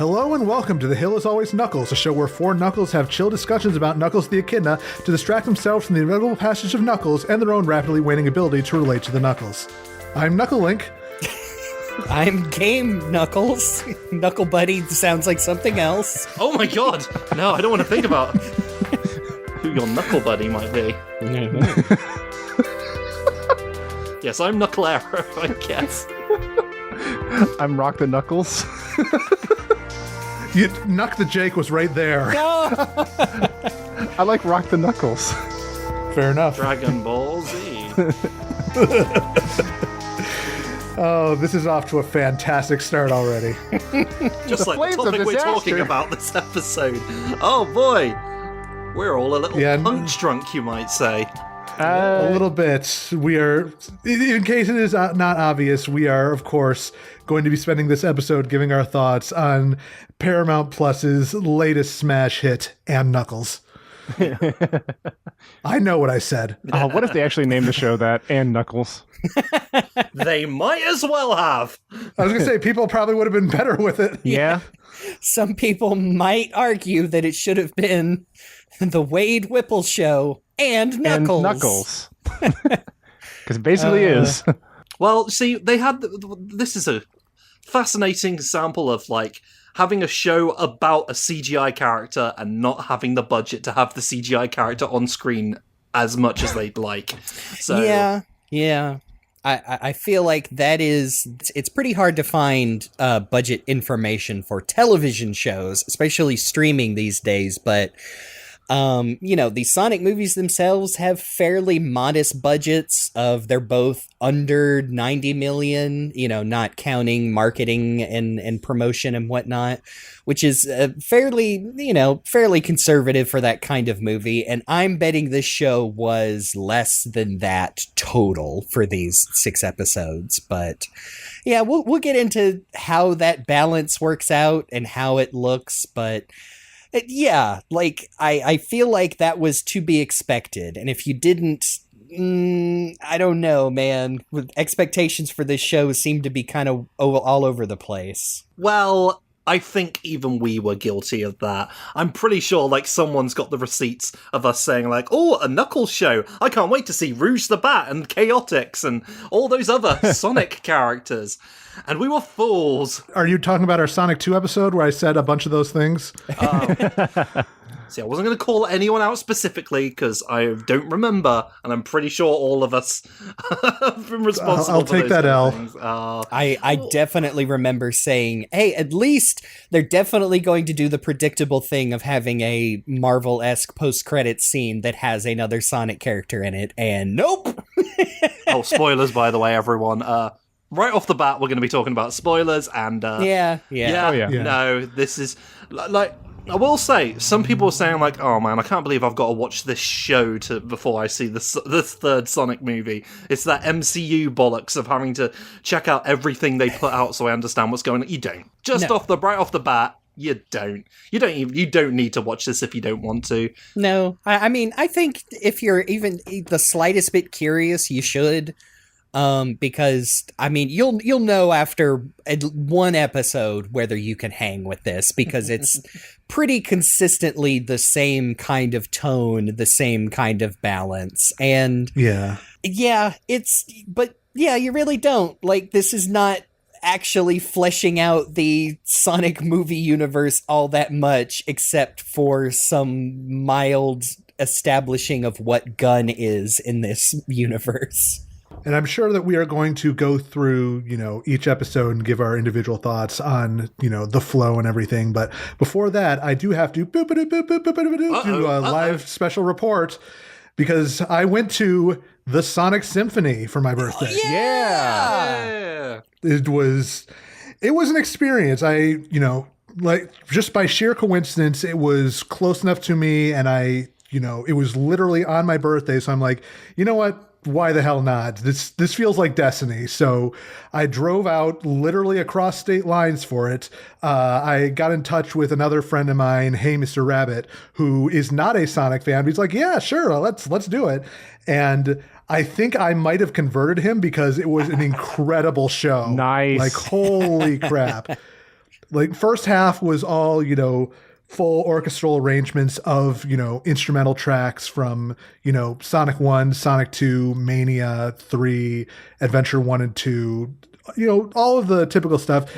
Hello and welcome to The Hill is Always Knuckles, a show where four Knuckles have chill discussions about Knuckles the Echidna to distract themselves from the inevitable passage of Knuckles and their own rapidly waning ability to relate to the Knuckles. I'm KnuckleLink. I'm Game Knuckles. KnuckleBuddy sounds like something else. Oh my god! No, I don't want to think about who your KnuckleBuddy might be. Yes, I'm Knucklearrow, I guess. I'm RockTheKnuckles. RockTheJake was right there. No! I like RockTheKnuckles. Fair enough. Dragon Ball Z. Oh, this is off to a fantastic start already. Just like the topic we're talking about this episode. Oh boy! We're all a little punch drunk, you might say. A little bit. We are, in case it is not obvious, we are, of course, going to be spending this episode giving our thoughts on Paramount Plus's latest smash hit, and Knuckles. I know what I said. What if they actually named the show that, and Knuckles? They might as well have. I was going to say, people probably would have been better with it. Yeah. Some people might argue that it should have been the Wade Whipple Show and Knuckles. And Knuckles. Because it basically is. Well, see, they had... This is a fascinating example of, like, having a show about a CGI character and not having the budget to have the CGI character on screen as much as they'd like. So Yeah. I feel like it's pretty hard to find budget information for television shows, especially streaming these days, but the Sonic movies themselves have fairly modest budgets of, they're both under 90 million, not counting marketing and promotion and whatnot, which is fairly conservative for that kind of movie. And I'm betting this show was less than that total for these 6 episodes. But yeah, we'll get into how that balance works out and how it looks, but yeah, like, I feel like that was to be expected. And if you didn't, I don't know, man. Expectations for this show seem to be kind of all over the place. Well, I think even we were guilty of that. I'm pretty sure, like, someone's got the receipts of us saying, like, oh, a Knuckles show. I can't wait to see Rouge the Bat and Chaotix and all those other Sonic characters. And we were fools. Are you talking about our Sonic 2 episode where I said a bunch of those things? See, I wasn't going to call anyone out specifically because I don't remember, and I'm pretty sure all of us have been responsible. I'll take that L. I definitely remember saying, hey, at least they're definitely going to do the predictable thing of having a Marvel-esque post-credits scene that has another Sonic character in it, and nope! Oh, spoilers, by the way, everyone. Right off the bat, we're going to be talking about spoilers, and yeah. No, this is like, I will say, some people are saying, like, oh man, I can't believe I've got to watch this show before I see this third Sonic movie. It's that MCU bollocks of having to check out everything they put out so I understand what's going on. You don't. Right off the bat, you don't. You don't need to watch this if you don't want to. No, I mean, I think if you're even the slightest bit curious, you should. Because I mean, you'll know after one episode whether you can hang with this, because it's pretty consistently the same kind of tone, the same kind of balance, and you really don't. Like, this is not actually fleshing out the Sonic movie universe all that much, except for some mild establishing of what Gun is in this universe. And I'm sure that we are going to go through, each episode and give our individual thoughts on, the flow and everything. But before that, I do have to do a live special report, because I went to the Sonic Symphony for my birthday. Yeah. It was an experience. Just by sheer coincidence, it was close enough to me, and it was literally on my birthday. So I'm like, you know what? Why the hell not? This feels like destiny. So I drove out literally across state lines for it. I got in touch with another friend of mine, Hey Mr. Rabbit, who is not a Sonic fan, but he's like, yeah, sure, let's do it. And I think I might have converted him, because it was an incredible show. Nice. Like, holy crap. Like first half was all, full orchestral arrangements of, instrumental tracks from, Sonic 1, Sonic 2, Mania 3, Adventure 1 and 2, all of the typical stuff.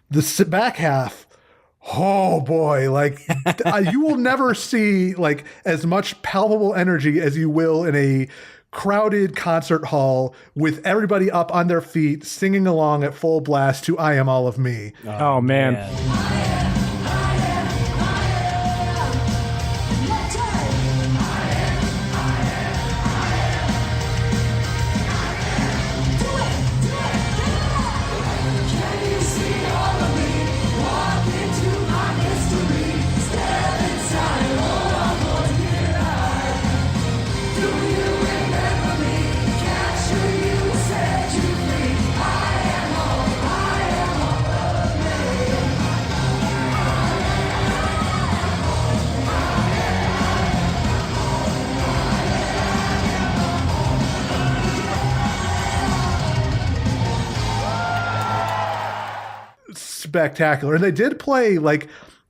The back half, oh boy, like you will never see like as much palpable energy as you will in a crowded concert hall with everybody up on their feet singing along at full blast to I Am All of Me. Oh, man. Spectacular. And they did play like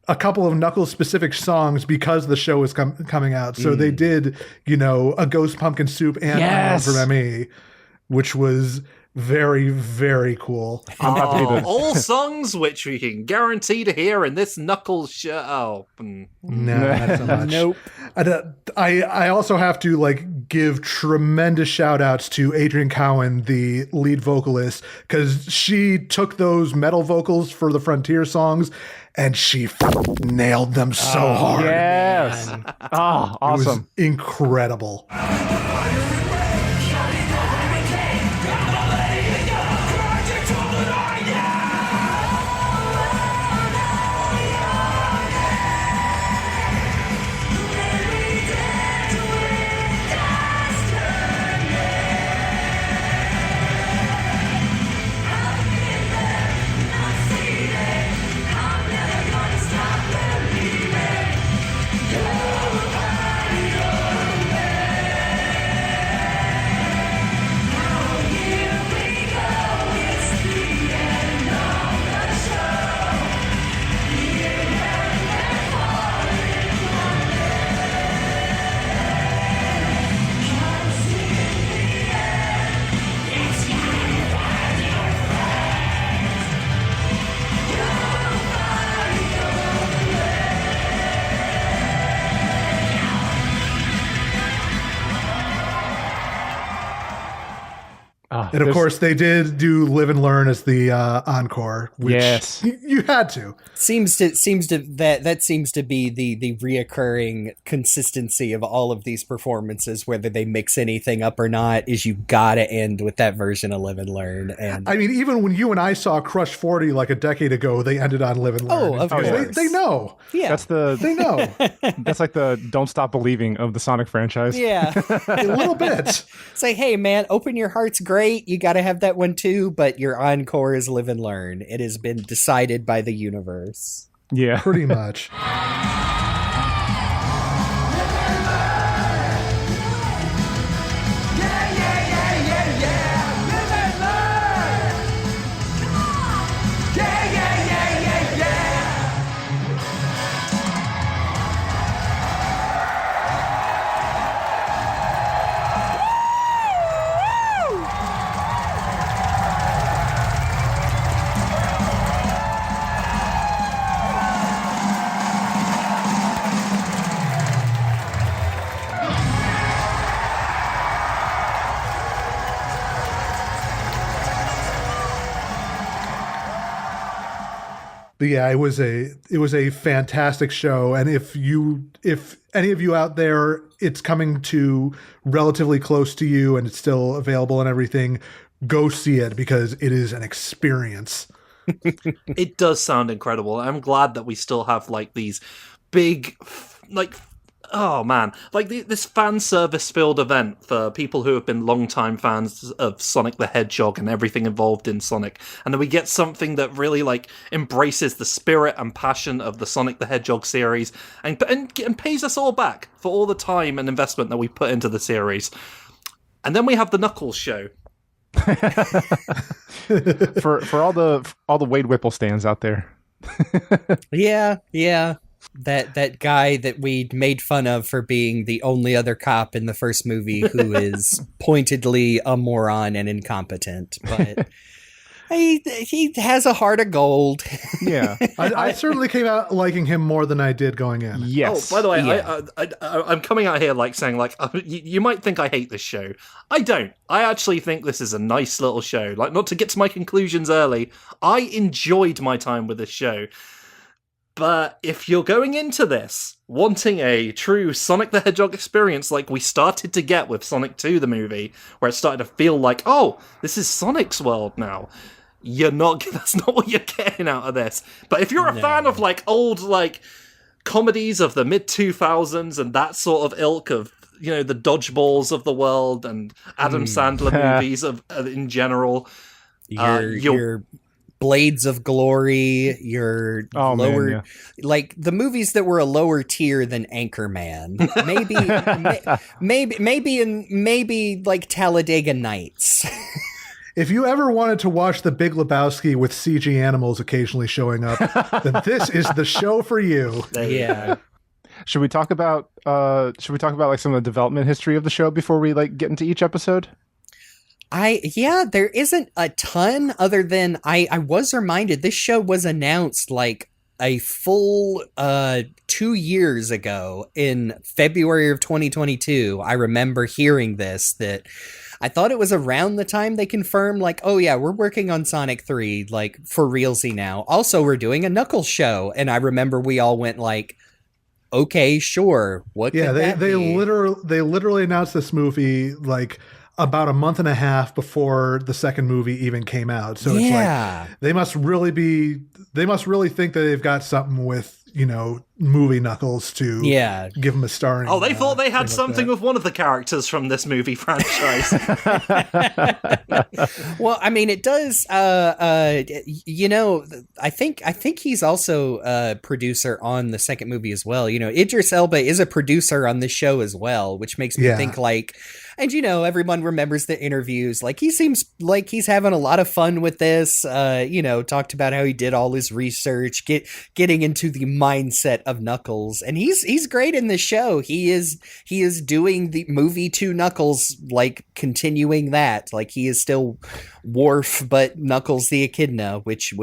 a couple of Knuckles specific songs because the show was coming out. So they did, a Ghost Pumpkin Soup and Yes. from ME, which was very, very cool. All songs which we can guarantee to hear in this Knuckles show. Oh, No, not so much. Nope. I also have to like give tremendous shout outs to Adrienne Cowan, the lead vocalist, because she took those metal vocals for the Frontier songs and she nailed them so hard. Yes. Oh, It was awesome. incredible. And of course, they did do Live and Learn as the encore, which Yes. you had to. Seems to that seems to be the reoccurring consistency of all of these performances, whether they mix anything up or not, is you gotta end with that version of Live and Learn. And I mean, even when you and I saw Crush 40 like a decade ago, they ended on Live and Learn. Oh, of Because course. They know. yeah, That's They know. that's like the Don't Stop Believing of the Sonic franchise. yeah. A little bit. Say, hey man, Open Your Heart's great. You got to have that one too, but your encore is Live and Learn. It has been decided by the universe. Yeah. Pretty much. But yeah, it was a fantastic show, and if any of you out there, it's coming to relatively close to you and it's still available and everything, go see it because it is an experience. It does sound incredible. I'm glad that we still have like these big, like oh man, like this fan service filled event for people who have been longtime fans of Sonic the Hedgehog and everything involved in Sonic, and then we get something that really like embraces the spirit and passion of the Sonic the Hedgehog series and pays us all back for all the time and investment that we put into the series. And then we have the Knuckles show. for all the Wade Whipple stands out there. Yeah. That guy that we made fun of for being the only other cop in the first movie who is pointedly a moron and incompetent, but he has a heart of gold. Yeah. I certainly came out liking him more than I did going in. Yes. Oh, by the way, Yeah. I'm coming out here like saying like you might think I hate this show. I don't. I actually think this is a nice little show. Like, not to get to my conclusions early, I enjoyed my time with this show. But if you're going into this wanting a true Sonic the Hedgehog experience like we started to get with Sonic 2, the movie, where it started to feel like, oh, this is Sonic's world now, that's not what you're getting out of this. But if you're a fan of like old like comedies of the mid-2000s and that sort of ilk of, you know, the Dodgeballs of the world and Adam Sandler movies in general, your Blades of Glory, your lower, like the movies that were a lower tier than Anchorman, maybe like Talladega Nights. If you ever wanted to watch The Big Lebowski with CG animals occasionally showing up, then this is the show for you. Yeah. Should we talk about like some of the development history of the show before we like get into each episode? There isn't a ton other than I was reminded this show was announced like a full 2 years ago in February of 2022. I remember hearing this, that I thought it was around the time they confirmed like, oh yeah, we're working on Sonic 3 like for realsy now. Also, we're doing a Knuckles show, and I remember we all went like, okay, sure. What? Yeah, could that they be? literally announced this movie like about a month and a half before the second movie even came out. So it's like they must really think that they've got something with, you know, movie Knuckles to give him a starring. Oh, they thought they had something with one of the characters from this movie franchise. Well, I mean, it does. You know, I think he's also a producer on the second movie as well. You know, Idris Elba is a producer on this show as well, which makes me think like. And, you know, everyone remembers the interviews. Like, he seems like he's having a lot of fun with this. You know, talked about how he did all his research, getting into the mindset of Knuckles. And he's great in this show. He is doing the movie to Knuckles, like, continuing that. Like, he is still Worf, but Knuckles the Echidna, which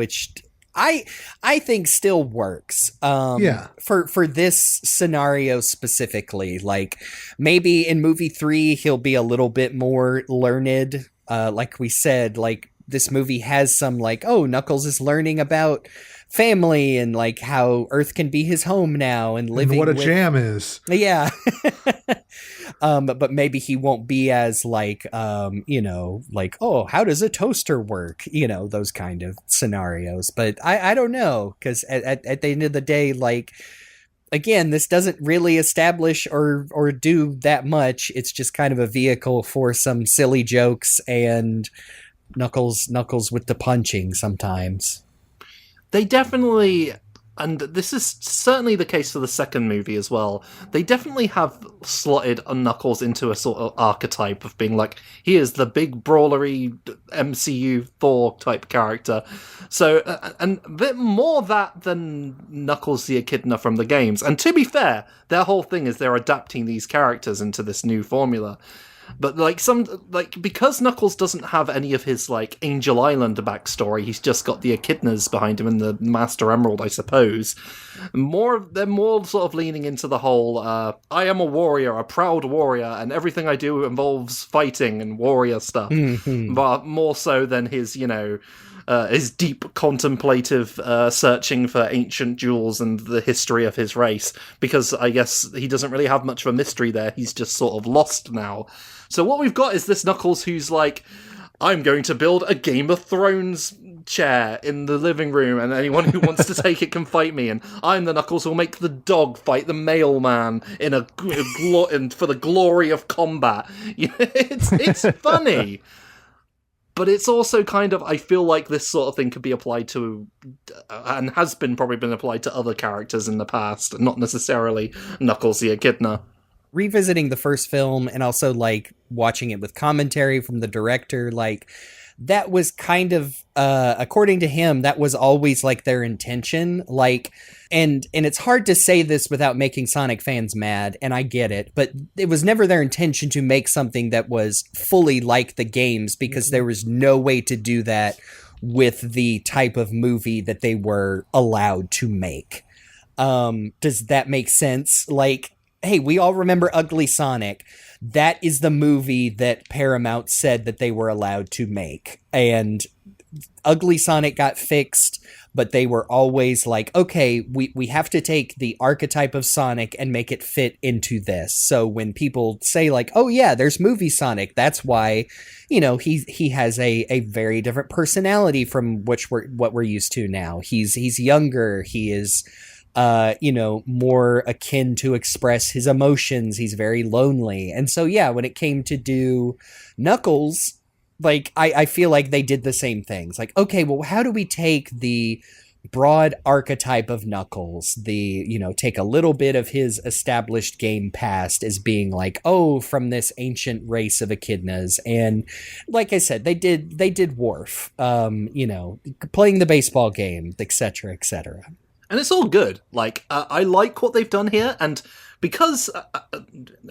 I think still works. For this scenario specifically, like maybe in movie 3 he'll be a little bit more learned. Like we said, like this movie has some like, oh, Knuckles is learning about family and like how Earth can be his home now and living and what a jam is. Yeah. But maybe he won't be as like, you know, like, oh, how does a toaster work? You know, those kind of scenarios. But I don't know, because at the end of the day, like, again, this doesn't really establish or do that much. It's just kind of a vehicle for some silly jokes and Knuckles with the punching sometimes. They definitely, and this is certainly the case for the second movie as well, they definitely have slotted a Knuckles into a sort of archetype of being like, he is the big brawlery MCU Thor type character. So, and a bit more that than Knuckles the Echidna from the games. And to be fair, their whole thing is they're adapting these characters into this new formula. But because Knuckles doesn't have any of his like Angel Island backstory, he's just got the Echidnas behind him and the Master Emerald, I suppose. They're more sort of leaning into the whole I am a warrior, a proud warrior, and everything I do involves fighting and warrior stuff. But more so than his, you know, his deep contemplative searching for ancient jewels and the history of his race, because I guess he doesn't really have much of a mystery there. He's just sort of lost now. So what we've got is this Knuckles who's like, I'm going to build a Game of Thrones chair in the living room, and anyone who wants to take it can fight me. And I'm the Knuckles who'll make the dog fight the mailman in for the glory of combat. It's funny. But it's also kind of, I feel like this sort of thing could be applied to, and has probably been applied to other characters in the past, not necessarily Knuckles the Echidna. Revisiting the first film and also like watching it with commentary from the director, like that was kind of, according to him, that was always like their intention. Like, and it's hard to say this without making Sonic fans mad, and I get it, but it was never their intention to make something that was fully like the games, because there was no way to do that with the type of movie that they were allowed to make. Does that make sense? Like, hey, we all remember Ugly Sonic. That is the movie that Paramount said that they were allowed to make. And Ugly Sonic got fixed, but they were always like, okay, we have to take the archetype of Sonic and make it fit into this. So when people say like, oh yeah, there's movie Sonic, that's why, he has a very different personality from what we're used to now. He's younger. He is more akin to express his emotions. He's very lonely. And so, yeah, when it came to do Knuckles, like, I feel like they did the same things. Like, okay, well, how do we take the broad archetype of Knuckles, take a little bit of his established game past as being like, oh, from this ancient race of echidnas. And like I said, they did Worf, playing the baseball game, etc., etc. And it's all good. Like, I like what they've done here, and because,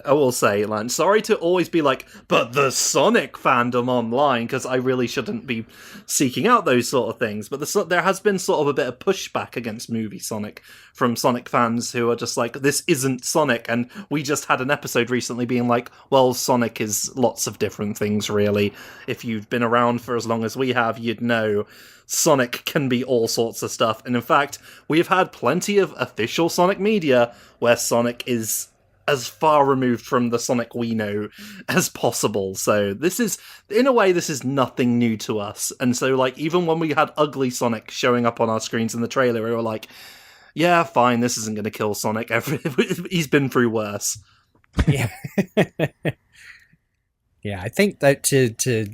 I will say, Lance, sorry to always be like, but the Sonic fandom online, because I really shouldn't be seeking out those sort of things, but there has been sort of a bit of pushback against movie Sonic from Sonic fans who are just like, this isn't Sonic, and we just had an episode recently being like, well, Sonic is lots of different things, really. If you've been around for as long as we have, you'd know Sonic can be all sorts of stuff. And in fact, we've had plenty of official Sonic media where Sonic is as far removed from the Sonic we know as possible. So this is, in a way, this is nothing new to us. And so, like, even when we had ugly Sonic showing up on our screens in the trailer, we were like, yeah, fine, this isn't going to kill Sonic. He's been through worse. Yeah. Yeah, I think that to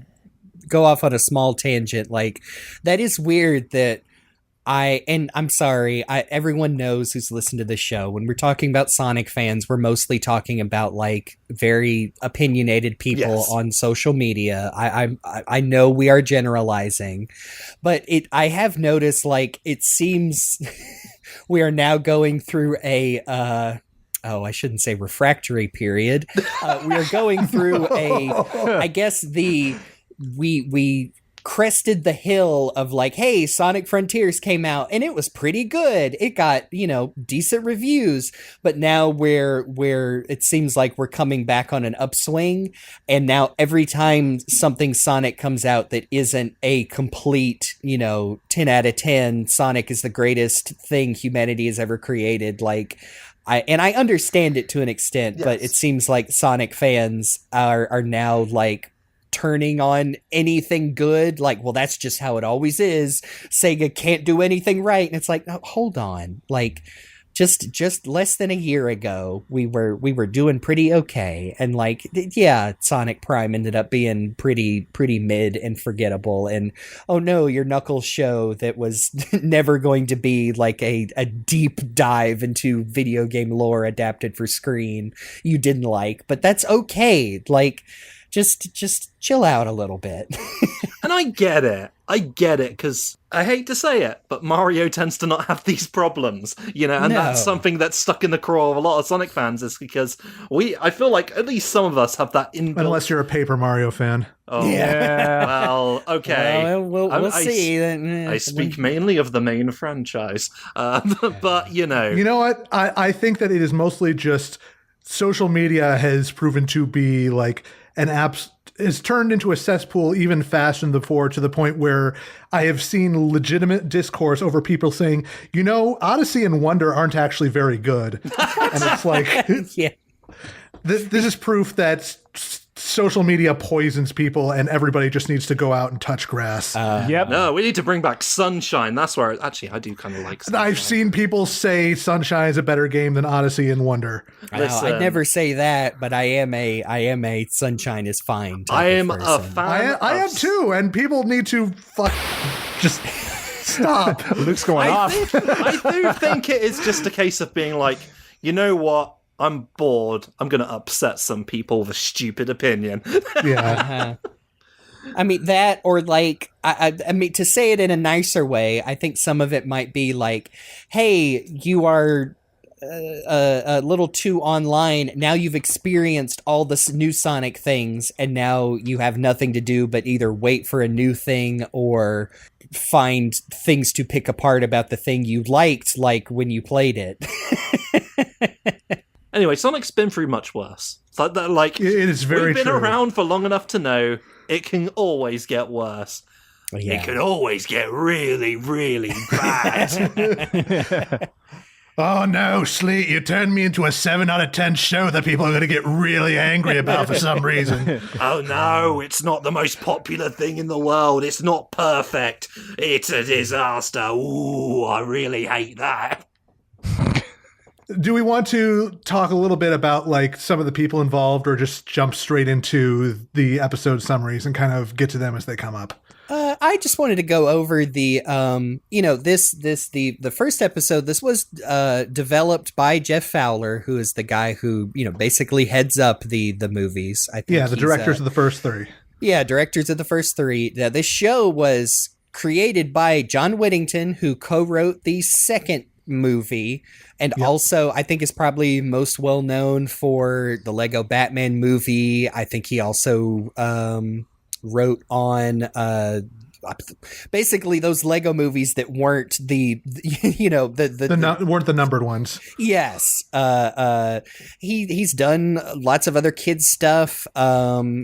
go off on a small tangent, like, that is weird that I'm sorry, everyone knows who's listened to the show, when we're talking about Sonic fans, we're mostly talking about like very opinionated people on social media. I know we are generalizing, but I have noticed, like, it seems we are now going through I shouldn't say refractory period. We are going through I guess we crested the hill of like, hey, Sonic Frontiers came out and it was pretty good. It got, decent reviews, but now we're it seems like we're coming back on an upswing. And now every time something Sonic comes out that isn't a complete, 10 out of 10, Sonic is the greatest thing humanity has ever created. Like, I understand it to an extent, but it seems like Sonic fans are now like turning on anything good, like, well, that's just how it always is. Sega can't do anything right, and it's like, no, hold on, like, just less than a year ago, we were doing pretty okay, and like, yeah, Sonic Prime ended up being pretty mid and forgettable, and oh no, your Knuckles show that was never going to be like a deep dive into video game lore adapted for screen, you didn't like, but that's okay, like, just chill out a little bit. And I get it, because I hate to say it, but Mario tends to not have these problems, and that's something that's stuck in the craw of a lot of Sonic fans, is because I feel like at least some of us have that inbuilt... Unless you're a Paper Mario fan. Oh, yeah. Well, okay. Well, we'll see. I speak mainly of the main franchise, but, You know what? I think that it is mostly just social media has proven to be like an app is turned into a cesspool even faster than before, to the point where I have seen legitimate discourse over people saying, Odyssey and Wonder aren't actually very good. And it's like, yeah. This is proof that social media poisons people and everybody just needs to go out and touch grass. Yep. No, we need to bring back Sunshine. That's where actually I do kind of like Sunshine. I've seen people say Sunshine is a better game than Odyssey and Wonder. I know, I'd never say that, but I am a Sunshine is fine type I am of a person. fan. I am too, and people need to just stop. Luke's going off. I do think it is just a case of being like, you know what? I'm bored. I'm going to upset some people with a stupid opinion. Yeah. I mean that, or like, I mean, to say it in a nicer way, I think some of it might be like, hey, you are a little too online. Now you've experienced all the new Sonic things, and now you have nothing to do but either wait for a new thing or find things to pick apart about the thing you liked, like when you played it. Anyway, Sonic's been through much worse. Like It is very we've been true. around for long enough to know it can always get worse. Yeah. It can always get really, really bad. Oh no, Sleet, you turned me into a 7 out of 10 show that people are going to get really angry about for some reason. Oh no, it's not the most popular thing in the world. It's not perfect. It's a disaster. Ooh, I really hate that. Do we want to talk a little bit about like some of the people involved, or just jump straight into the episode summaries and kind of get to them as they come up? I just wanted to go over the, the first episode. This was developed by Jeff Fowler, who is the guy who, basically heads up the movies. I think. Yeah, the directors of the first 3. Yeah, directors of the first 3. This show was created by John Whittington, who co-wrote the second movie, and also I think is probably most well known for the Lego Batman movie. I think he also wrote on basically those Lego movies that weren't weren't the numbered ones. Yes. He's done lots of other kids stuff.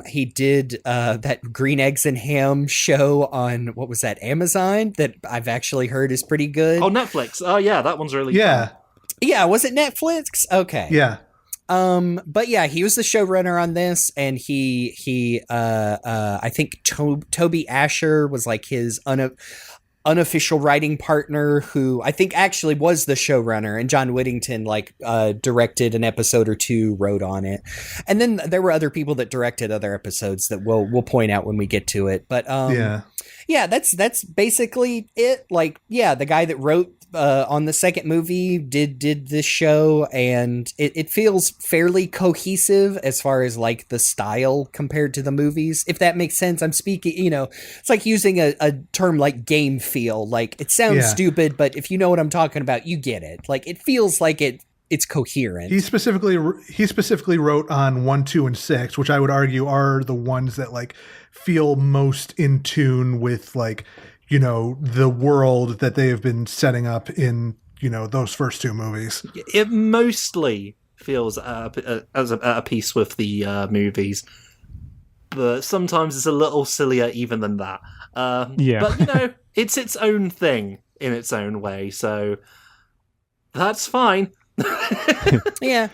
He did that Green Eggs and Ham show on, what was that, Amazon, that I've actually heard is pretty good. Oh, Netflix. Oh yeah, that one's really Yeah. fun. Yeah, was it Netflix? Okay. Yeah. But yeah, he was the showrunner on this, and he I think Toby Asher was like his unofficial writing partner, who I think actually was the showrunner, and John Whittington directed an episode or 2, wrote on it, and then there were other people that directed other episodes that we'll point out when we get to it. But yeah, that's basically it. Like, yeah, the guy that wrote on the second movie did this show, and it feels fairly cohesive as far as like the style compared to the movies, if that makes sense. I'm speaking, it's like using a term like game feel. Like, it sounds stupid, but if you know what I'm talking about, you get it. Like, it feels like it's coherent. He specifically wrote on 1, 2, and 6, which I would argue are the ones that like feel most in tune with like, the world that they have been setting up in, those first 2 movies. It mostly feels as a piece with the movies, but sometimes it's a little sillier even than that. But it's its own thing in its own way, so that's fine. Yeah.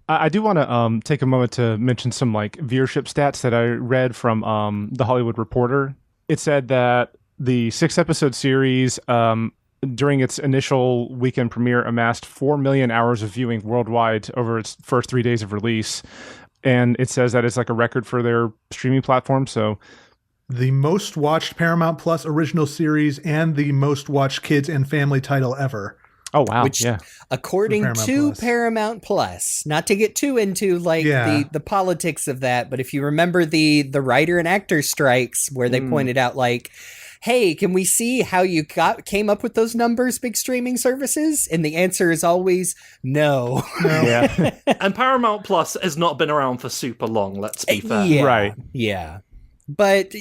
I do want to take a moment to mention some like viewership stats that I read from The Hollywood Reporter. It said that the 6-episode series, during its initial weekend premiere, amassed 4 million hours of viewing worldwide over its first 3 days of release. And it says that it's like a record for their streaming platform. So, the most watched Paramount Plus original series and the most watched kids and family title ever. Oh, wow. Which, according to Paramount Plus, not to get too into like the politics of that, but if you remember the writer and actor strikes, where they pointed out like, hey, can we see how you came up with those numbers, big streaming services? And the answer is always no. Yeah. And Paramount Plus has not been around for super long, let's be fair. Yeah, Right. Yeah. But,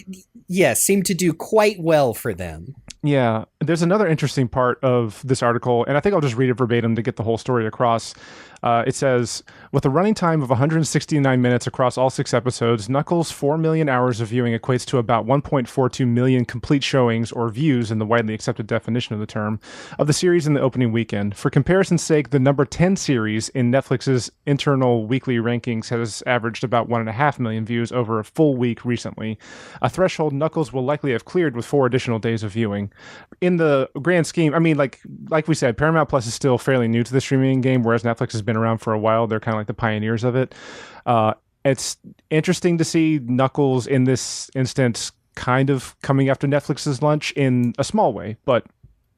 yeah, seemed to do quite well for them. Yeah. There's another interesting part of this article, and I think I'll just read it verbatim to get the whole story across. It says, with a running time of 169 minutes across all 6 episodes, Knuckles' 4 million hours of viewing equates to about 1.42 million complete showings or views in the widely accepted definition of the term of the series in the opening weekend. For comparison's sake, the number 10 series in Netflix's internal weekly rankings has averaged about 1.5 million views over a full week recently, a threshold Knuckles will likely have cleared with 4 additional days of viewing. In the grand scheme, I mean, like we said, Paramount Plus is still fairly new to the streaming game, whereas Netflix has been around for a while. They're kind of like the pioneers of it. It's interesting to see Knuckles in this instance kind of coming after Netflix's lunch in a small way, but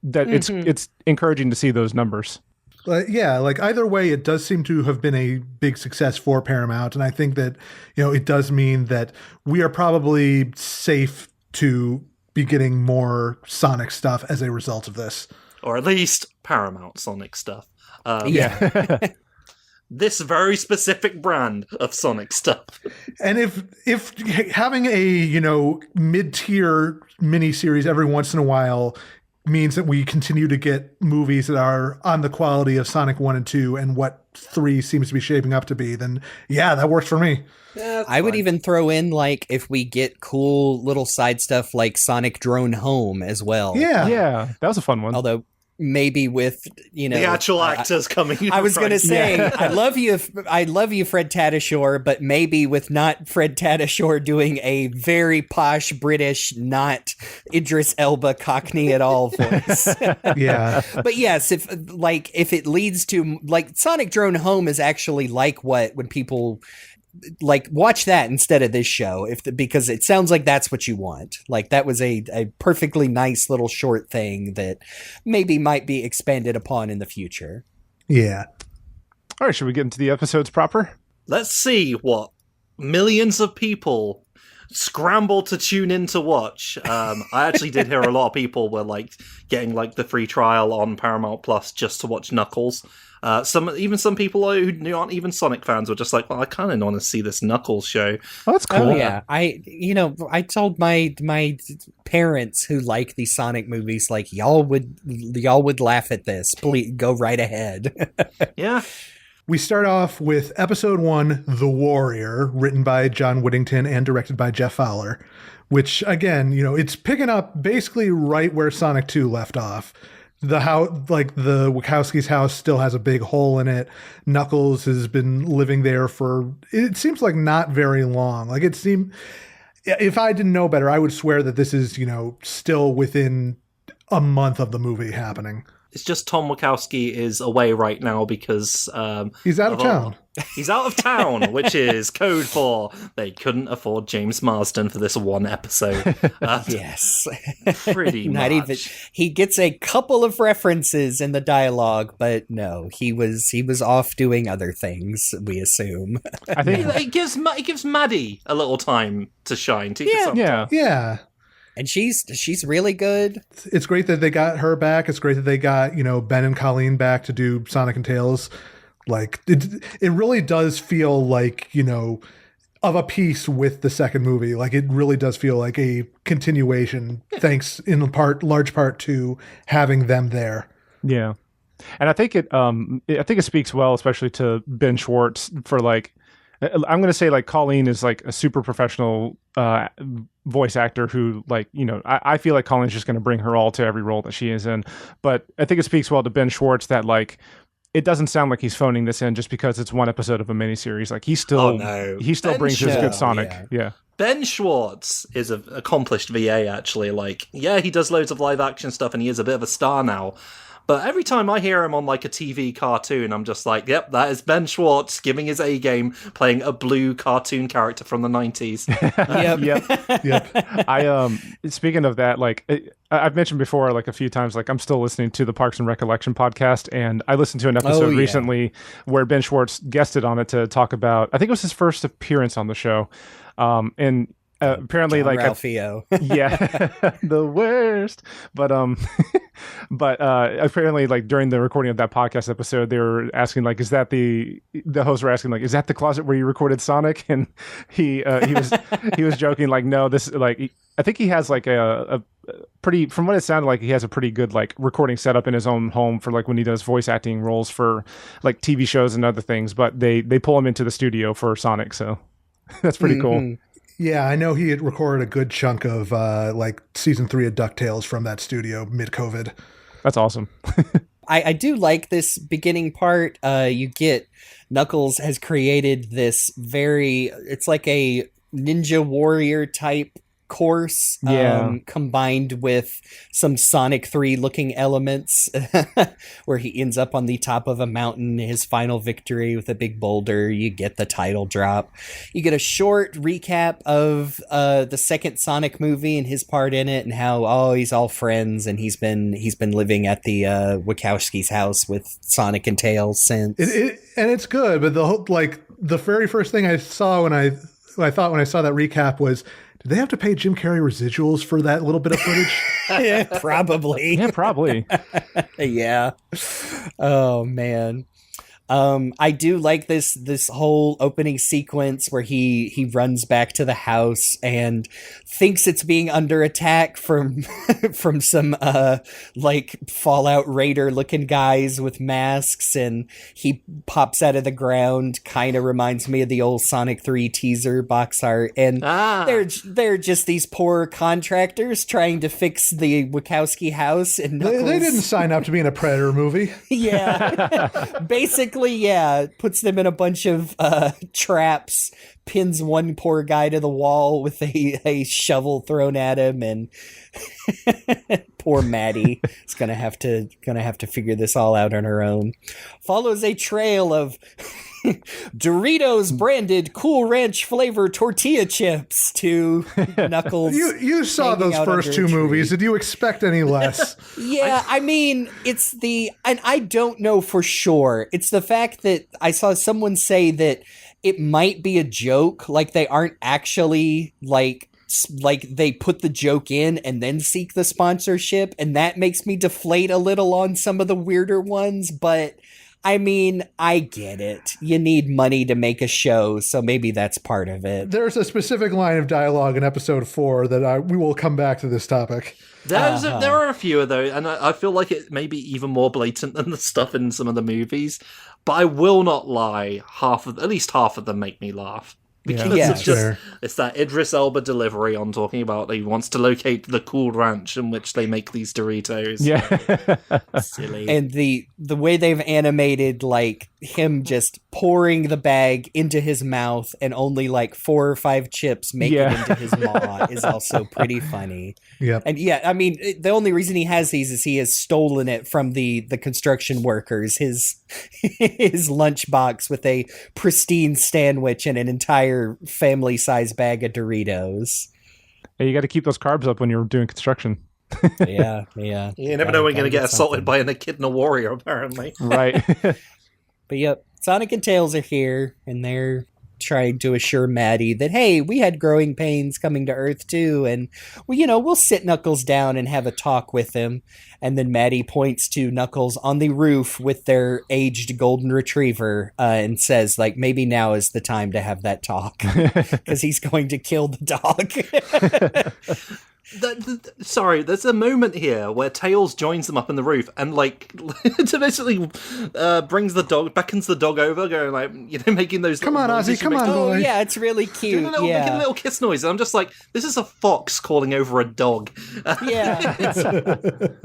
that it's encouraging to see those numbers. Yeah, like either way, it does seem to have been a big success for Paramount. And I think that, it does mean that we are probably safe to be getting more Sonic stuff as a result of this. Or at least Paramount Sonic stuff. Yeah. This very specific brand of Sonic stuff. And if having a, mid-tier miniseries every once in a while means that we continue to get movies that are on the quality of Sonic 1 and 2 and what 3 seems to be shaping up to be, then yeah, that works for me. Yeah, I would even throw in, like, if we get cool little side stuff like Sonic Drone Home as well. Yeah, that was a fun one. Although maybe with, the actual actors coming in. I was going to say, I love you, Fred Tatasciore, but maybe with not Fred Tatasciore doing a very posh British, not Idris Elba Cockney at all voice. Yeah. But yes, if it leads to, like, Sonic Drone Home is actually like when people like watch that instead of this show, because it sounds like that's what you want. Like, that was a perfectly nice little short thing that maybe might be expanded upon in the future. Yeah. All right, should we get into the episodes proper? Let's see what millions of people scramble to tune in to watch. I actually did hear a lot of people were like getting like the free trial on Paramount Plus just to watch Knuckles. Some people who aren't even Sonic fans were just like, well, I kind of want to see this Knuckles show. Oh, that's cool. Oh, yeah. I told my parents who like these Sonic movies, like, y'all would laugh at this. Please go right ahead. Yeah. We start off with episode 1, The Warrior, written by John Whittington and directed by Jeff Fowler, which, again, it's picking up basically right where Sonic 2 left off. The Wachowski's house still has a big hole in it. Knuckles has been living there for, it seems like not very long. Like, it seemed, if I didn't know better, I would swear that this is, still within a month of the movie happening. It's just Tom Wachowski is away right now because he's out of town. He's out of town, which is code for they couldn't afford James Marsden for this one episode. Yes, pretty not much. even. He gets a couple of references in the dialogue, but no, he was off doing other things. We assume. I think it gives Maddie a little time to shine. Yeah. And she's really good. It's great that they got her back. It's great that they got, Ben and Colleen back to do Sonic and Tails. Like, it really does feel like, of a piece with the second movie. Like, it really does feel like a continuation, thanks in large part to having them there. Yeah. And I think it speaks well, especially to Ben Schwartz, for like, I'm going to say like Colleen is like a super professional voice actor who, like, I feel like Colleen's just going to bring her all to every role that she is in. But I think it speaks well to Ben Schwartz that, like, it doesn't sound like he's phoning this in just because it's one episode of a miniseries. Like, he still brings his good Sonic. Yeah. Ben Schwartz is an accomplished VA, actually. Like, yeah, he does loads of live action stuff and he is a bit of a star now. But every time I hear him on, like, a TV cartoon, I'm just like, yep, that is Ben Schwartz giving his A-game, playing a blue cartoon character from the 90s. Yep. Speaking of that, like, I've mentioned before, like, a few times, like, I'm still listening to the Parks and Recollection podcast, and I listened to an episode recently where Ben Schwartz guested on it to talk about, I think it was his first appearance on the show, and apparently, John like, Ralphio. The worst. But apparently, like, during the recording of that podcast episode, they were asking, like, is that the hosts were asking, like, is that the closet where you recorded Sonic? And he was joking, like, no, this, like, I think he has like a pretty, from what it sounded like, he has a pretty good like recording setup in his own home for like when he does voice acting roles for like TV shows and other things. But they pull him into the studio for Sonic, so that's pretty cool. Yeah, I know he had recorded a good chunk of like season 3 of DuckTales from that studio mid-COVID. That's awesome. I do like this beginning part. You get Knuckles has created this it's like a Ninja Warrior type course, combined with some Sonic 3 looking elements, where he ends up on the top of a mountain, his final victory with a big boulder. You get the title drop. You get a short recap of the second Sonic movie and his part in it, and how he's all friends, and he's been living at the Wachowski's house with Sonic and Tails since. And it's good, but the very first thing I saw when I thought when I saw that recap was, did they have to pay Jim Carrey residuals for that little bit of footage? Yeah, probably. Yeah, probably. Yeah. Oh man. I do like this whole opening sequence where he runs back to the house and thinks it's being under attack from from some like Fallout Raider looking guys with masks, and he pops out of the ground. Kind of reminds me of the old Sonic 3 teaser box art, and they're just these poor contractors trying to fix the Wachowski house, and they didn't sign up to be in a Predator movie. Yeah. Basically, yeah, puts them in a bunch of traps, pins one poor guy to the wall with a shovel thrown at him, and poor Maddie is gonna have to figure this all out on her own. Follows a trail of Doritos branded Cool Ranch flavor tortilla chips to Knuckles. You saw those first 2 movies. Did you expect any less? Yeah, I mean, and I don't know for sure. It's the fact that I saw someone say that it might be a joke, like they aren't actually like they put the joke in and then seek the sponsorship, and that makes me deflate a little on some of the weirder ones, but I mean, I get it. You need money to make a show, so maybe that's part of it. There's a specific line of dialogue in episode 4 that we will come back to this topic. There are a few of those, and I feel like it may be even more blatant than the stuff in some of the movies. But I will not lie, at least half of them make me laugh. Because it's that Idris Elba delivery on talking about he wants to locate the cool ranch in which they make these Doritos. Yeah. Silly. And the way they've animated like him just pouring the bag into his mouth and only like 4 or 5 chips make it into his maw is also pretty funny. Yeah. And yeah, I mean, the only reason he has these is he has stolen it from the construction workers, his lunchbox with a pristine sandwich and an entire family-size bag of Doritos. Hey, you got to keep those carbs up when you're doing construction. Yeah. You never know when you're going to get assaulted by an Echidna warrior, apparently. Right. But yep, Sonic and Tails are here, and they're trying to assure Maddie that, hey, we had growing pains coming to Earth too, and we'll sit Knuckles down and have a talk with him. And then Maddie points to Knuckles on the roof with their aged golden retriever and says, like, maybe now is the time to have that talk because he's going to kill the dog. Sorry, there's a moment here where Tails joins them up in the roof and like to basically beckons the dog over, going like, making those. Come on, Ozzy, come on, boy. Oh yeah, it's really cute. Making a little kiss noise, and I'm just like, this is a fox calling over a dog. Yeah,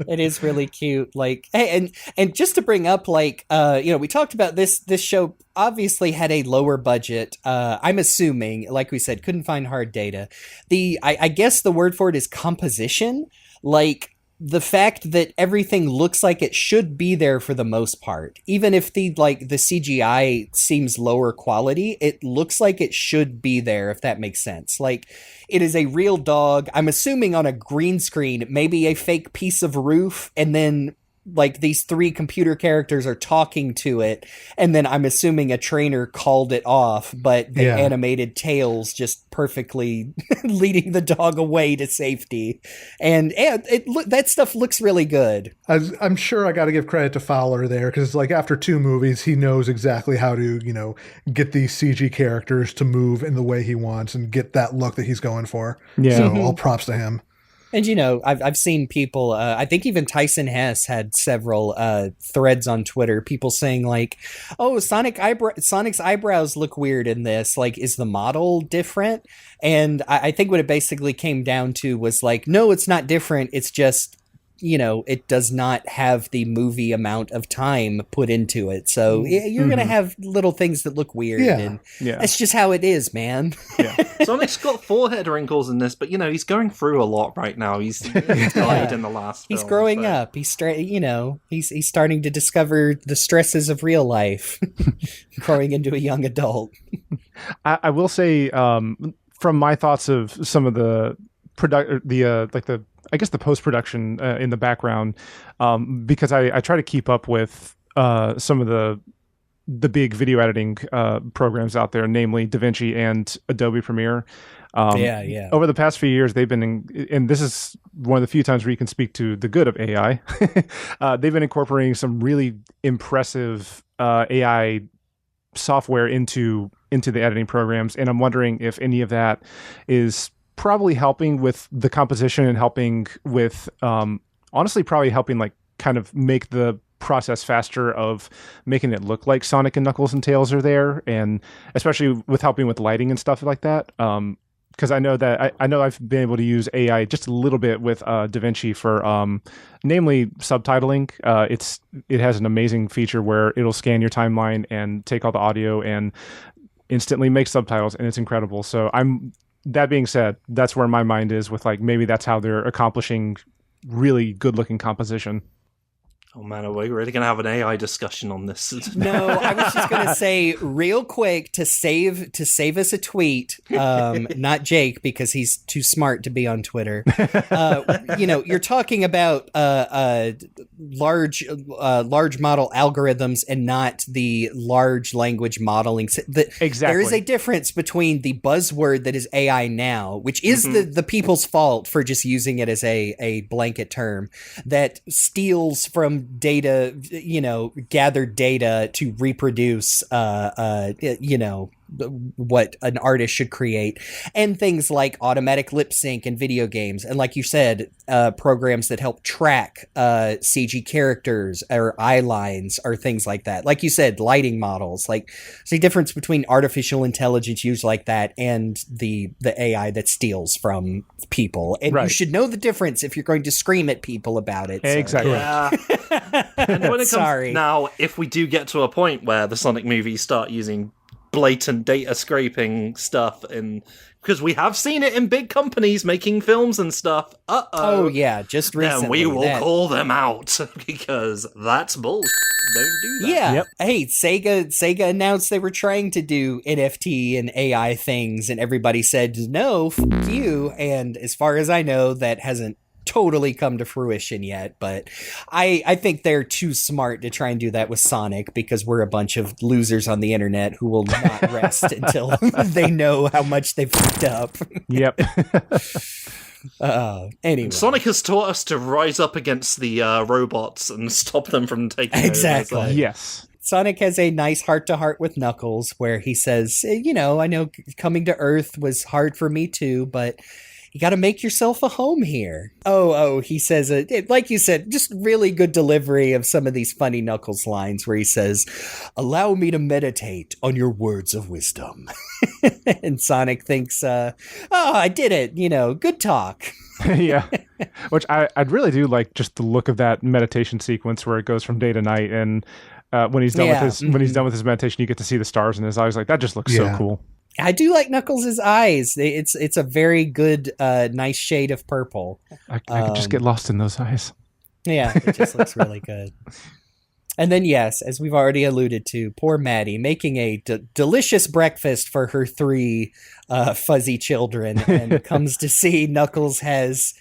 it is really cute. Like, hey, and just to bring up, like, we talked about this show obviously had a lower budget. I'm assuming, like we said, couldn't find hard data. I guess the word for it is composition. Like, the fact that everything looks like it should be there for the most part, even if the CGI seems lower quality, it looks like it should be there, if that makes sense. Like, it is a real dog, I'm assuming on a green screen, maybe a fake piece of roof, and then like these three computer characters are talking to it, and then I'm assuming a trainer called it off, but they animated tails just perfectly leading the dog away to safety, and that stuff looks really good. I'm sure I got to give credit to Fowler there, because like after 2 movies, he knows exactly how to get these CG characters to move in the way he wants and get that look that he's going for. Yeah, so all props to him. And, I've seen people, I think even Tyson Hess had several threads on Twitter, people saying like, oh, Sonic's eyebrows look weird in this. Like, is the model different? And I think what it basically came down to was like, no, it's not different. It's just, it does not have the movie amount of time put into it. So you're going to have little things that look weird. Yeah. And that's just how it is, man. Yeah. Sonic's got forehead wrinkles in this, but, he's going through a lot right now. He's died in the last film. He's growing up. He's he's starting to discover the stresses of real life, growing into a young adult. I will say, from my thoughts of some of the the post-production in the background, because I try to keep up with some of the big video editing programs out there, namely DaVinci and Adobe Premiere. Over the past few years, they've been and this is one of the few times where you can speak to the good of AI. They've been incorporating some really impressive AI software into the editing programs, and I'm wondering if any of that is probably helping with the composition and helping with honestly probably helping like kind of make the process faster of making it look like Sonic and Knuckles and Tails are there, and especially with helping with lighting and stuff like that, because I know that I know I've been able to use AI just a little bit with DaVinci for namely subtitling. It has an amazing feature where it'll scan your timeline and take all the audio and instantly make subtitles, and it's incredible. So that being said, that's where my mind is with like maybe that's how they're accomplishing really good looking composition. Oh man, are we really going to have an AI discussion on this? No, I was just going to say real quick to save us a tweet, not Jake because he's too smart to be on Twitter. You're talking about large model algorithms and not the large language modeling. Exactly. There is a difference between the buzzword that is AI now, which is the people's fault for just using it as a blanket term that steals from data, gathered data to reproduce, what an artist should create, and things like automatic lip sync in video games. And like you said, programs that help track CG characters or eye lines or things like that. Like you said, lighting models. Like there's a difference between artificial intelligence used like that and the AI that steals from people. And you should know the difference if you're going to scream at people about it. Exactly. Yeah. And when it comes now, if we do get to a point where the Sonic movies start using blatant data scraping stuff, and because we have seen it in big companies making films and stuff, oh yeah, just recently, then we will call them out because that's bullshit. Don't do that. Yeah. Yep. Hey, Sega announced they were trying to do NFT and AI things, and everybody said no, fuck you. And as far as I know, that hasn't totally come to fruition yet, but I think they're too smart to try and do that with Sonic because we're a bunch of losers on the internet who will not rest until they know how much they've fucked up. Yep. Anyway, Sonic has taught us to rise up against the robots and stop them from taking exactly. over. Yes. Sonic has a nice heart-to-heart with Knuckles where he says, I know coming to Earth was hard for me too, but you got to make yourself a home here. Oh, he says, like you said, just really good delivery of some of these funny Knuckles lines where he says, allow me to meditate on your words of wisdom. And Sonic thinks, I did it, good talk. Yeah, which I really do like just the look of that meditation sequence where it goes from day to night, and when he's done when he's done with his meditation, you get to see the stars in his eyes. Like that just looks so cool. I do like Knuckles' eyes. It's a very good, nice shade of purple. I could just get lost in those eyes. Yeah, it just looks really good. And then, yes, as we've already alluded to, poor Maddie making a delicious breakfast for her 3 fuzzy children and comes to see Knuckles has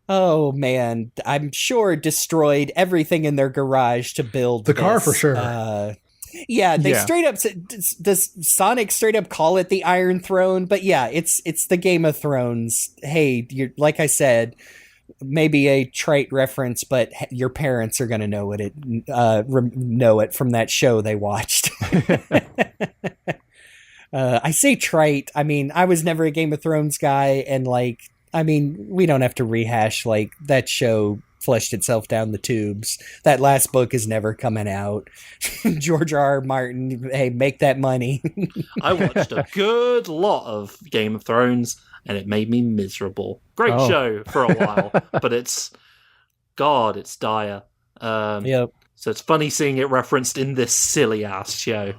Oh man, I'm sure destroyed everything in their garage to build The car for this. sure. Yeah, they Yeah. straight up does Sonic straight up call it the Iron Throne, but yeah, it's the Game of Thrones. Hey, you're like I said, maybe a trite reference, but your parents are going to know know it from that show they watched. I say trite. I mean, I was never a Game of Thrones guy, and like, I mean, we don't have to rehash like that show fleshed itself down the tubes. That last book is never coming out. George R. Martin, hey, make that money. I watched a good lot of Game of Thrones, and it made me miserable. Great Oh. show for a while, but it's dire. Yep. So it's funny seeing it referenced in this silly ass show.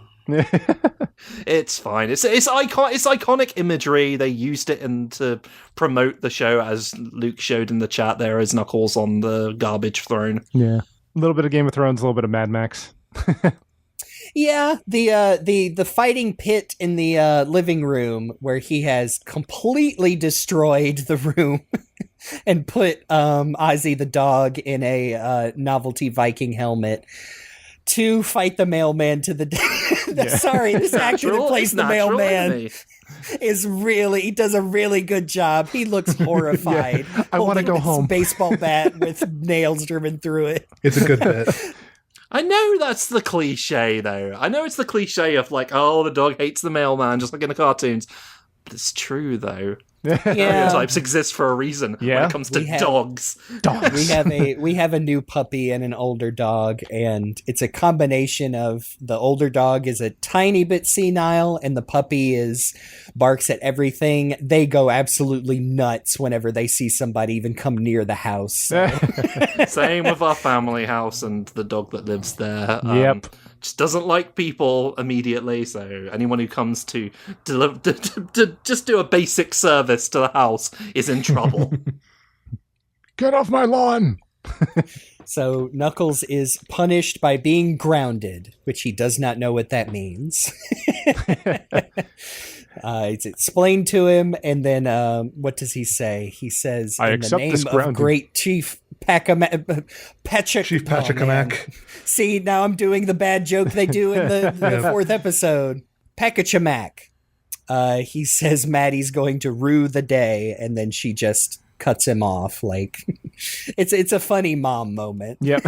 It's fine. It's iconic imagery. They used it to promote the show, as Luke showed in the chat there as Knuckles on the garbage throne. Yeah. A little bit of Game of Thrones, a little bit of Mad Max. Yeah, the fighting pit in the living room where he has completely destroyed the room and put Ozzy the dog in a novelty Viking helmet to fight the mailman to the death. Sorry, this actor that plays the mailman he does a really good job. He looks horrified. Yeah. I want to holding go this home. Baseball bat with nails driven through it. It's a good bit. I know that's the cliche, though. I know it's the cliche of like, oh, the dog hates the mailman, just like in the cartoons. But it's true, though. Stereotypes exist for a reason when Yeah. it comes to We have- dogs. We have a new puppy and an older dog, and it's a combination of the older dog is a tiny bit senile and the puppy barks at everything. They go absolutely nuts whenever they see somebody even come near the house. So. Same with our family house and the dog that lives there. Yep. Just doesn't like people immediately, so anyone who comes to just do a basic service to the house is in trouble. Get off my lawn! So Knuckles is punished by being grounded, which he does not know what that means. It's explained to him, and then what does he say? He says, I "In the accept name this of grounding." Great Chief Pachacamac." Chief Pachacamac. See, now I'm doing the bad joke they do in the Yeah. fourth episode. Pachacamac. He says Maddie's going to rue the day, and then she just cuts him off. Like, it's a funny mom moment. Yep.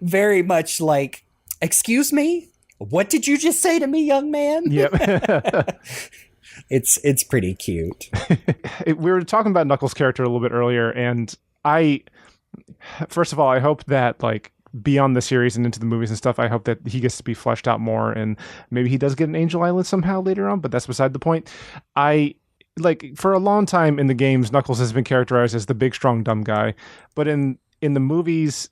Very much like, excuse me? What did you just say to me, young man? Yep. It's pretty cute. We were talking about Knuckles' character a little bit earlier, and first of all, I hope that, like, beyond the series and into the movies and stuff, I hope that he gets to be fleshed out more, and maybe he does get an Angel Island somehow later on, but that's beside the point. For a long time in the games, Knuckles has been characterized as the big, strong, dumb guy, but in the movies,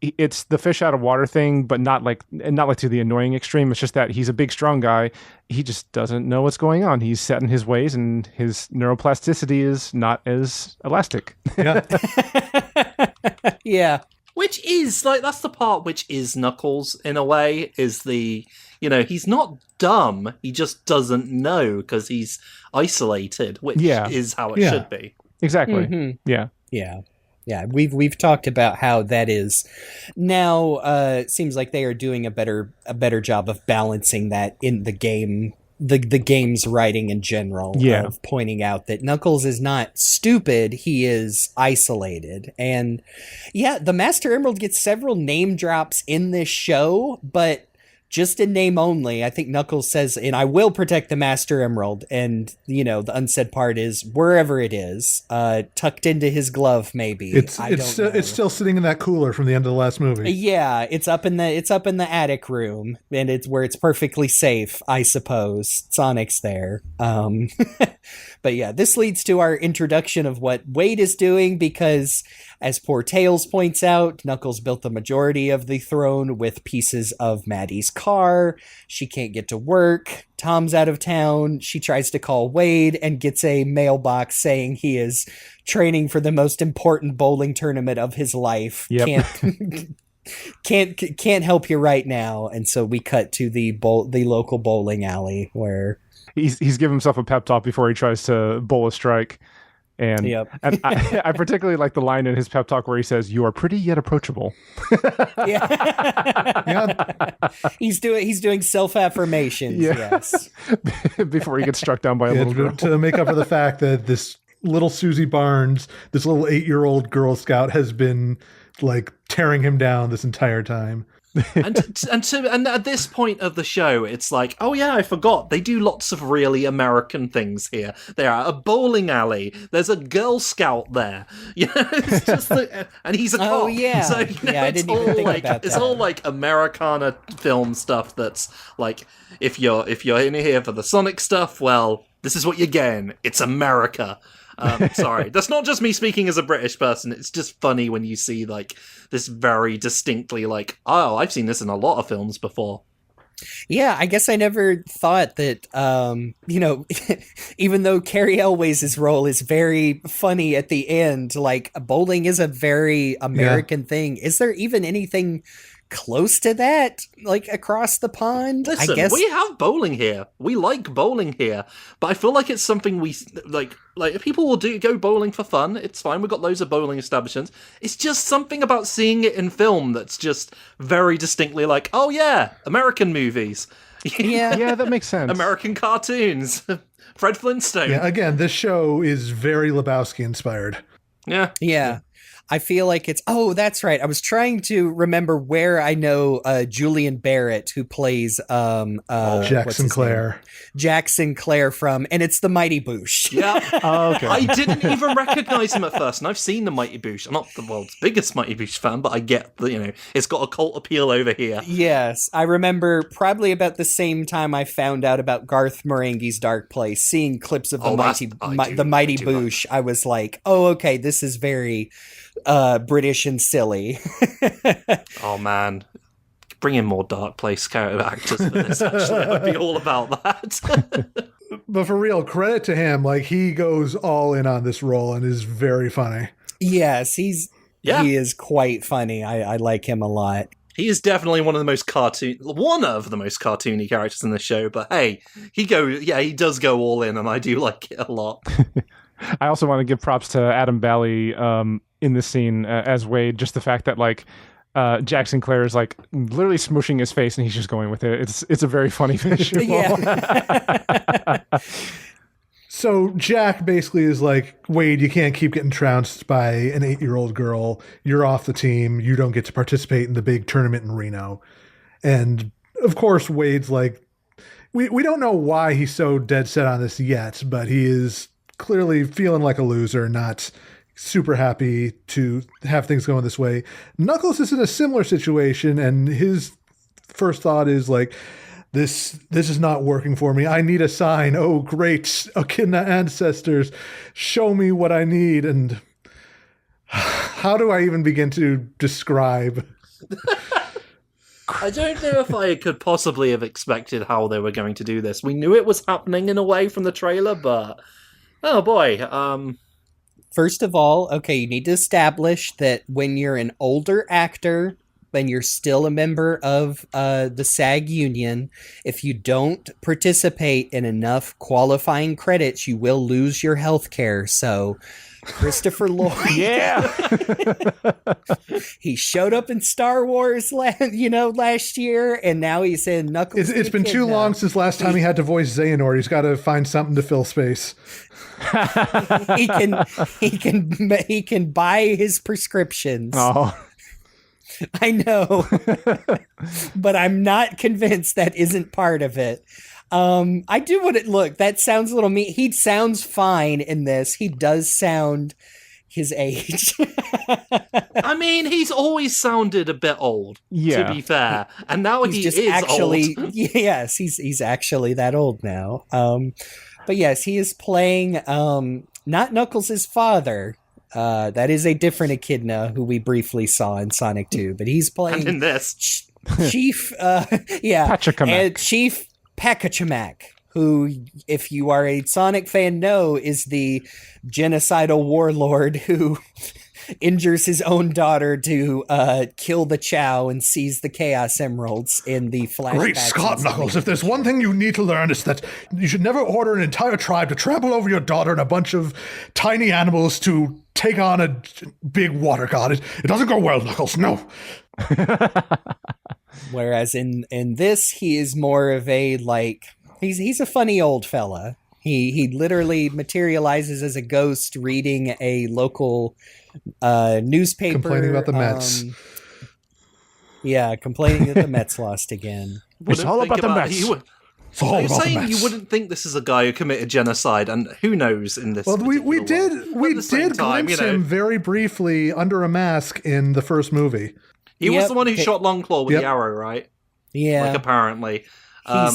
it's the fish out of water thing, but not like to the annoying extreme. It's just that he's a big, strong guy. He just doesn't know what's going on. He's set in his ways, and his neuroplasticity is not as elastic. Yeah. Yeah. Which is, like, that's the part which is Knuckles, in a way, is he's not dumb, he just doesn't know, because he's isolated, which is how it should be. Exactly. Mhm. Yeah. Yeah, we've talked about how that is now. It seems like they are doing a better job of balancing that in the game, the game's writing in general. Yeah. Of pointing out that Knuckles is not stupid; he is isolated. And yeah, the Master Emerald gets several name drops in this show, but just in name only. I think Knuckles says, "And I will protect the Master Emerald." And, the unsaid part is wherever it is, tucked into his glove, maybe. It's I don't know. it's still sitting in that cooler from the end of the last movie. Yeah, it's up in the attic room, and it's where it's perfectly safe, I suppose. Sonic's there. But yeah, this leads to our introduction of what Wade is doing, because as poor Tails points out, Knuckles built the majority of the throne with pieces of Maddie's car. She can't get to work. Tom's out of town. She tries to call Wade and gets a mailbox saying he is training for the most important bowling tournament of his life. Yep. Can't help you right now. And so we cut to the local bowling alley where He's giving himself a pep talk before he tries to bowl a strike. And, Yep. and I particularly like the line in his pep talk where he says, "You are pretty yet approachable." Yeah. He's doing self-affirmations. Yeah. Yes. Before he gets struck down by a little girl. To make up for the fact that this little Susie Barnes, this little 8-year-old Girl Scout, has been like tearing him down this entire time. and at this point of the show, it's like, oh yeah, I forgot. They do lots of really American things here. There are a bowling alley. There's a Girl Scout there. You know, it's just and he's a cop. Oh yeah, so, you know, I didn't even think about that. It's all like Americana film stuff. That's like, if you're in here for the Sonic stuff, well, this is what you're getting. It's America. Sorry, that's not just me speaking as a British person. It's just funny when you see like this very distinctly like, oh, I've seen this in a lot of films before. Yeah, I guess I never thought that, even though Carrie Elways' role is very funny at the end, like bowling is a very American thing. Is there even anything close to that, like across the pond? Listen, I guess we have bowling here. We like bowling here, but I feel like it's something we like. Like people will go bowling for fun. It's fine. We've got loads of bowling establishments. It's just something about seeing it in film that's just very distinctly like, oh yeah, American movies. Yeah, that makes sense. American cartoons. Fred Flintstone. Yeah, again, this show is very Lebowski inspired. Yeah. I feel like it's, oh, that's right. I was trying to remember where I know Julian Barrett, who plays Jack Sinclair. Jack Sinclair from, and it's the Mighty Boosh. Yeah. Oh, okay. I didn't even recognize him at first, and I've seen the Mighty Boosh. I'm not the world's biggest Mighty Boosh fan, but I get that, it's got a cult appeal over here. Yes, I remember probably about the same time I found out about Garth Marenghi's Dark Place, seeing clips of the Mighty Boosh. I was like, oh, okay, this is very British and silly. Oh man, bring in more Dark Place character actors for this. Actually, I'd be all about that. But for real, credit to him. Like, he goes all in on this role and is very funny. Yes, he is quite funny. I like him a lot. He is definitely one of the most cartoony characters in the show. But hey, he does go all in, and I do like it a lot. I also want to give props to Adam Bally in this scene as Wade. Just the fact that like Jack Sinclair is like literally smushing his face, and he's just going with it. It's a very funny visual. Yeah. So Jack basically is like, Wade, you can't keep getting trounced by an 8-year-old girl. You're off the team. You don't get to participate in the big tournament in Reno. And of course, Wade's like, we don't know why he's so dead set on this yet, but he is clearly feeling like a loser, not super happy to have things going this way. Knuckles is in a similar situation, and his first thought is like, this is not working for me. I need a sign. Oh, great Echidna ancestors, show me what I need. And how do I even begin to describe? I don't know if I could possibly have expected how they were going to do this. We knew it was happening in a way from the trailer, but oh boy. First of all, okay, you need to establish that when you're an older actor, then you're still a member of the SAG union. If you don't participate in enough qualifying credits, you will lose your health care. So Christopher Lloyd, Yeah. he showed up in Star Wars last year, and now he's in Knuckles. It's been too long since last time he had to voice Xehanort. He's got to find something to fill space. he can buy his prescriptions. Oh. I know, but I'm not convinced that isn't part of it. I do want to look. That sounds a little mean. He sounds fine in this. He does sound his age. I mean, he's always sounded a bit old, to be fair. And now he is actually old. Yes, he's actually that old now. But yes, he is playing not Knuckles' father. That is a different Echidna who we briefly saw in Sonic 2, but he's playing And in this. Chief Pachacamak. Chief Pachacamak, who, if you are a Sonic fan, know is the genocidal warlord who injures his own daughter to kill the Chow and seize the Chaos Emeralds in the flashback. Great Scott, Knuckles, if there's one thing you need to learn, it's that you should never order an entire tribe to trample over your daughter and a bunch of tiny animals to take on a big water god. It doesn't go well, Knuckles, no. Whereas in this, he is more of a, like, he's a funny old fella. He literally materializes as a ghost reading a local newspaper. Complaining about the Mets. Complaining that the Mets lost again. It's all about the Mets. You're saying you wouldn't think this is a guy who committed genocide, and who knows in this. Well, we did glimpse him very briefly under a mask in the first movie. He was the one who shot Longclaw with the arrow, right? Yeah, like apparently.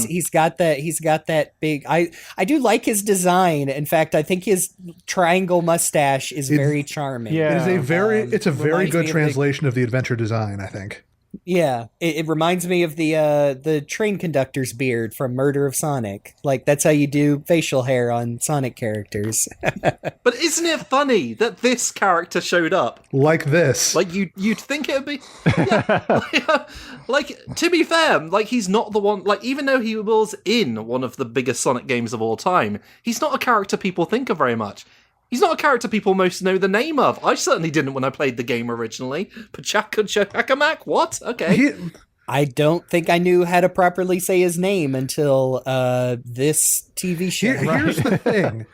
He's got that big. I do like his design. In fact, I think his triangle mustache is very charming. Yeah, it's a very good translation of the adventure design, I think. Yeah, it reminds me of the train conductor's beard from Murder of Sonic. Like, that's how you do facial hair on Sonic characters. But isn't it funny that this character showed up like this? Like you'd think it would be. Yeah, like to be fair, like he's not the one. Like even though he was in one of the biggest Sonic games of all time, he's not a character people think of very much. He's not a character people most know the name of. I certainly didn't when I played the game originally. Pachakamak? What? Okay. I don't think I knew how to properly say his name until this TV show. Here's the thing.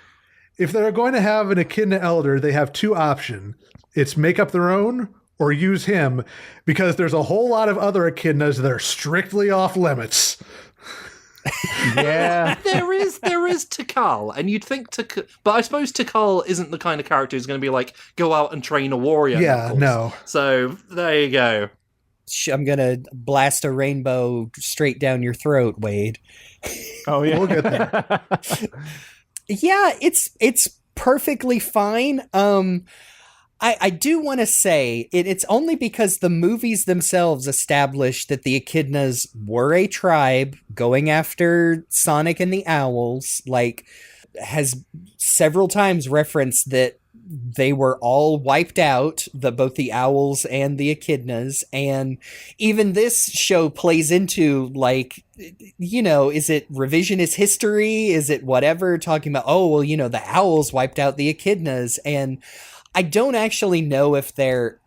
If they're going to have an Echidna Elder, they have two options. It's make up their own or use him, because there's a whole lot of other Echidnas that are strictly off limits. Yeah, there is Tikal, and you'd think but I suppose Tikal isn't the kind of character who's going to be like go out and train a warrior. Yeah, Knuckles. No. So there you go. I'm gonna blast a rainbow straight down your throat, Wade. Oh yeah, we'll get there. Yeah, it's perfectly fine. I do want to say it's only because the movies themselves established that the Echidnas were a tribe going after Sonic and the Owls, like, has several times referenced that they were all wiped out, both the Owls and the Echidnas, and even this show plays into, like, you know, is it revisionist history? Is it whatever? Talking about, oh, well, you know, the Owls wiped out the Echidnas, and I don't actually know if they're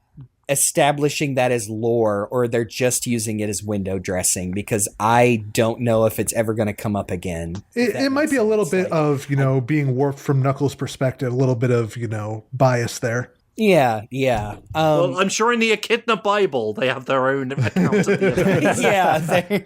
establishing that as lore or they're just using it as window dressing, because I don't know if it's ever going to come up again. It might be a little bit of, you know, being warped from Knuckles' perspective, a little bit of, you know, bias there. Yeah. Well, I'm sure in the Echidna Bible they have their own account of the events. Yeah,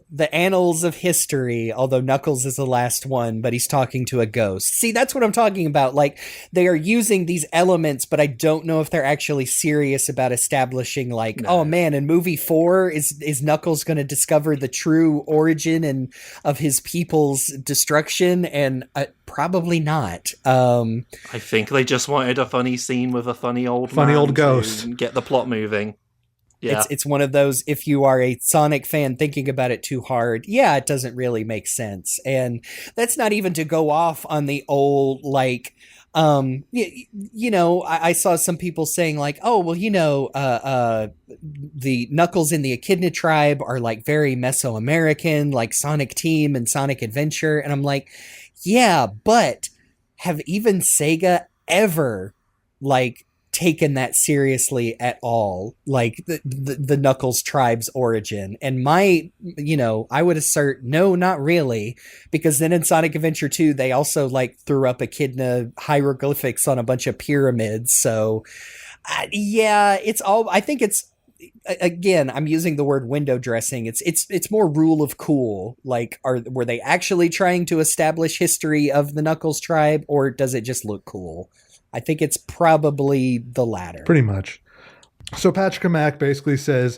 the annals of history, although Knuckles is the last one, but he's talking to a ghost. See, that's what I'm talking about. Like, they are using these elements, but I don't know if they're actually serious about establishing, like, oh man, in movie 4, is Knuckles going to discover the true origin of his people's destruction? And probably not. I think they just wanted a funny scene with a funny old ghost to get the plot moving. Yeah. It's one of those, if you are a Sonic fan thinking about it too hard, yeah, it doesn't really make sense. And that's not even to go off on the old, like, you know, I saw some people saying, like, oh, well, you know, the Knuckles in the Echidna tribe are, like, very Mesoamerican, like Sonic Team and Sonic Adventure. And I'm like, yeah, but have even Sega ever, like, taken that seriously at all, like the Knuckles tribe's origin? And I would assert no, not really, because then in Sonic Adventure 2 they also, like, threw up Echidna hieroglyphics on a bunch of pyramids. So yeah, it's all, I think it's, again, I'm using the word window dressing. It's more rule of cool. Like, were they actually trying to establish history of the Knuckles tribe, or does it just look cool? I think it's probably the latter. Pretty much. So Patrick Mack basically says,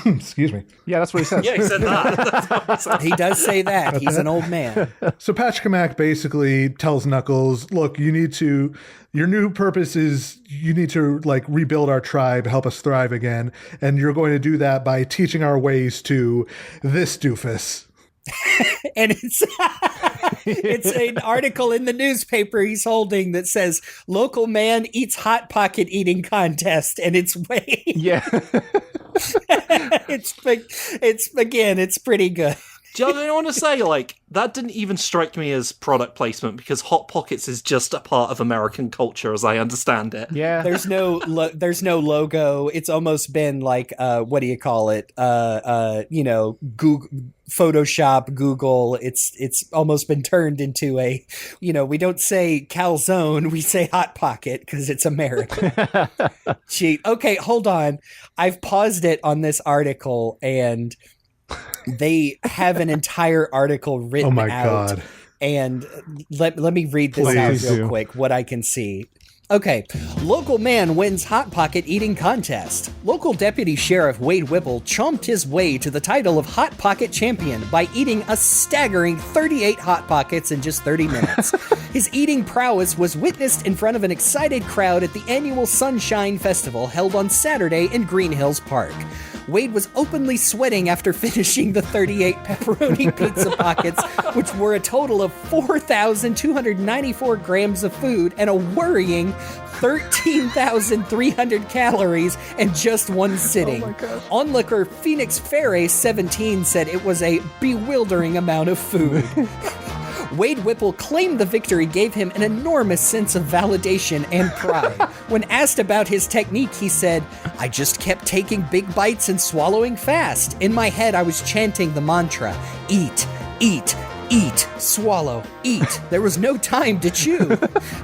excuse me. Yeah, that's what he says. Yeah, he said that. He does say that. He's an old man. So Patrick Mack basically tells Knuckles, look, your new purpose is you need to, like, rebuild our tribe, help us thrive again. And you're going to do that by teaching our ways to this doofus. And it's an article in the newspaper he's holding that says local man eats hot pocket eating contest, and it's Wade. Yeah. It's pretty good. Do you know what I want to say? Like, that didn't even strike me as product placement because Hot Pockets is just a part of American culture as I understand it. Yeah. There's no logo. It's almost been like what do you call it? Google, Photoshop, Google. It's almost been turned into a, we don't say calzone, we say Hot Pocket because it's American. Gee, okay, hold on. I've paused it on this article and they have an entire article written out. God. And let me read this Please out real do. quick, what I can see. Okay. Local man wins Hot Pocket eating contest. Local Deputy Sheriff Wade Whipple chomped his way to the title of Hot Pocket champion by eating a staggering 38 Hot Pockets in just 30 minutes. His eating prowess was witnessed in front of an excited crowd at the annual Sunshine Festival held on Saturday in Green Hills Park. Wade was openly sweating after finishing the 38 pepperoni pizza pockets, which were a total of 4,294 grams of food and a worrying 13,300 calories in just one sitting. Oh my gosh. Onlooker Phoenix Ferre 17 said it was a bewildering amount of food. Wade Whipple claimed the victory gave him an enormous sense of validation and pride. When asked about his technique, he said, "I just kept taking big bites and swallowing fast. In my head, I was chanting the mantra, eat, eat, eat, swallow, eat. There was no time to chew."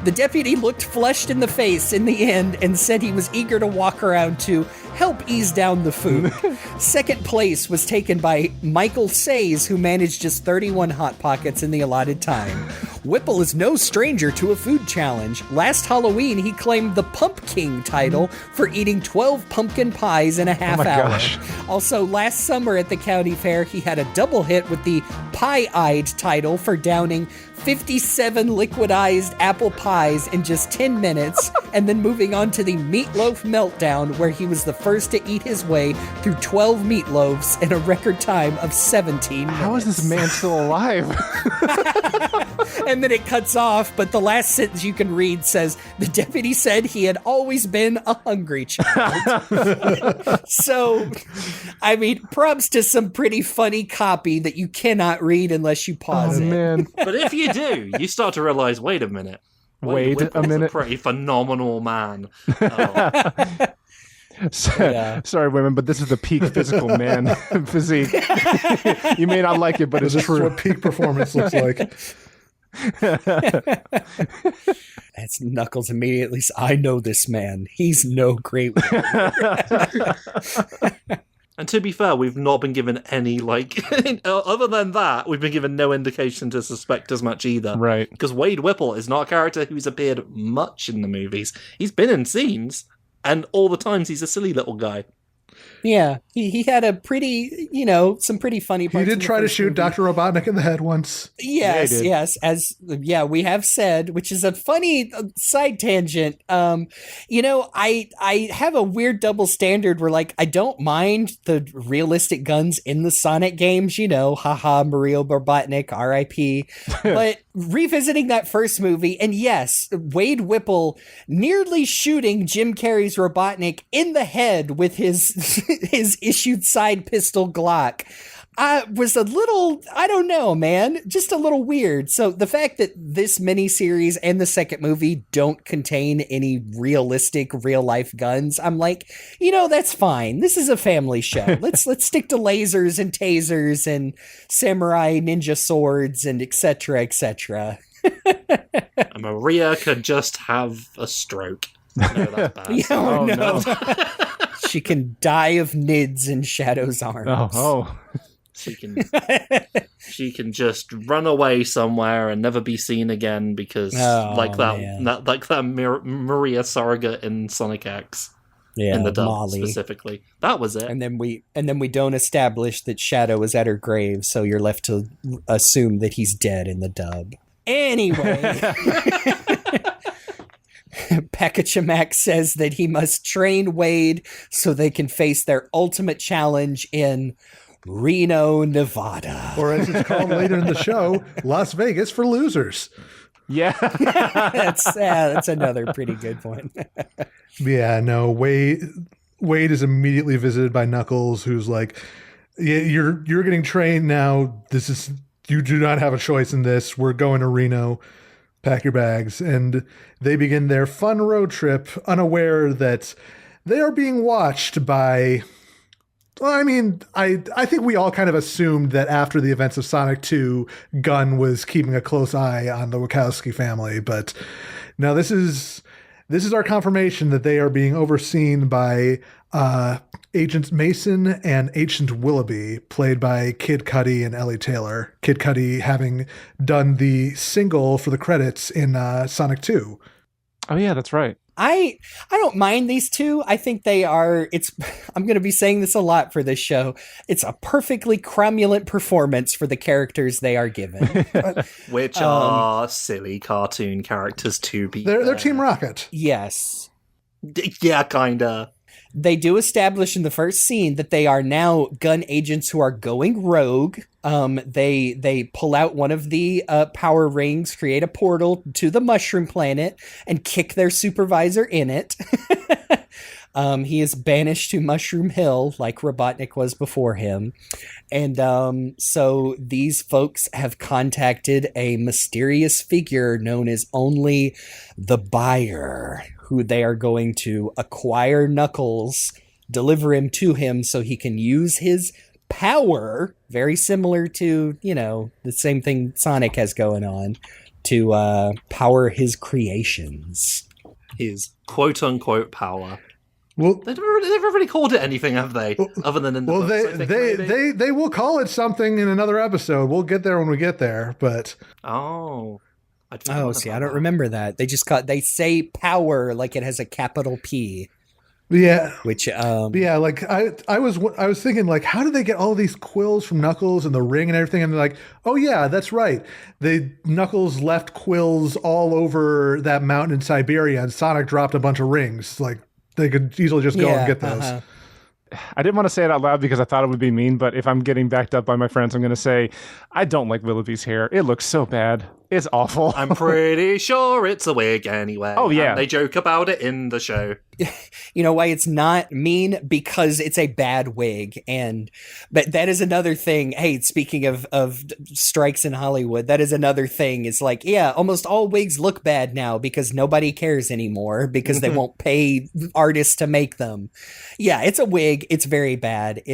The deputy looked flushed in the face in the end and said he was eager to walk around to help ease down the food. Second place was taken by Michael Says, who managed just 31 Hot Pockets in the allotted time. Whipple is no stranger to a food challenge. Last Halloween, he claimed the Pump King title for eating 12 pumpkin pies in a half hour. Gosh. Also, last summer at the county fair, he had a double hit with the Pie-Eyed title for downing 57 liquidized apple pies in just 10 minutes, and then moving on to the Meatloaf Meltdown, where he was the first to eat his way through 12 meatloafs in a record time of 17 minutes. How is this man still alive? And then it cuts off, but the last sentence you can read says, the deputy said he had always been a hungry child. So, I mean, props to some pretty funny copy that you cannot read unless you pause Oh, it. man. But if you do, you start to realize, wait a minute. Wait a Whipple's minute. a pretty phenomenal man. Oh. Yeah. Sorry, women, but this is the peak physical man physique. You may not like it, but it's This is true. what peak performance looks like. That's Knuckles immediately. I know this man. He's no great. And to be fair, we've not been given any, like, other than that, we've been given no indication to suspect as much either. Right. Because Wade Whipple is not a character who's appeared much in the movies. He's been in scenes, and all the times he's a silly little guy. Yeah, he had a pretty, some pretty funny He parts. did in the try to first shoot movie. Dr. Robotnik in the head once. Yes, Yeah, he did. yes, we have said, which is a funny side tangent. I have a weird double standard where, like, I don't mind the realistic guns in the Sonic games, haha, Mario Robotnik, R.I.P. But revisiting that first movie, and yes, Wade Whipple nearly shooting Jim Carrey's Robotnik in the head with his issued side pistol Glock. Was a little, I don't know, man, just a little weird. So the fact that this miniseries and the second movie don't contain any realistic real life guns, I'm like, that's fine. This is a family show. Let's stick to lasers and tasers and samurai ninja swords and etc. etc. And Maria could just have a stroke. No, that's bad. Oh, Oh, no. no. She can die of nids in Shadow's arms. Oh. She can just run away somewhere and never be seen again because man. that Maria surrogate in Sonic X Yeah, in the dub Molly. specifically. That was it. And then we don't establish that Shadow is at her grave, so you're left to assume that he's dead in the dub. Anyway, Pekachamak says that he must train Wade so they can face their ultimate challenge in Reno, Nevada. Or as it's called later in the show, Las Vegas for losers. Yeah. That's another pretty good one. Yeah, no, Wade is immediately visited by Knuckles, who's like, yeah, you're getting trained now. You do not have a choice in this. We're going to Reno. Pack your bags. And they begin their fun road trip, unaware that they are being watched by... Well, I mean, I think we all kind of assumed that after the events of Sonic 2, Gunn was keeping a close eye on the Wachowski family. But no, this is our confirmation that they are being overseen by Agent Mason and Agent Willoughby, played by Kid Cudi and Ellie Taylor. Kid Cudi having done the single for the credits in Sonic 2. Oh, yeah, that's right. I don't mind these two. I think they are, I'm going to be saying this a lot for this show. It's a perfectly cromulent performance for the characters they are given. Which are silly cartoon characters to be. They're Team Rocket. Yes. Yeah, kinda. They do establish in the first scene that they are now gun agents who are going rogue. They pull out one of the power rings, create a portal to the Mushroom Planet, and kick their supervisor in it. He is banished to Mushroom Hill, like Robotnik was before him. And so these folks have contacted a mysterious figure known as only the Buyer, who they are going to acquire Knuckles, deliver him to him so he can use his power, very similar to, the same thing Sonic has going on, to power his creations. His quote-unquote power. Well, They've never really called it anything, have they? Other than in the books, I think, maybe? they will call it something in another episode. We'll get there when we get there, but... Oh. I don't remember that. They say power like it has a capital P. Yeah. Which yeah, like I was thinking, like, how did they get all these quills from Knuckles and the ring and everything? And they're like, oh yeah, that's right. Knuckles left quills all over that mountain in Siberia, and Sonic dropped a bunch of rings. Like, they could easily just go and get those. Uh-huh. I didn't want to say it out loud because I thought it would be mean, but if I'm getting backed up by my friends, I'm going to say, I don't like Willoughby's hair. It looks so bad. It's awful. I'm pretty sure it's a wig anyway. Oh, yeah. And they joke about it in the show. You know why it's not mean? Because it's a bad wig. But that is another thing. Hey, speaking of strikes in Hollywood, that is another thing. It's like, yeah, almost all wigs look bad now because nobody cares anymore because they won't pay artists to make them. Yeah, it's a wig. It's very bad.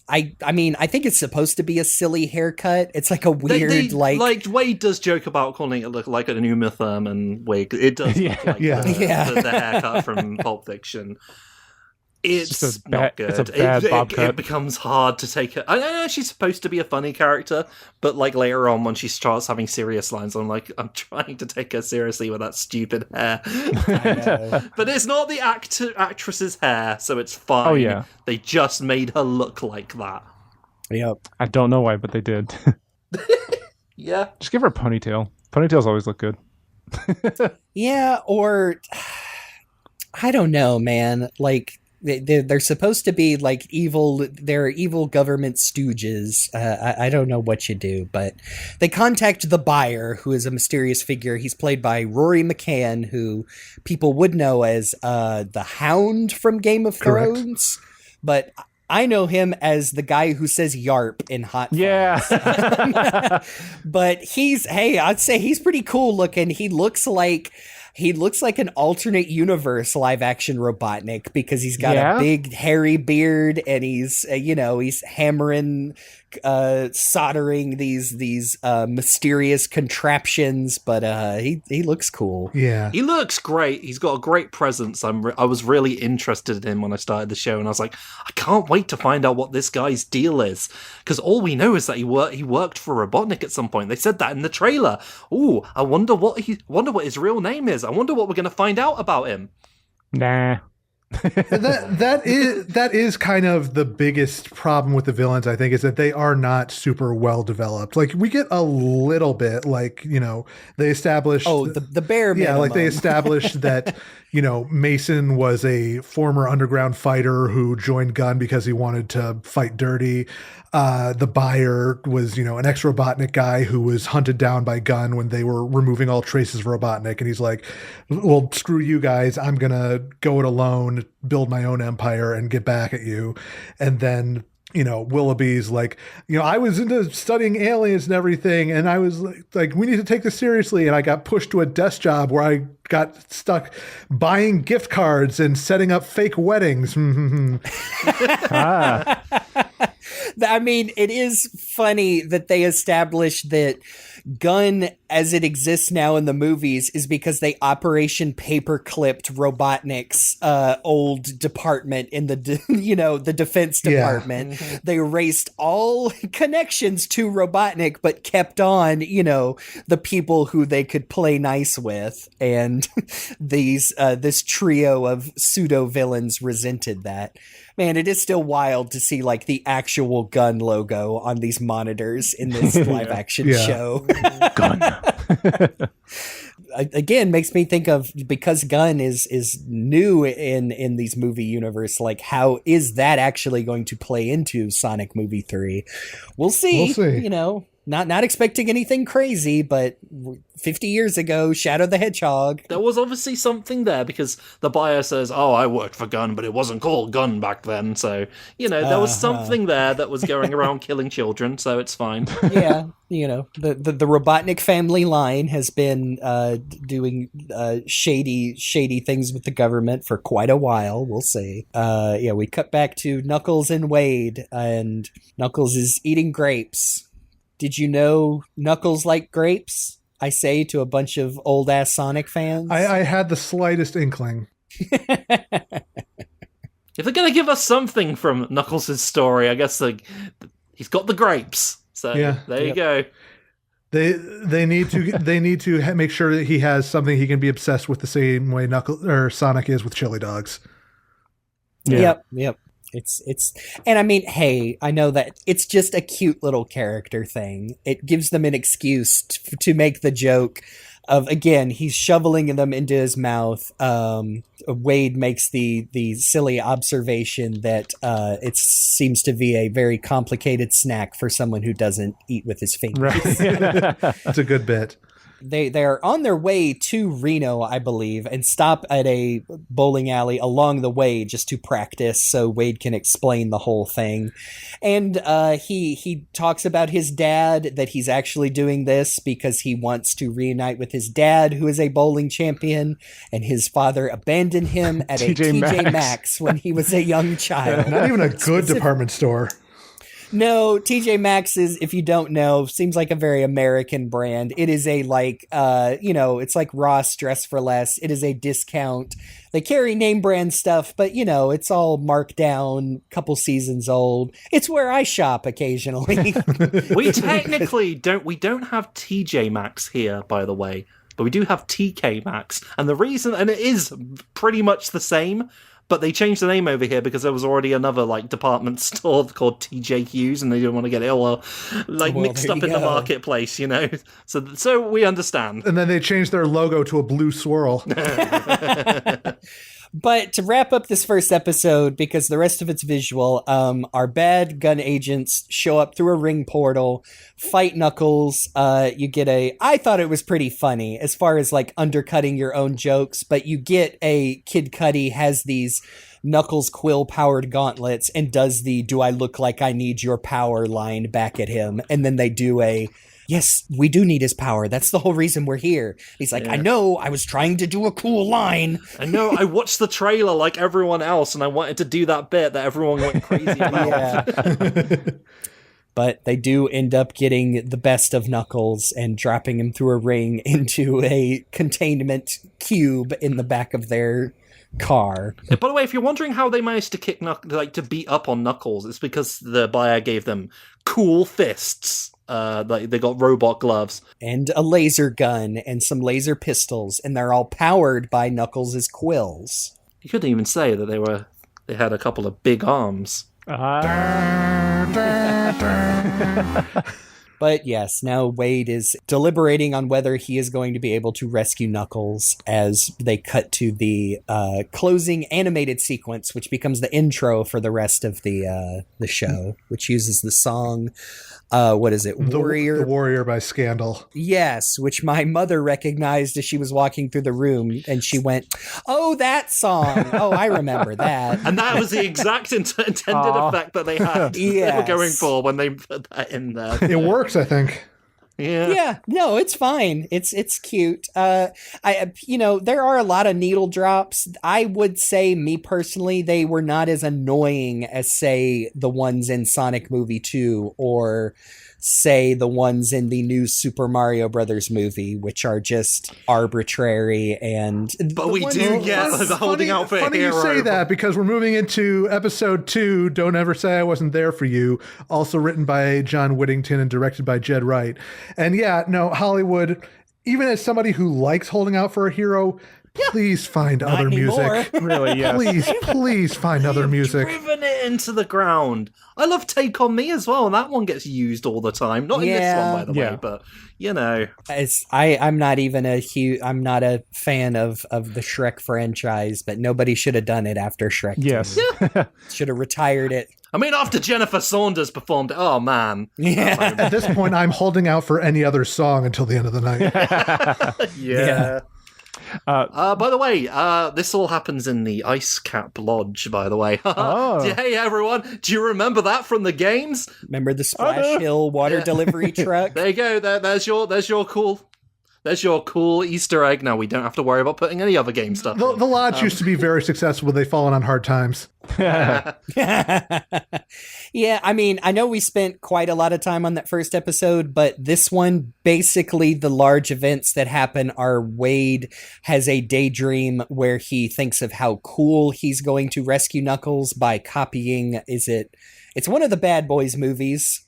I mean, I think it's supposed to be a silly haircut. It's like a weird, like Wade does joke about calling it look like an Uma Thurman wig. It does look like the haircut from Pulp Fiction. It's not good. It's a bad bob cut. It becomes hard to take her. I know she's supposed to be a funny character, but like later on when she starts having serious lines, I'm trying to take her seriously with that stupid hair. But it's not the actress's hair, so it's fine. Oh yeah, they just made her look like that. Yep. I don't know why, but they did. Yeah. Just give her a ponytail. Ponytails always look good. Yeah, or I don't know, man. Like they're supposed to be like evil. They're evil government stooges. I don't know what you do, but they contact the Buyer, who is a mysterious figure. He's played by Rory McCann, who people would know as the Hound from Game of Thrones, but I know him as the guy who says "yarp" in Hot Fuzz. Yeah. But I'd say he's pretty cool looking. He looks like an alternate universe live action Robotnik because he's got a big hairy beard and he's hammering, soldering these mysterious contraptions, but he looks cool. Yeah, he looks great. He's got a great presence. I was really interested in him when I started the show, and I was like, I can't wait to find out what this guy's deal is, because all we know is that he worked for Robotnik at some point. They said that in the trailer. Ooh, I wonder what his real name is. I wonder what we're going to find out about him. Nah. that is kind of the biggest problem with the villains, I think, is that they are not super well developed. Like, we get a little bit, like, they established the bare minimum. Yeah, like they established that Mason was a former underground fighter who joined Gunn because he wanted to fight dirty. The buyer was, an ex-Robotnik guy who was hunted down by Gunn when they were removing all traces of Robotnik. And he's like, well, screw you guys. I'm going to go it alone, build my own empire and get back at you. And then, Willoughby's like, I was into studying aliens and everything. And I was like, we need to take this seriously. And I got pushed to a desk job where I got stuck buying gift cards and setting up fake weddings. I mean, it is funny that they established that Gunn, as it exists now in the movies, is because they Operation Paperclipped Robotnik's old department in the the Defense Department. Yeah. They erased all connections to Robotnik, but kept on, the people who they could play nice with, and this trio of pseudo villains resented that. Man, it is still wild to see like the actual Gunn logo on these monitors in this live action show. Gun. Again, makes me think of, because Gunn is new in these movie universe, like how is that actually going to play into Sonic Movie 3? We'll see. Not expecting anything crazy, but 50 years ago, Shadow the Hedgehog. There was obviously something there, because the buyer says, oh, I worked for Gunn, but it wasn't called Gunn back then. So, there was something there that was going around killing children, so it's fine. Yeah, the Robotnik family line has been doing shady things with the government for quite a while. We'll see. We cut back to Knuckles and Wade, and Knuckles is eating grapes. Did you know Knuckles like grapes? I say to a bunch of old-ass Sonic fans. I had the slightest inkling. If they're going to give us something from Knuckles' story, I guess he's got the grapes. So there you go. They need to make sure that he has something he can be obsessed with the same way Sonic is with chili dogs. Yeah. Yep. It's and I mean, hey, I know that it's just a cute little character thing. It gives them an excuse to make the joke of, again, he's shoveling them into his mouth. Wade makes the silly observation that it seems to be a very complicated snack for someone who doesn't eat with his fingers. Right. That's a good bit. They're on their way to Reno, I believe, and stop at a bowling alley along the way just to practice so Wade can explain the whole thing. And he talks about his dad, that he's actually doing this because he wants to reunite with his dad, who is a bowling champion, and his father abandoned him at a TJ Maxx when he was a young child. Not even a good department store. No, TJ Maxx is, if you don't know, seems like a very American brand. It is a it's like Ross Dress for Less. It is a discount. They carry name brand stuff, but it's all marked down, couple seasons old. It's where I shop occasionally. We technically don't have TJ Maxx here, by the way, but we do have TK Maxx. And the reason, and it is pretty much the same, but they changed the name over here because there was already another department store called TJ Hughes, and they didn't want to get it all mixed up in the marketplace, So we understand. And then they changed their logo to a blue swirl. But to wrap up this first episode, because the rest of it's visual, our bad gun agents show up through a ring portal, fight Knuckles. You get I thought it was pretty funny as far as undercutting your own jokes, but you get a Kid Cudi has these Knuckles quill powered gauntlets and does the "Do I look like I need your power" line back at him. And then they do "Yes, we do need his power. That's the whole reason we're here." He's like, "I know, I was trying to do a cool line." I know, I watched the trailer like everyone else, and I wanted to do that bit that everyone went crazy about. But they do end up getting the best of Knuckles and dropping him through a ring into a containment cube in the back of their car. Yeah, by the way, if you're wondering how they managed to to beat up on Knuckles, it's because the buyer gave them cool fists. They got robot gloves and a laser gun and some laser pistols, and they're all powered by Knuckles' quills. You couldn't even say that they had a couple of big arms. But yes, now Wade is deliberating on whether he is going to be able to rescue Knuckles as they cut to the closing animated sequence, which becomes the intro for the rest of the show, which uses the song, what is it, Warrior? The Warrior by Scandal. Yes, which my mother recognized as she was walking through the room, and she went, "Oh, that song! Oh, I remember that." And that was the exact intended effect that they had. They were going for when they put that in there. It works, I think. Yeah, no, it's fine. It's cute. There are a lot of needle drops. I would say, me personally, they were not as annoying as, say, the ones in Sonic Movie 2 or, say, the ones in the new Super Mario Brothers movie, which are just arbitrary and. But we do get the holding out for a hero. Funny you say that, because we're moving into episode 2. Don't ever say I wasn't there for you. Also written by John Whittington and directed by Jed Wright. And yeah, no, Hollywood. Even as somebody who likes holding out for a hero. Please find other music. Really, yes. Please find other music. Driven it into the ground. I love Take On Me as well, and that one gets used all the time. Not in this one, by the way, but you know. I'm not even I'm not a fan of the Shrek franchise, but nobody should have done it after Shrek. Yes. Should have retired it. I mean, after Jennifer Saunders performed it, oh man. Yeah. At this point, I'm holding out for any other song until the end of the night. Yeah. By the way, this all happens in the Ice Cap Lodge, by the way. Hey, everyone. Do you remember that from the games? Remember the Splash Hill water delivery truck? There you go. There's your cool Easter egg. Now we don't have to worry about putting any other game stuff. The lodge used to be very successful, but they've fallen on hard times. Yeah, I mean, I know we spent quite a lot of time on that first episode, but this one, basically the large events that happen are Wade has a daydream where he thinks of how cool he's going to rescue Knuckles by copying, it's one of the Bad Boys movies.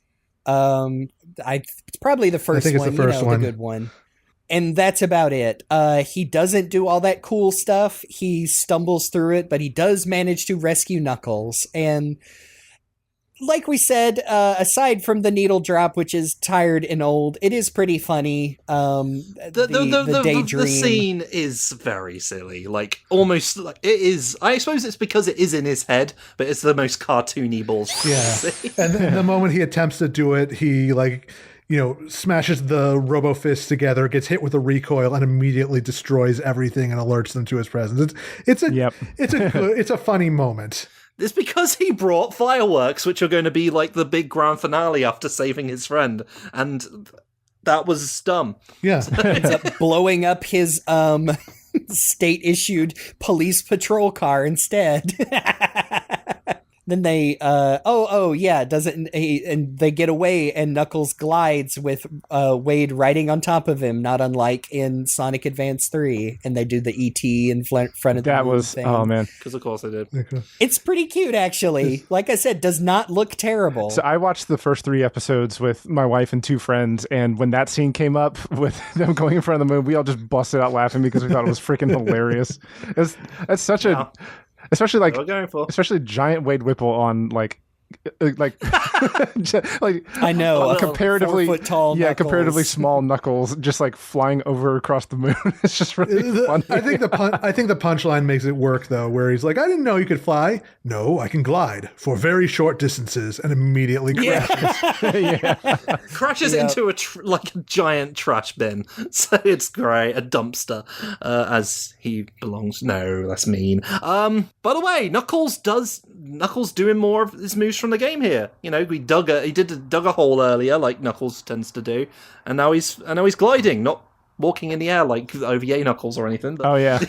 It's probably the first one, the first one. The good one. And that's about it. He doesn't do all that cool stuff. He stumbles through it, but he does manage to rescue Knuckles. And like we said, aside from the needle drop, which is tired and old, it is pretty funny. The daydream. The scene is very silly. Like, almost, like, it is. I suppose it's because it is in his head, but it's the most cartoony bullshit. Yeah. And the moment he attempts to do it, he, smashes the robo fists together, gets hit with a recoil, and immediately destroys everything and alerts them to his presence. It's a funny moment. It's because he brought fireworks, which are going to be like the big grand finale after saving his friend, and that was dumb. Yeah, ends up blowing up his state-issued police patrol car instead. Then they, and they get away, and Knuckles glides with Wade riding on top of him, not unlike in Sonic Advance 3, and they do the E.T. in front of that was thing. Oh man, because of course they did. It's pretty cute, actually. Like I said, does not look terrible. So I watched the first 3 episodes with my wife and 2 friends, and when that scene came up with them going in front of the moon, we all just busted out laughing because we thought it was freaking hilarious. That's such a. Especially giant Wade Whipple on like I know, comparatively 4 foot tall Knuckles. Comparatively small Knuckles just like flying over across the moon. It's just really funny. I think the punchline makes it work though, where he's like, "I didn't know you could fly. No, I can glide for very short distances," and immediately crashes. Crashes into a giant trash bin. So it's great, a dumpster, as he belongs. No, that's mean. By the way, Knuckles doing more of his moves from the game here. He dug a hole earlier, like Knuckles tends to do, and now he's gliding, not walking in the air like OVA Knuckles or anything. But. Oh yeah.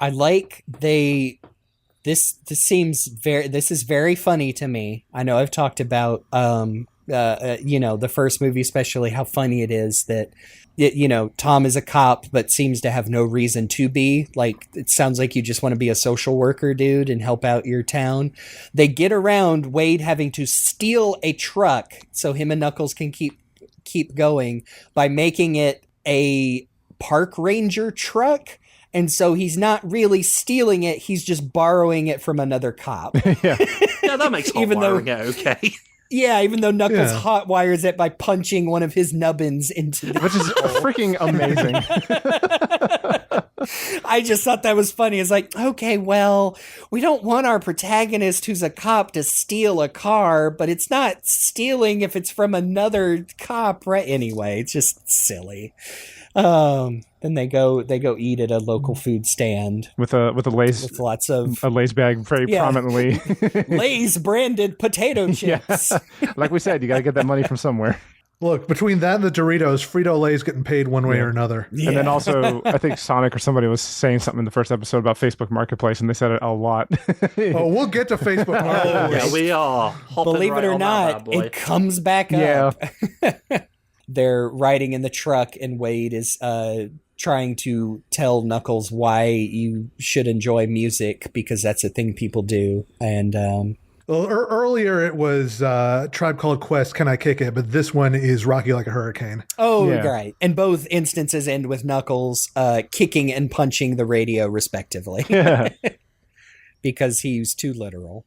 I like this is very funny to me. I know I've talked about the first movie, especially how funny it is that Tom is a cop but seems to have no reason to be. Like, it sounds like you just want to be a social worker, dude, and help out your town. They get around Wade having to steal a truck so him and Knuckles can keep going by making it a park ranger truck. And so he's not really stealing it, he's just borrowing it from another cop. Yeah, that makes hot wiring okay. Yeah, even though Knuckles Yeah. hot wires it by punching one of his nubbins into the Which is freaking amazing. I just thought that was funny. It's like, okay, well, we don't want our protagonist who's a cop to steal a car, but it's not stealing if it's from another cop, right? Anyway, it's just silly. Then they go eat at a local food stand with a Lay's with lots of a Lay's bag very Yeah. prominently. Lay's branded potato chips. Like we said, you got to get that money from somewhere. Look, between that and the Doritos, Frito-Lay's getting paid one way or another. Yeah. And then also, I think Sonic or somebody was saying something in the first episode about Facebook Marketplace, and they said it a lot. Oh, we'll get to Facebook Marketplace. Yeah, we are. Hopping Believe right it or on that not, bad boy. it comes back up. They're riding in the truck, and Wade is trying to tell Knuckles why you should enjoy music, because that's a thing people do. And Well, earlier it was Tribe Called Quest, Can I Kick It? But this one is Rocky Like a Hurricane. Yeah. right. And both instances end with Knuckles kicking and punching the radio, respectively, Yeah. because he's too literal.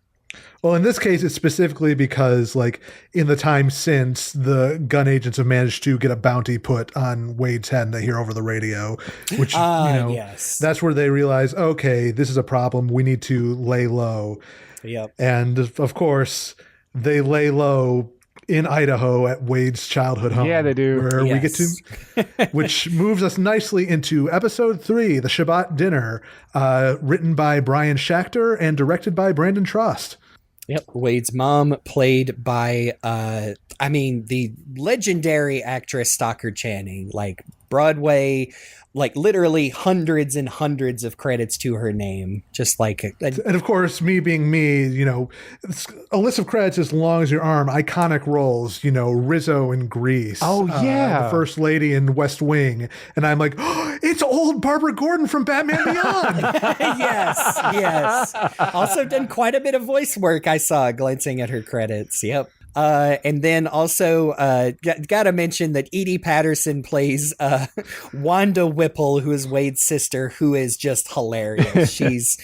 Well, in this case, it's specifically because, like, in the time since, the gun agents have managed to get a bounty put on Wade's head, and they hear over the radio, which, Yes. that's where they realize, okay, this is a problem. We need to lay low. Yep. And, of course, they lay low in Idaho at Wade's childhood home. Yeah, they do. Where we get Yes. to, which moves us nicely into episode 3, The Shabbat Dinner, written by Brian Schachter and directed by Brandon Trost. Yep. Wade's mom, played by, the legendary actress Stockard Channing, like Broadway, like literally hundreds and hundreds of credits to her name. Just like, And of course, me being me, it's a list of credits as long as your arm, iconic roles, Rizzo in Grease. Oh, yeah. The First Lady in West Wing. And I'm like, oh, it's old Barbara Gordon from Batman Beyond. yes. Also done quite a bit of voice work, I saw, glancing at her credits. Yep. And then also, gotta mention that Edie Patterson plays Wanda Whipple, who is Wade's sister, who is just hilarious.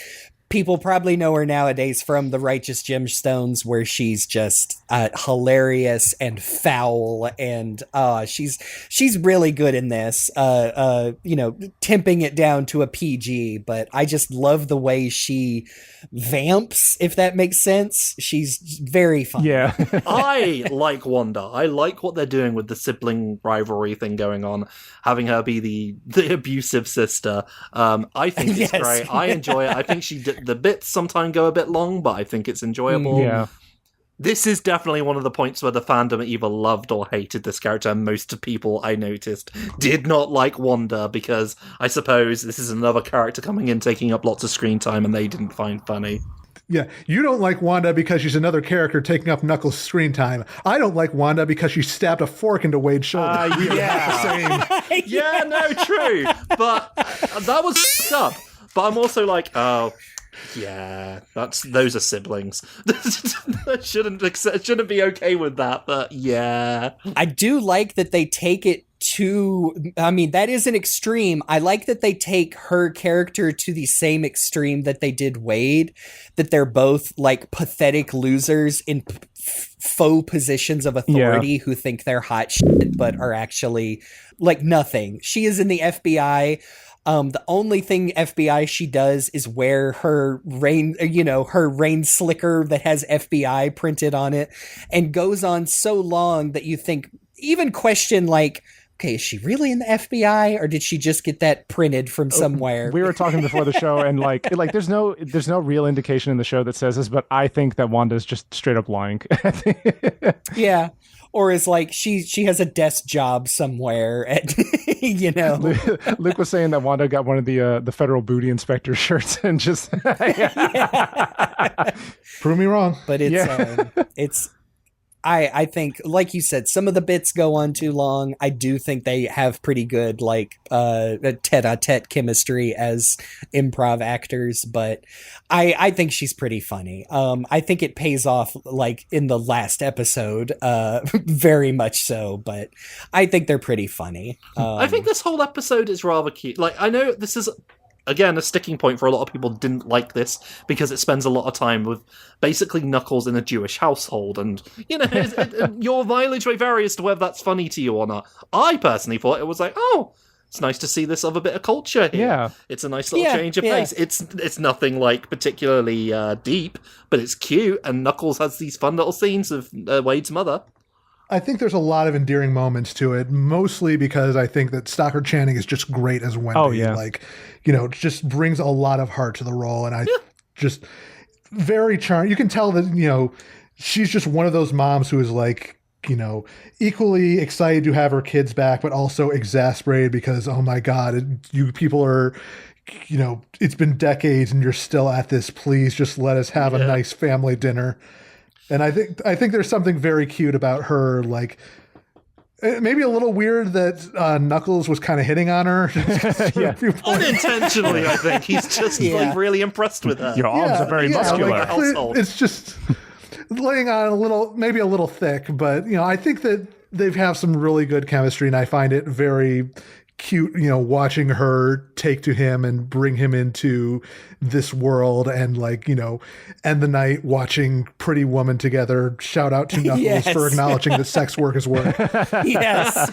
People probably know her nowadays from The Righteous Gemstones, where she's just hilarious and foul, and she's really good in this. Temping it down to a PG, but I just love the way she vamps, if that makes sense. She's very fun. Yeah. I like Wanda. I like what they're doing with the sibling rivalry thing going on, having her be the abusive sister. I think it's Yes. great. I enjoy it. I think the bits sometimes go a bit long, but I think it's enjoyable. Yeah. This is definitely one of the points where the fandom either loved or hated this character, and most people I noticed did not like Wanda, because I suppose this is another character coming in taking up lots of screen time and they didn't find funny. Yeah, you don't like Wanda because she's another character taking up Knuckles' screen time. I don't like Wanda because she stabbed a fork into Wade's shoulder. Same. Yeah, no, true. But that was fucked up. But I'm also like, oh, yeah, those are siblings. shouldn't be okay with that, but yeah. I do like that they take it to, that is an extreme. I like that they take her character to the same extreme that they did Wade, that they're both like pathetic losers in faux positions of authority who think they're hot shit, but are actually like nothing. She is in the FBI. The only thing FBI she does is wear her rain slicker that has FBI printed on it, and goes on so long that you even question, like, okay, is she really in the FBI, or did she just get that printed from somewhere? We were talking before the show, and like there's no real indication in the show that says this, but I think that Wanda's just straight up lying. Yeah. Or is like she has a desk job somewhere at Luke was saying that Wanda got one of the federal booty inspector shirts and just Prove me wrong. But it's I think, like you said, some of the bits go on too long. I do think they have pretty good, like, tete-a-tete chemistry as improv actors, but I think she's pretty funny. I think it pays off, like, in the last episode, very much so, but I think they're pretty funny. I think this whole episode is rather cute. Like, I know this is again, a sticking point for a lot of people didn't like this because it spends a lot of time with basically Knuckles in a Jewish household, and your mileage may vary as to whether that's funny to you or not. I personally thought it was like, oh, it's nice to see this other bit of culture here. Yeah. It's a nice little change of pace. It's nothing like particularly deep, but it's cute, and Knuckles has these fun little scenes of Wade's mother. I think there's a lot of endearing moments to it, mostly because I think that Stockard Channing is just great as Wendy. Oh, yeah. Like, just brings a lot of heart to the role. And just very charming. You can tell that, she's just one of those moms who is like, equally excited to have her kids back, but also exasperated because, oh my God, you people are, it's been decades and you're still at this. Please just let us have a nice family dinner. And I think there's something very cute about her, like maybe a little weird that Knuckles was kind of hitting on her. Unintentionally, I think. He's just like really impressed with her. Your arms are very muscular. Household. It's just laying on maybe a little thick, but I think that they have some really good chemistry, and I find it very cute, watching her take to him and bring him into this world, and end the night watching Pretty Woman together. Shout out to Knuckles for acknowledging that sex work is work. Yes.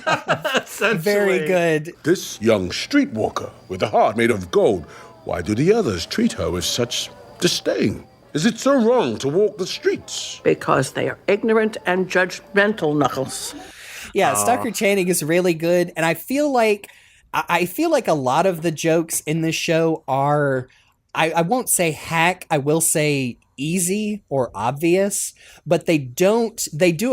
Very good. This young streetwalker with a heart made of gold, why do the others treat her with such disdain? Is it so wrong to walk the streets? Because they are ignorant and judgmental, Knuckles. Yeah, Stockard Channing is really good, and I feel like a lot of the jokes in this show are, I won't say hack, I will say easy or obvious, but they do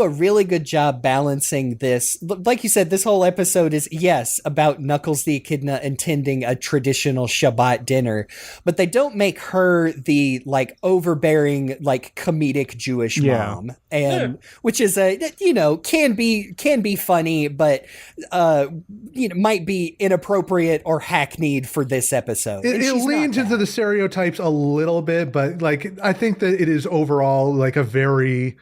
a really good job balancing this. Like you said, this whole episode is, yes, about Knuckles the Echidna attending a traditional Shabbat dinner, but they don't make her the overbearing, comedic Jewish mom, and which is can be funny, but might be inappropriate or hackneyed for this episode. It leans into the stereotypes a little bit, but I think that it is overall a very,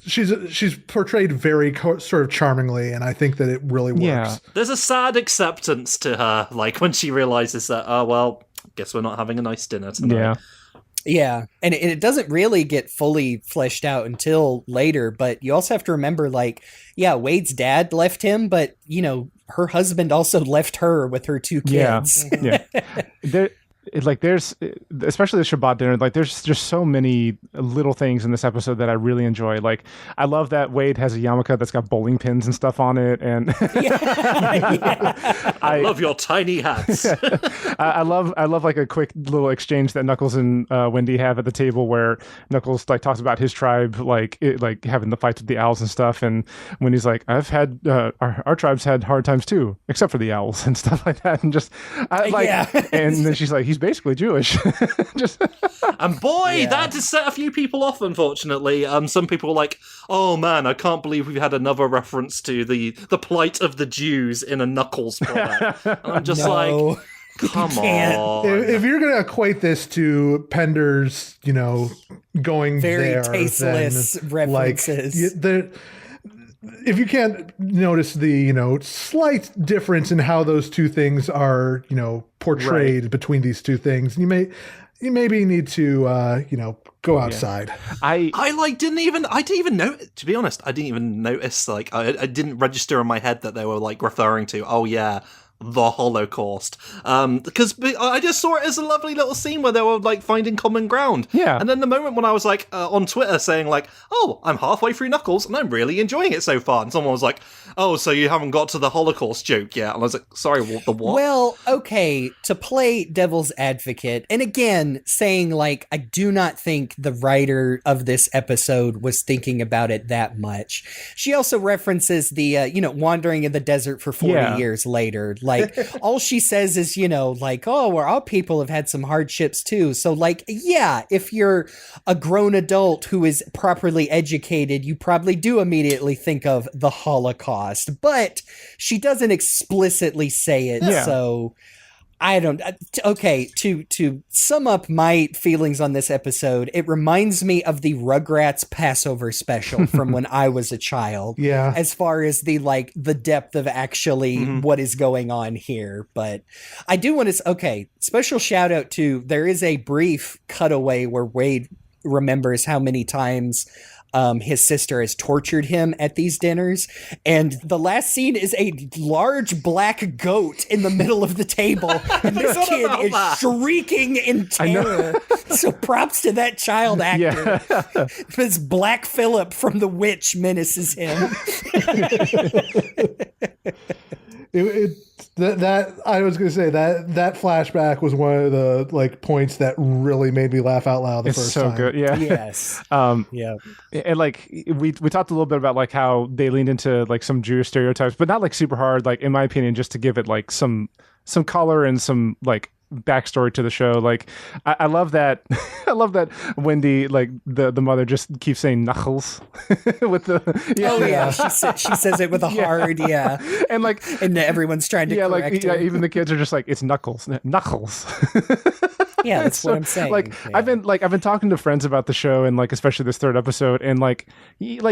she's portrayed very sort of charmingly, and I think that it really works. Yeah. There's a sad acceptance to her, when she realizes that, oh, well, guess we're not having a nice dinner tonight. Yeah. Yeah, and it doesn't really get fully fleshed out until later, but you also have to remember, Wade's dad left him, but, her husband also left her with her two kids. Yeah. There's, especially the Shabbat dinner, there's just so many little things in this episode that I really enjoy. I love that Wade has a yarmulke that's got bowling pins and stuff on it, and I love your tiny hats. I love a quick little exchange that Knuckles and Wendy have at the table, where Knuckles talks about his tribe having the fights with the owls and stuff, and Wendy's like, I've had our tribe's had hard times too, except for the owls and stuff like that, and just and then she's like, he's basically Jewish. And boy, that just set a few people off, unfortunately. Some people were like, oh man, I can't believe we've had another reference to the plight of the Jews in a Knuckles product. And I'm just come on. If you're going to equate this to Pender's, going very there, tasteless then, references. If you can't notice the, slight difference in how those two things are, portrayed between these two things, you maybe need to, go outside. I didn't even know, to be honest, I didn't even notice, I didn't register in my head that they were referring to, oh yeah, the Holocaust, because I just saw it as a lovely little scene where they were finding common ground. Yeah. And then the moment when I was on Twitter saying oh, I'm halfway through Knuckles and I'm really enjoying it so far, and someone was like, oh, so you haven't got to the Holocaust joke yet? And I was like, sorry, the what? Well, okay, to play devil's advocate, and again saying I do not think the writer of this episode was thinking about it that much. She also references the wandering in the desert for 40 years later. All she says is, oh, well, our people have had some hardships too. So, if you're a grown adult who is properly educated, you probably do immediately think of the Holocaust. But she doesn't explicitly say it. Yeah. So I don't. Okay, to sum up my feelings on this episode, it reminds me of the Rugrats Passover special from when I was a child. Yeah. As far as the depth of actually what is going on here, but I do want to. Okay, special shout out to there is a brief cutaway where Wade remembers how many times his sister has tortured him at these dinners, and the last scene is a large black goat in the middle of the table, and this kid is shrieking in terror. So props to that child actor. Yeah. This Black Phillip from The Witch menaces him. That I was going to say that flashback was one of the like points that really made me laugh out loud the It's first so time. good. Yeah. Yes. Yeah. And like we talked a little bit about like how they leaned into like some Jewish stereotypes, but not like super hard, like in my opinion, just to give it like some color and some like backstory to the show. Like I love that I love that Wendy, like the mother, just keeps saying knuckles with the She says it with a hard and like and everyone's trying to correct her. even the kids are just like, it's knuckles. Yeah, that's what I'm saying. Like Yeah. I've been talking to friends about the show, and like especially this third episode, and like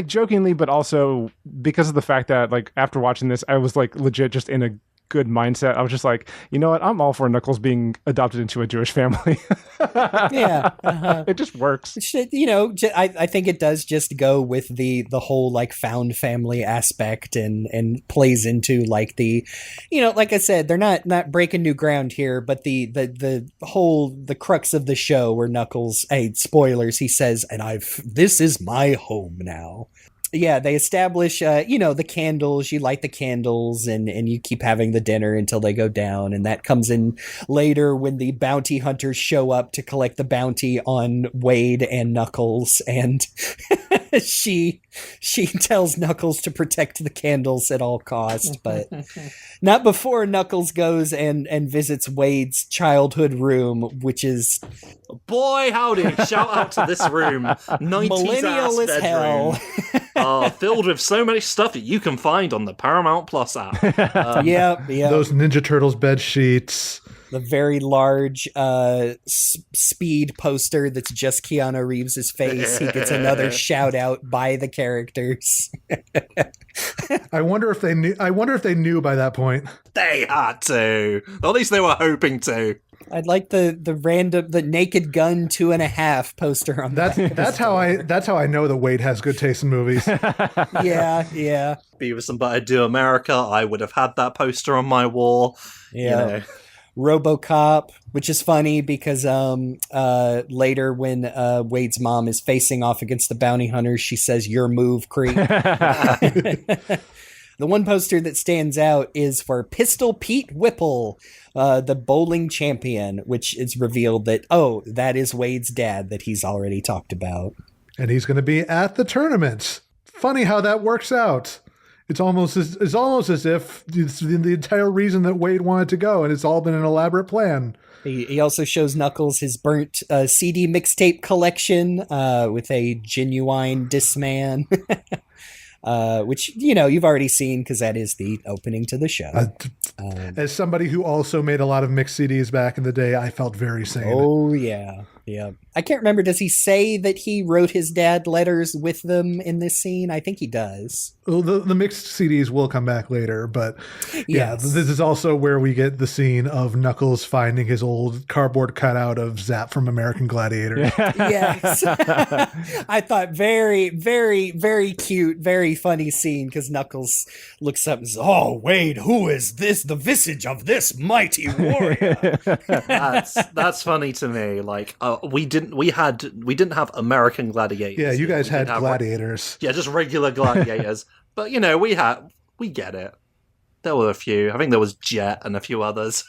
jokingly, but also because of the fact that like after watching this, I was like legit just in a good mindset. I was just like, you know what? I'm all for Knuckles being adopted into a Jewish family. Yeah, It just works. you know, I think it does just go with the whole like found family aspect and plays into like the, you know, like I said, they're not breaking new ground here, but the whole the crux of the show where Knuckles, hey, spoilers, he says, and this is my home now. Yeah, they establish, the candles. You light the candles and you keep having the dinner until they go down. And that comes in later when the bounty hunters show up to collect the bounty on Wade and Knuckles. And she tells Knuckles to protect the candles at all costs, but not before Knuckles goes and visits Wade's childhood room, which is Boy, howdy! Shout out to this room, 90s millennial ass as hell. bedroom, filled with so much stuff that you can find on the Paramount Plus app. Yeah. Those Ninja Turtles bed sheets. The very large speed poster that's just Keanu Reeves' face. He gets another shout out by the characters. I wonder if they knew by that point. They had to. Or at least they were hoping to. I'd like the Naked Gun 2.5 poster on that. That's how I know that Wade has good taste in movies. Yeah. Beavis and Butthead Do America, I would have had that poster on my wall. Yeah. You know. RoboCop, which is funny because later when Wade's mom is facing off against the bounty hunters, she says, "Your move, creep." The one poster that stands out is for Pistol Pete Whipple, the bowling champion, which is revealed that, that is Wade's dad that he's already talked about. And he's going to be at the tournament. Funny how that works out. It's almost as if it's the entire reason that Wade wanted to go, and it's all been an elaborate plan. He also shows Knuckles his burnt CD mixtape collection with a genuine Discman, which, you've already seen because that is the opening to the show. As somebody who also made a lot of mixed CDs back in the day, I felt very sane. Oh, yeah. Yeah. I can't remember. Does he say that he wrote his dad letters with them in this scene? I think he does. Well, the mixed CDs will come back later, but Yes. this is also where we get the scene of Knuckles finding his old cardboard cutout of Zap from American Gladiator. Yes. I thought very, very, very cute, very funny scene because Knuckles looks up and says, "Oh, Wade, who is this? The visage of this mighty warrior." That's funny to me. Like we didn't have American gladiators. Yeah, you guys We had did have, gladiators. yeah, just regular gladiators. But we get it. There were a few. I think there was Jet and a few others.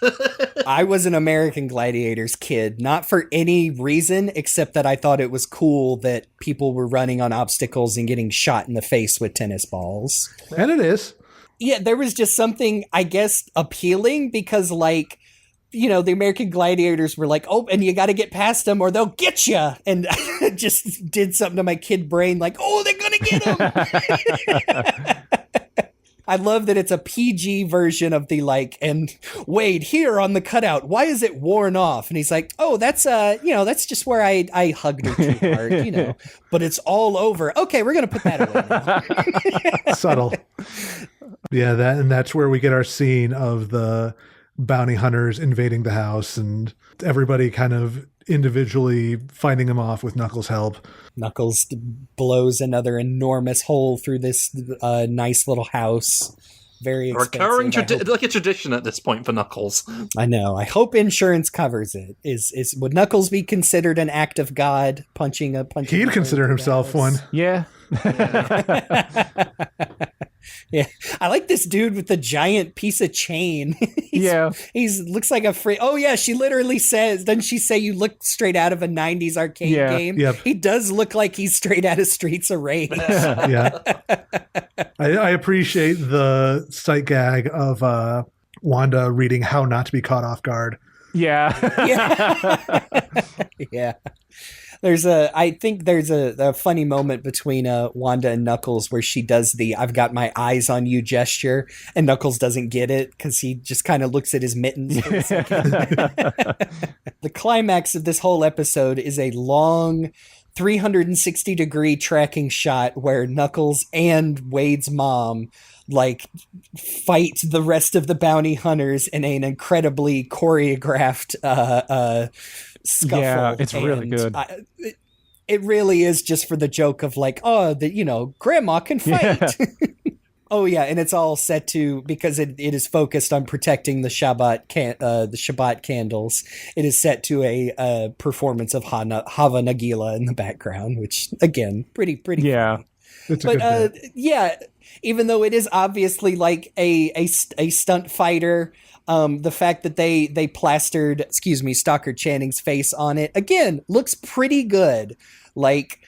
I was an American Gladiators kid, not for any reason except that I thought it was cool that people were running on obstacles and getting shot in the face with tennis balls. And it is. Yeah, there was just something, I guess, appealing because, like, the American Gladiators were like, "Oh, and you got to get past them or they'll get you." And I just did something to my kid brain like, "Oh, they're going to get him." I love that it's a PG version of the like, and Wade, here on the cutout, why is it worn off? And he's like, oh, that's that's just where I hugged her too hard, but it's all over. Okay, we're gonna put that away now. Subtle. Yeah, that's where we get our scene of the bounty hunters invading the house and everybody kind of individually fighting him off with Knuckles' help. Knuckles blows another enormous hole through this nice little house. Very expensive. Recurring like a tradition at this point for Knuckles. I know. I hope insurance covers it. Would Knuckles be considered an act of God punching? He'd consider himself one. Yeah. Yeah, I like this dude with the giant piece of chain. He's looks like a free. Oh yeah, she literally says, doesn't she say you look straight out of a '90s arcade game? Yep. He does look like he's straight out of Streets of Rage. Yeah, I appreciate the sight gag of Wanda reading "How Not to Be Caught Off Guard." Yeah, yeah. I think there's a funny moment between Wanda and Knuckles where she does the "I've got my eyes on you" gesture, and Knuckles doesn't get it because he just kind of looks at his mittens. The climax of this whole episode is a long 360-degree tracking shot where Knuckles and Wade's mom like fight the rest of the bounty hunters in an incredibly choreographed scuffle. Yeah, it's really good. It really is just for the joke of like, grandma can fight. Yeah. Oh yeah, and it's all set to, because it is focused on protecting the Shabbat candles. It is set to a performance of Hava Nagila in the background, which again, pretty yeah. funny. But yeah, even though it is obviously like a stunt fighter, the fact that they plastered, Stockard Channing's face on it, again, looks pretty good. Like,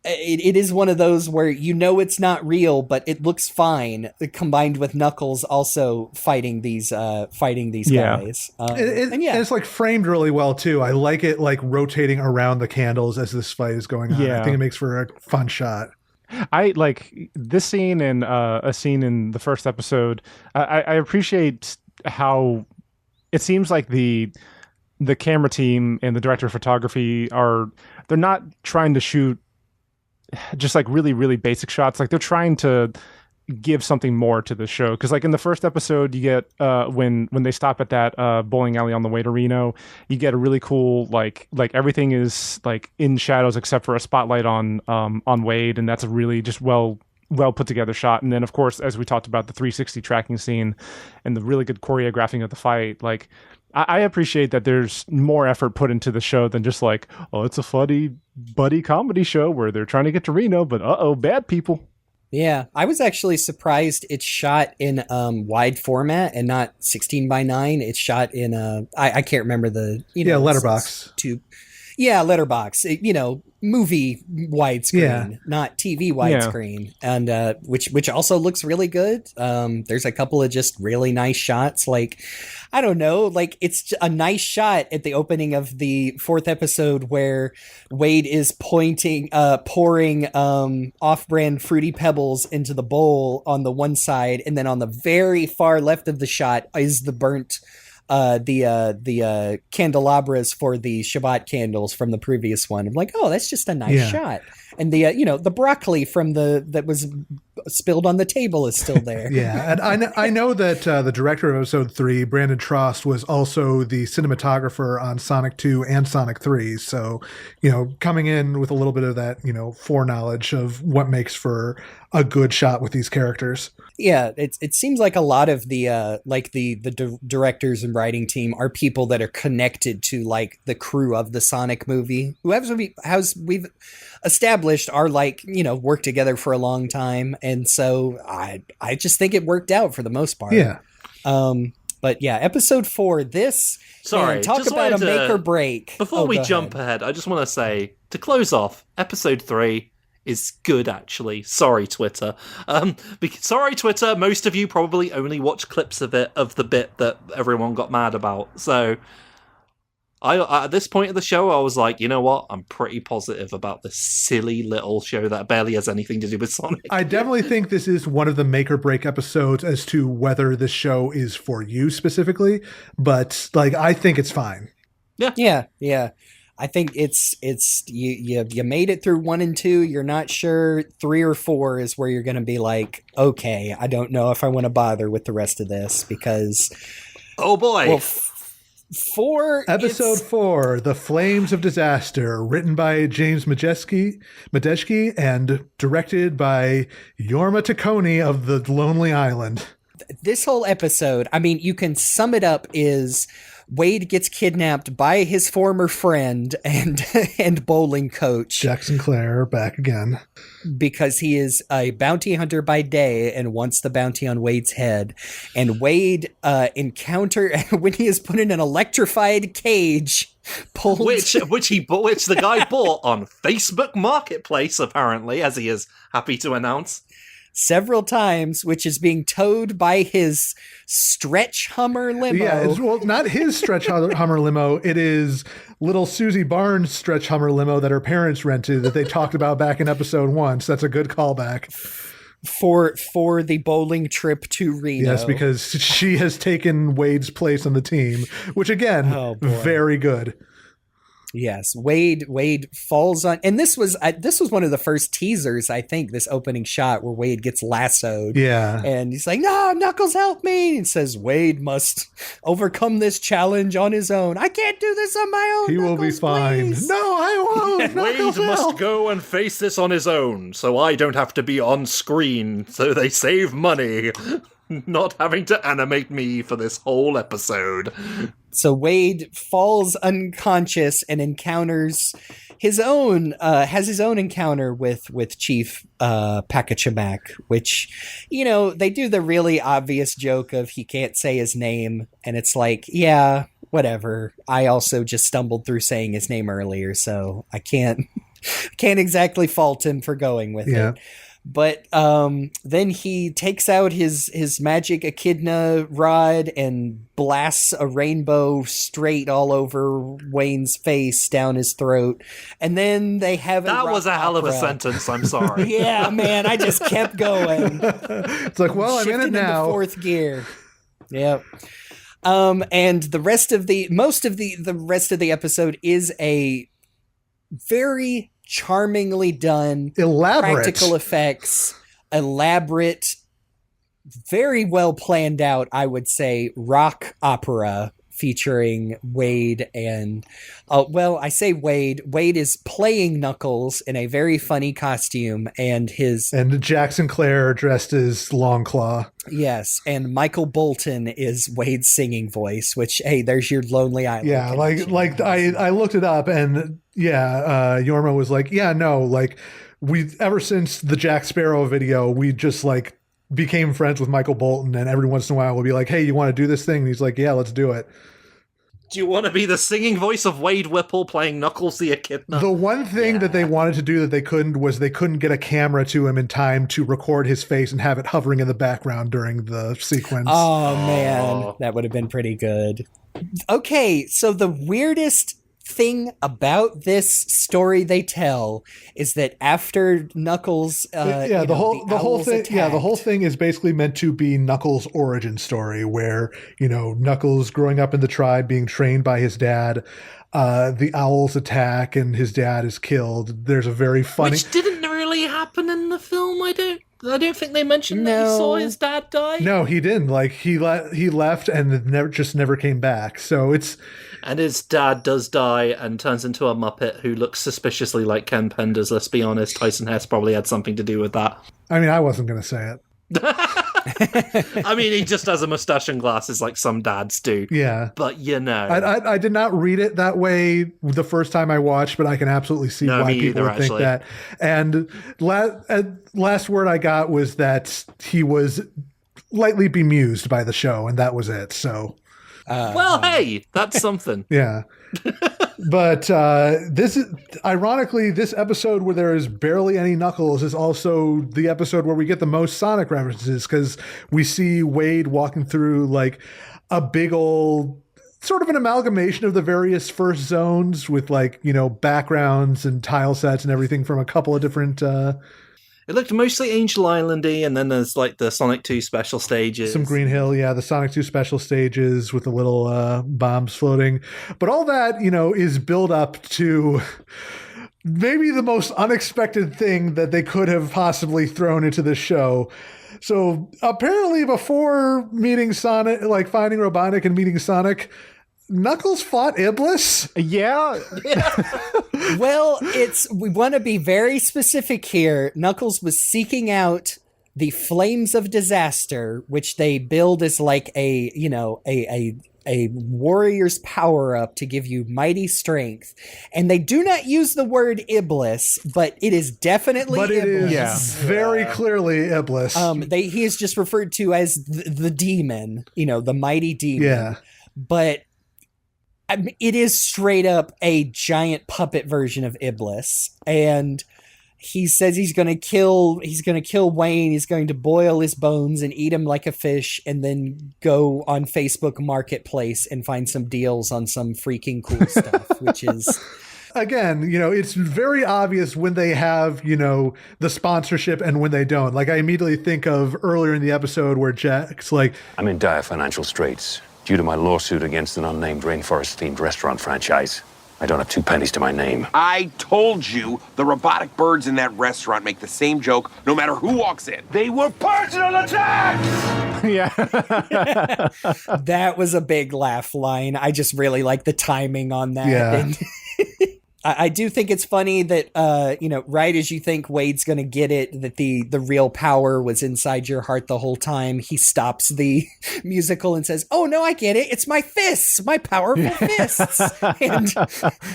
it is one of those where it's not real, but it looks fine, combined with Knuckles also fighting these guys. And it's like framed really well too. I like it like rotating around the candles as this fight is going on. Yeah. I think it makes for a fun shot. I like this scene and a scene in the first episode. I appreciate how it seems like the camera team and the director of photography they're not trying to shoot just like really, really basic shots. Like they're trying to give something more to the show. Because like in the first episode, you get when they stop at that bowling alley on the way to Reno, you get a really cool like everything is like in shadows except for a spotlight on Wade, and that's a really just well put together shot. And then of course, as we talked about, the 360 tracking scene and the really good choreographing of the fight, like I appreciate that there's more effort put into the show than just like, oh, it's a funny buddy comedy show where they're trying to get to Reno, but bad people. Yeah, I was actually surprised it's shot in wide format and not 16:9. It's shot in I can't remember the letterbox tube. Yeah, letterbox. Movie widescreen, not TV widescreen, and which also looks really good. There's a couple of just really nice shots. Like, I don't know, like it's a nice shot at the opening of the fourth episode where Wade is pouring off-brand Fruity Pebbles into the bowl on the one side, and then on the very far left of the shot is the burnt. The candelabras for the Shabbat candles from the previous one. I'm like, oh, that's just a nice shot. And the broccoli from that was spilled on the table is still there. Yeah, and I know that the director of episode 3, Brandon Trost, was also the cinematographer on Sonic 2 and Sonic 3. So, coming in with a little bit of that, foreknowledge of what makes for a good shot with these characters. Yeah, it seems like a lot of the directors and writing team are people that are connected to like the crew of the Sonic movie, who we've established are worked together for a long time, and so I just think it worked out for the most part. Yeah. But yeah, episode 4. Talk about a make or break. Before we jump ahead, I just want to say, to close off, episode 3 is good, actually. Sorry, Twitter. Sorry, Twitter. Most of you probably only watch clips of the bit that everyone got mad about. So At this point of the show, I was like, you know what? I'm pretty positive about this silly little show that barely has anything to do with Sonic. I definitely think this is one of the make or break episodes as to whether this show is for you specifically, but like I think it's fine. Yeah. I think it's you made it through 1 and 2. You're not sure. 3 or 4 is where you're going to be like, okay, I don't know if I want to bother with the rest of this because. Oh boy. Well, 4 Episode 4, The Flames of Disaster, written by James Madejski and directed by Jorma Taccone of The Lonely Island. This whole episode, I mean, you can sum it up is Wade gets kidnapped by his former friend and bowling coach. Jack Sinclair back again. Because he is a bounty hunter by day and wants the bounty on Wade's head. And Wade when he is put in an electrified cage, which the guy bought on Facebook Marketplace, apparently, as he is happy to announce. Several times, which is being towed by his stretch Hummer limo. Yeah, well, not his stretch Hummer limo. It is little Susie Barnes' stretch Hummer limo that her parents rented that they talked about back in episode 1. So that's a good callback. For the bowling trip to Reno. Yes, because she has taken Wade's place on the team, which again, very good. Yes, Wade falls on, and this was one of the first teasers, I think, this opening shot where Wade gets lassoed. Yeah, and he's like, "No, Knuckles, help me!" And says Wade must overcome this challenge on his own. I can't do this on my own. He Knuckles, will be fine. please. No, I won't. Wade must go and face this on his own, so I don't have to be on screen. So they save money. Not having to animate me for this whole episode. So Wade falls unconscious and encounters has his own encounter with Chief Pakachamak, which, you know, they do the really obvious joke of he can't say his name, and it's like, yeah, whatever. I also just stumbled through saying his name earlier, so I can't exactly fault him for going with it. But then he takes out his magic echidna rod and blasts a rainbow straight all over Wayne's face down his throat. And then they have that was a hell of a sentence. I'm sorry. Yeah, man, I just kept going. It's like, well, I'm in it now. Into 4th gear. Yep. And the rest of the rest of the episode is a very charmingly done, elaborate practical effects, elaborate, very well planned out, I would say, rock opera featuring Wade and I say Wade is playing Knuckles in a very funny costume, and Jack Sinclair dressed as Longclaw. Yes, and Michael Bolton is Wade's singing voice, which, hey, there's your Lonely Island. Yeah, like I looked it up, and Jorma was like, yeah, no, like we ever since the Jack Sparrow video, we just like became friends with Michael Bolton, and every once in a while we'll be like, hey, you want to do this thing? And he's like, yeah, let's do it. Do you want to be the singing voice of Wade Whipple playing Knuckles the Echidna? The one thing that they wanted to do that they couldn't get a camera to him in time to record his face and have it hovering in the background during the sequence. Oh, man, that would have been pretty good. Okay, so the weirdest thing about this story they tell is that after Knuckles the whole thing is basically meant to be Knuckles' origin story, where, you know, Knuckles growing up in the tribe, being trained by his dad, the owls attack and his dad is killed. There's a very funny, which didn't really happen in the film. I don't think they mentioned that he saw his dad die. No, he didn't. Like he left and never came back. So it's. And his dad does die and turns into a Muppet who looks suspiciously like Ken Penders. Let's be honest, Tyson Hess probably had something to do with that. I mean, I wasn't going to say it. I mean, he just has a mustache and glasses like some dads do. Yeah. But, you know. I did not read it that way the first time I watched, but I can absolutely see why people would think that. And last word I got was that he was lightly bemused by the show, and that was it. So... well, hey, that's something. Yeah. But this episode where there is barely any Knuckles is also the episode where we get the most Sonic references, because we see Wade walking through like a big old sort of an amalgamation of the various first zones with like, backgrounds and tile sets and everything from a couple of different It looked mostly Angel Island-y, and then there's like the Sonic 2 special stages. some Green Hill, the Sonic 2 special stages with the little bombs floating. But all that, is built up to maybe the most unexpected thing that they could have possibly thrown into this show. So apparently before meeting Sonic, like finding Robotnik and meeting Sonic, Knuckles fought Iblis? Yeah. Well, we want to be very specific here. Knuckles was seeking out the Flames of Disaster, which they build as like a warrior's power up to give you mighty strength. And they do not use the word Iblis, but it is definitely Iblis. It is very clearly Iblis. He is just referred to as the demon, the mighty demon. Yeah. But it is straight up a giant puppet version of Iblis, and he says he's going to kill Wayne. He's going to boil his bones and eat him like a fish, and then go on Facebook Marketplace and find some deals on some freaking cool stuff, which is. Again, it's very obvious when they have, the sponsorship and when they don't. Like, I immediately think of earlier in the episode where Jack's like, I'm in dire financial straits due to my lawsuit against an unnamed rainforest-themed restaurant franchise. I don't have 2 pennies to my name. I told you the robotic birds in that restaurant make the same joke no matter who walks in. They were personal attacks! Yeah. That was a big laugh line. I just really like the timing on that. Yeah. And I do think it's funny that, right as you think Wade's going to get it, that the real power was inside your heart the whole time, he stops the musical and says, "Oh, no, I get it. It's my fists, my powerful fists." And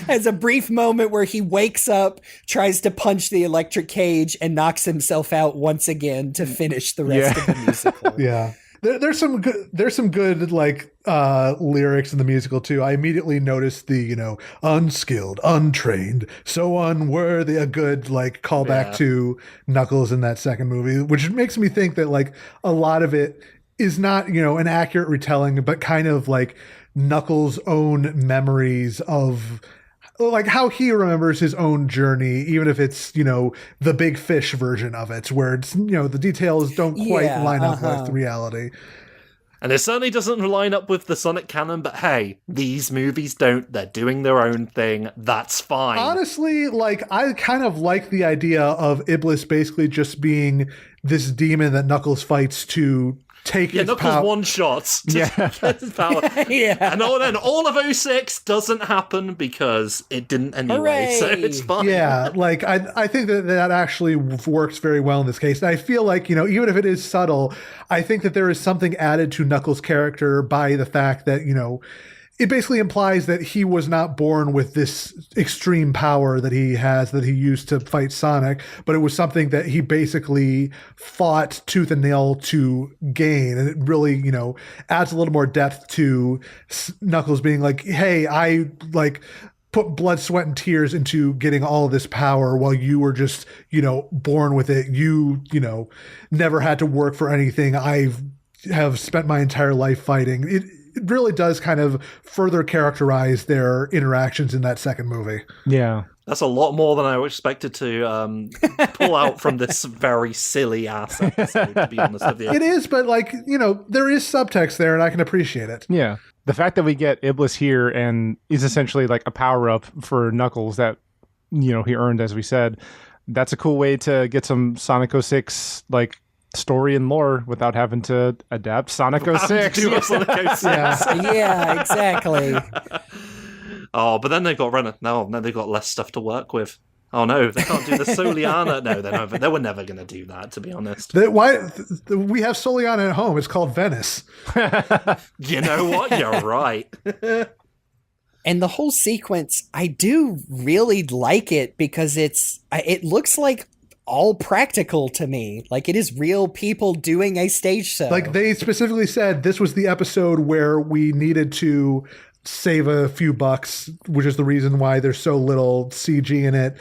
has a brief moment where he wakes up, tries to punch the electric cage, and knocks himself out once again to finish the rest of the musical. Yeah. There's some good like lyrics in the musical too. I immediately noticed the unskilled, untrained, so unworthy. A good like callback to Knuckles in that second movie, which makes me think that like a lot of it is not an accurate retelling, but kind of like Knuckles' own memories of like how he remembers his own journey, even if it's, the big fish version of it, where it's, the details don't quite line up with the reality. And it certainly doesn't line up with the Sonic canon, but hey, these movies don't. They're doing their own thing. That's fine. Honestly, like, I kind of like the idea of Iblis basically just being this demon that Knuckles fights to take his Knuckles power. one shots to get his power. And then all of 06 doesn't happen because it didn't anyway. Hooray! So it's fine. Yeah, like I think that actually works very well in this case. And I feel like, even if it is subtle, I think that there is something added to Knuckles' character by the fact that, it basically implies that he was not born with this extreme power that he has, that he used to fight Sonic, but it was something that he basically fought tooth and nail to gain. And it really, adds a little more depth to Knuckles being like, hey, I like put blood, sweat, and tears into getting all of this power while you were just, born with it. You, never had to work for anything. I have spent my entire life fighting. It really does kind of further characterize their interactions in that second movie. Yeah. That's a lot more than I expected to pull out from this very silly ass episode, to be honest with you. It is, but like, there is subtext there and I can appreciate it. Yeah. The fact that we get Iblis here and is essentially like a power-up for Knuckles that, he earned, as we said, that's a cool way to get some Sonic 06, like, story and lore without having to adapt Sonic 06. Yeah, exactly. Oh, but then they've got Reno. No, they've got less stuff to work with. Oh no, they can't do the Soliana. No, they were never going to do that, to be honest. We have Soliana at home. It's called Venice. You know what? You're right. And the whole sequence, I do really like it because it looks like all practical to me. Like it is real people doing a stage show. Like they specifically said this was the episode where we needed to save a few bucks, which is the reason why there's so little CG in it.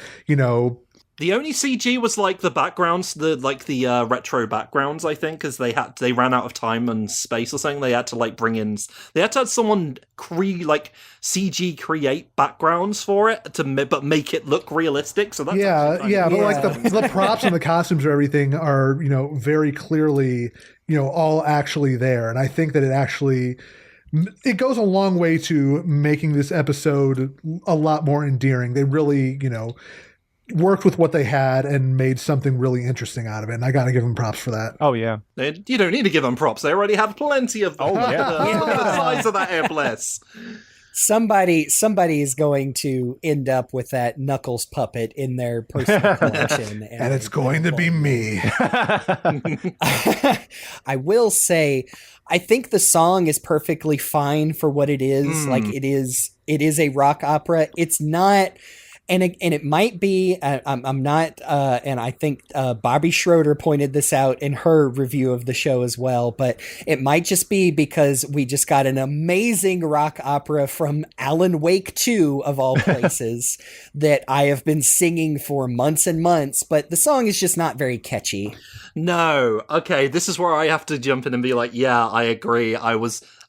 The only CG was like the backgrounds, the retro backgrounds, I think, because they ran out of time and space or something. They had to they had to have someone CG create backgrounds for it but make it look realistic. So that's but like the props and the costumes or everything are, very clearly, all actually there. And I think that it goes a long way to making this episode a lot more endearing. They really, worked with what they had and made something really interesting out of it. And I got to give them props for that. Oh, yeah. You don't need to give them props. They already have plenty of them. Oh, yeah. Look at the size of that airbless. Somebody is going to end up with that Knuckles puppet in their personal collection. And it's going to be me. I will say, I think the song is perfectly fine for what it is. Like it is a rock opera. It's not... And it might be, I'm not, and I think Bobby Schroeder pointed this out in her review of the show as well, but it might just be because we just got an amazing rock opera from Alan Wake 2, of all places, that I have been singing for months and months, but the song is just not very catchy. No. Okay, this is where I have to jump in and be like, yeah, I agree.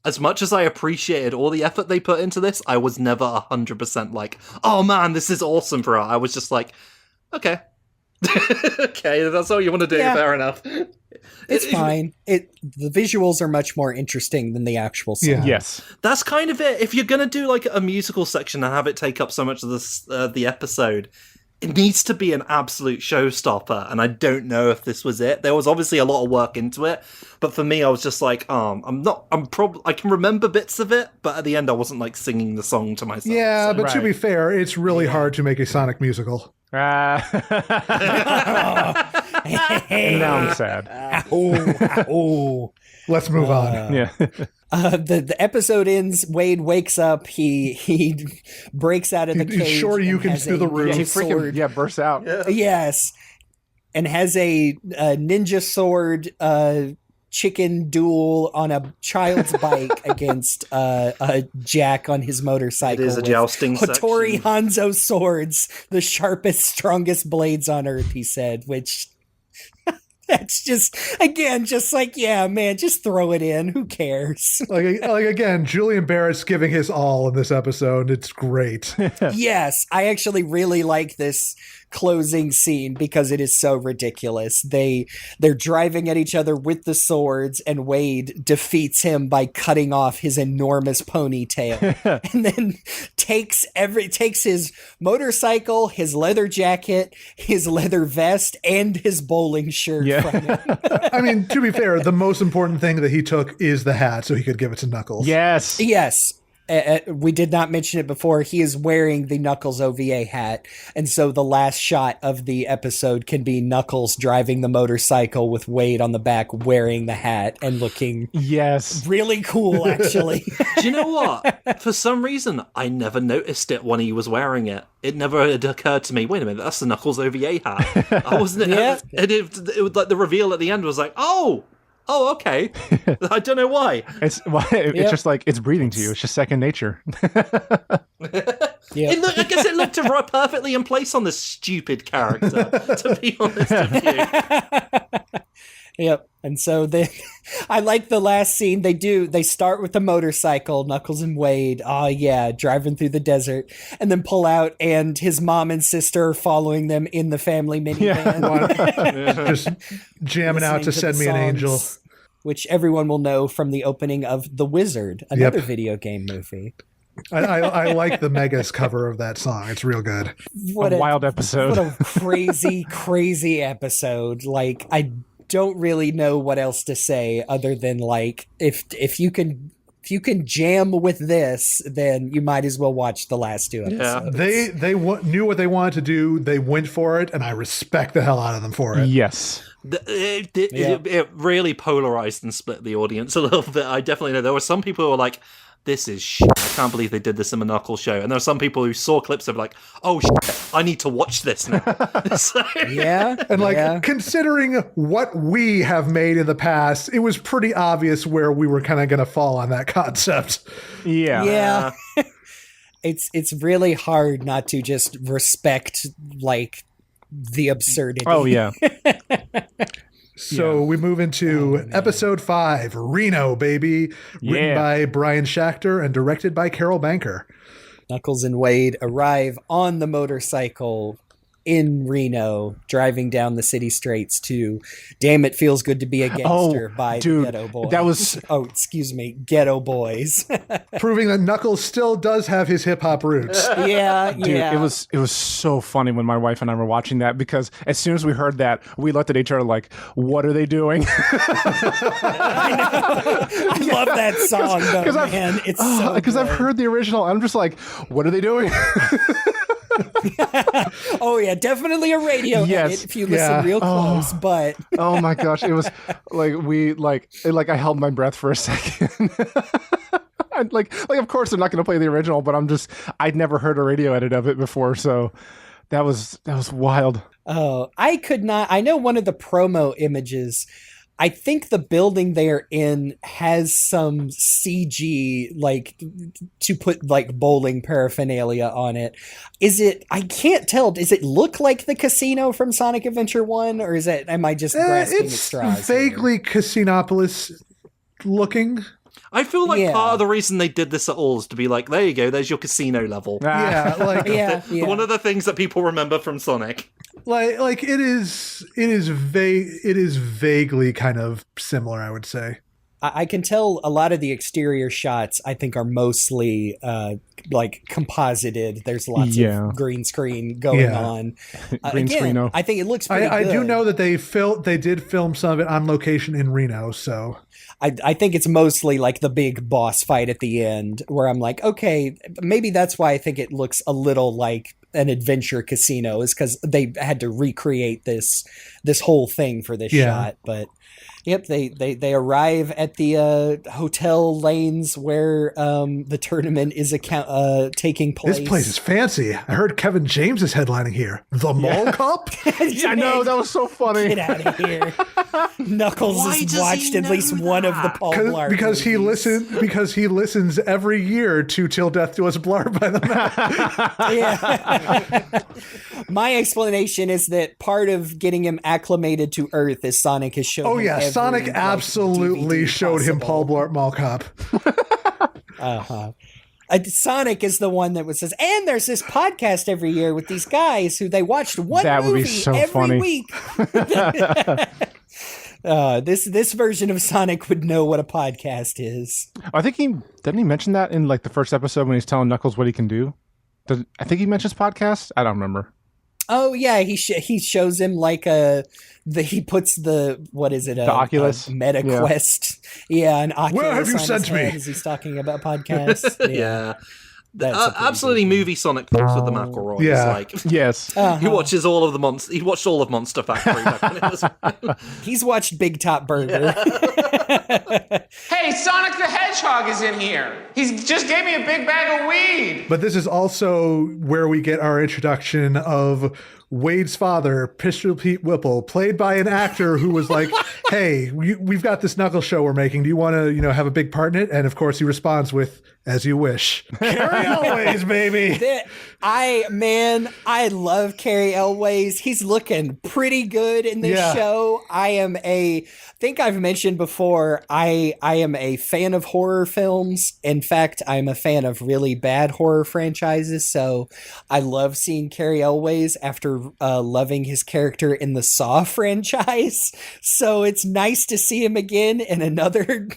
As much as I appreciated all the effort they put into this, I was never 100% like, oh man, this is awesome for her. I was just like, okay. Okay, that's all you want to do, fair enough. It's fine. The visuals are much more interesting than the actual song. Yeah. Yes. That's kind of it. If you're going to do like a musical section and have it take up so much of the episode, it needs to be an absolute showstopper, and I don't know if this was it. There was obviously a lot of work into it, but for me, I was just like, I can remember bits of it, but at the end, I wasn't like singing the song to myself. Yeah, so. but to be fair, it's really hard to make a Sonic musical. And now I'm sad. Let's move on. Yeah. The episode ends. Wade wakes up. He breaks out of the cage. Sure, you can through the roof. He freaking bursts out. Yeah. Yes, and has a ninja sword chicken duel on a child's bike against Jack on his motorcycle. It is a jousting Hattori section. Hanzo swords, the sharpest, strongest blades on earth, he said, which... That's just like, yeah, man, just throw it in. Who cares? Like again, Julian Barrett's giving his all in this episode. It's great. Yes, I actually really like this closing scene because it is so ridiculous. They're driving at each other with the swords, and Wade defeats him by cutting off his enormous ponytail, and then takes his motorcycle, his leather jacket, his leather vest, and his bowling shirt from him. I mean, to be fair, the most important thing that he took is the hat, so he could give it to Knuckles. Yes. Yes. We did not mention it before. He is wearing the Knuckles OVA hat. And so the last shot of the episode can be Knuckles driving the motorcycle with Wade on the back wearing the hat and looking really cool, actually. Do you know what? For some reason, I never noticed it when he was wearing it. It never had occurred to me, wait a minute, that's the Knuckles OVA hat. I wasn't... it was like the reveal at the end was like, oh, okay. I don't know why. It's just like it's breathing to you. It's just second nature. I guess it looked perfectly in place on this stupid character, to be honest with you. Yep. And so I like the last scene. They start with the motorcycle, Knuckles and Wade. Oh yeah, driving through the desert, and then pull out, and his mom and sister are following them in the family minivan. Just jamming out to Send Me an Angel. Which everyone will know from the opening of The Wizard, another video game movie. I like the Megas cover of that song. It's real good. What a wild episode. What a crazy episode. Like, I don't really know what else to say other than, like, if you can jam with this, then you might as well watch the last two episodes. Yeah. They knew what they wanted to do. They went for it, and I respect the hell out of them for it. Yes. It really polarized and split the audience a little bit. I definitely know there were some people who were like, this is shit. I can't believe they did this in the Knuckles show. And there are some people who saw clips of like, oh shit, I need to watch this now. And considering what we have made in the past, it was pretty obvious where we were kind of going to fall on that concept. Yeah. It's really hard not to just respect, like, the absurdity. Oh yeah. So we move into episode 5, Reno, baby. Written by Brian Schachter and directed by Carol Banker. Knuckles and Wade arrive on the motorcycle in Reno, driving down the city streets to Damn It Feels Good to Be a Gangster by the Ghetto Boys. That was... Oh, excuse me, Ghetto Boys. Proving that Knuckles still does have his hip-hop roots. Yeah. It was so funny when my wife and I were watching that, because as soon as we heard that, we looked at each other like, what are they doing? I know. I love that song, though, man. It's so because I've good. heard the original, and I'm just like, what are they doing? Oh yeah, definitely a radio edit if you listen real close. But oh my gosh, it was like I held my breath for a second. like of course they're not going to play the original, but I'd never heard a radio edit of it before, so that was wild. Oh, I could not. I know one of the promo images, I think the building they're in has some CG, like, to put, like, bowling paraphernalia on it. I can't tell, does it look like the casino from Sonic Adventure 1, or am I just grasping at straws? It's vaguely Casinopolis looking. I feel like part of the reason they did this at all is to be like, there you go, there's your casino level. Yeah, like one of the things that people remember from Sonic. Like it is vaguely kind of similar, I would say. I can tell a lot of the exterior shots, I think, are mostly like composited. There's lots of green screen going on. Green screen. I think it looks pretty good. I do know that they did film some of it on location in Reno, so I think it's mostly like the big boss fight at the end, where I'm like, okay, maybe that's why I think it looks a little like an adventure casino, is because they had to recreate this whole thing for this shot. But yep, they arrive at the hotel lanes where the tournament is taking place. This place is fancy. I heard Kevin James is headlining here. The Mall Cup? I know, that was so funny. Get out of here. Knuckles has watched at least one of the Paul Blart because movies. he listens every year to Till Death Do Us Blart by the Yeah. My explanation is that part of getting him acclimated to Earth is Sonic has shown him every, Sonic absolutely DVD showed him possible. Paul Blart Mall Cop. Sonic is the one that says, and there's this podcast every year with these guys who they watched one movie every week. This version of Sonic would know what a podcast is. I think didn't he mention that in like the first episode when he's telling Knuckles what he can do? I think he mentions podcast. I don't remember. Oh yeah, he shows him like he puts the Oculus Meta Quest, an Oculus. Where have you on sent his me? head as he's talking about podcasts. Yeah. That's Absolutely movie Sonic thinks with the McElroy. Yeah. Like, yes. he watches all of the monsters. He watched all of Monster Factory back when it was. He's watched Big Top Burger. Hey, Sonic the Hedgehog is in here. He just gave me a big bag of weed. But this is also where we get our introduction of Wade's father, Pistol Pete Whipple, played by an actor who was like, hey, we've got this Knuckles show we're making. Do you want to, have a big part in it? And of course he responds with, as you wish. Carrie Elways, baby. I love Carrie Elways. He's looking pretty good in this show. I think I've mentioned before, I am a fan of horror films. In fact, I'm a fan of really bad horror franchises. So I love seeing Carrie Elways after loving his character in the Saw franchise. So it's nice to see him again in another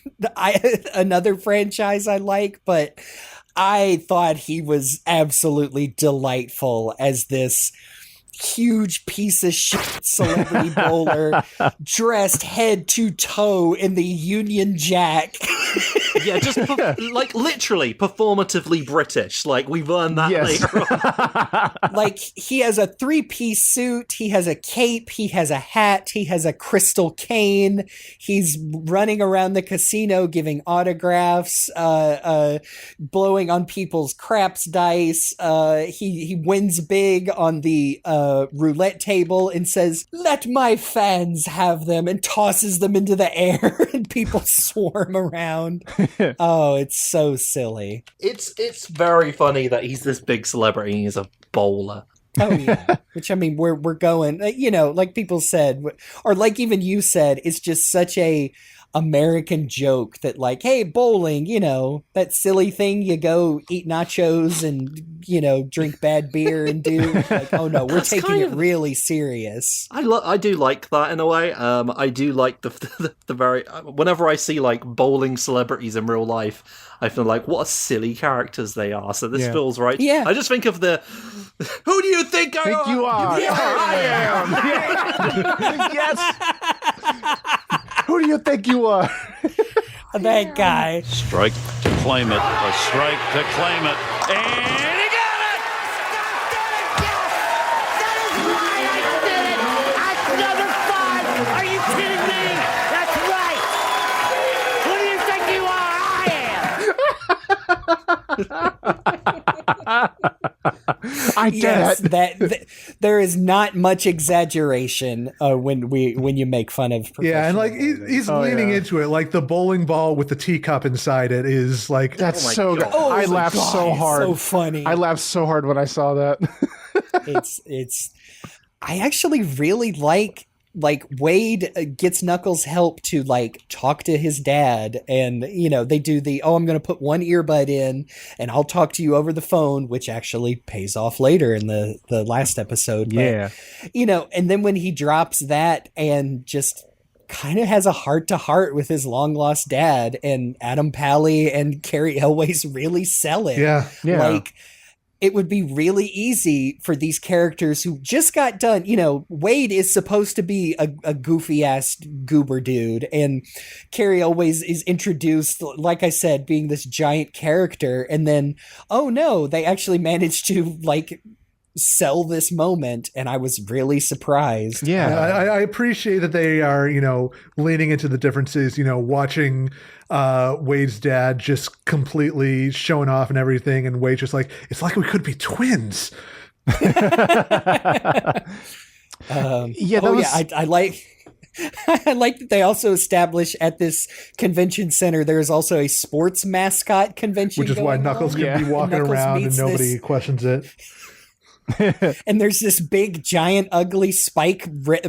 franchise I like. But I thought he was absolutely delightful as this huge piece of shit celebrity bowler dressed head to toe in the Union Jack. Yeah, just literally performatively British. Like, we've learned that later on. Like, he has a 3-piece suit, he has a cape, he has a hat, he has a crystal cane, he's running around the casino giving autographs, blowing on people's craps dice. He wins big on the roulette table and says, "Let my fans have them," and tosses them into the air and people swarm around. Oh, it's so silly. It's very funny that he's this big celebrity and he's a bowler. Oh yeah, which I mean, we're going, like people said, or like even you said, it's just such a American joke that like, hey, bowling, that silly thing you go eat nachos and drink bad beer and do. Like, oh no, we're taking it really serious. I do like that in a way. I do like the very whenever I see like bowling celebrities in real life, I feel like what a silly characters they are. So this feels right. Yeah. I just think of the who do you think I am? You are. Yeah, I am. Yes. Who do you think you are? That guy. Strike to claim it. A strike to claim it. And he got it! That is right! I did it! That's number 5! Are you kidding me? That's right! Who do you think you are? I am! I did it. That there is not much exaggeration when you make fun of. Yeah, and like he's leaning into it, like the bowling ball with the teacup inside it is like that's so good. I laughed so hard. So funny. I laughed so hard when I saw that. it's. I actually really like Wade gets Knuckles help to like talk to his dad, and they do I'm going to put one earbud in and I'll talk to you over the phone, which actually pays off later in the last episode. Yeah. But, and then when he drops that and just kind of has a heart-to-heart with his long-lost dad, and Adam Pally and Carrie Elway's really sell it. Yeah. Like, it would be really easy for these characters who just got done. Wade is supposed to be a goofy ass goober dude, and Carrie always is introduced, like I said, being this giant character. And then, oh no, they actually managed to like sell this moment, and I was really surprised. Yeah, I appreciate that they are, leaning into the differences, watching Wade's dad just completely showing off and everything, and Wade just like, it's like we could be twins. I like I like that they also establish at this convention center there's also a sports mascot convention, which is why Knuckles can be walking around and nobody questions it. And there's this big giant ugly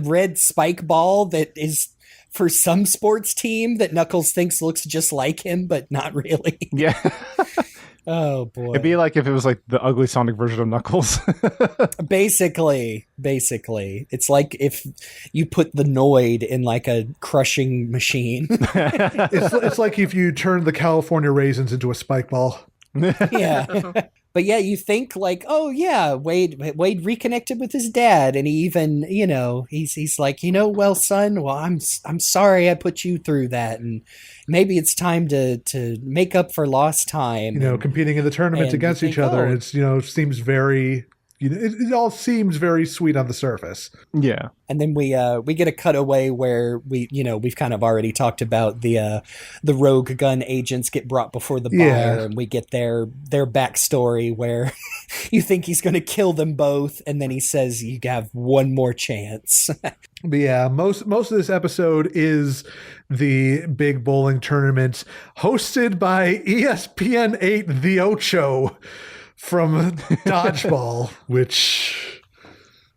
red spike ball that is for some sports team that Knuckles thinks looks just like him, but not really. Yeah. Oh boy. It'd be like if it was like the ugly Sonic version of Knuckles. Basically. It's like if you put the Noid in like a crushing machine. It's like if you turned the California raisins into a spike ball. Yeah. But yeah, you think like, oh yeah, Wade reconnected with his dad, and he even, he's like, well, son, well, I'm sorry I put you through that, and maybe it's time to make up for lost time. Competing in the tournament against each other, it's seems very. It all seems very sweet on the surface. Yeah. And then we get a cutaway where we've kind of already talked about the rogue gun agents get brought before the bar, and we get their backstory where you think he's going to kill them both, and then he says you have one more chance. But yeah, most of this episode is the big bowling tournament hosted by ESPN8 The Ocho from Dodgeball, which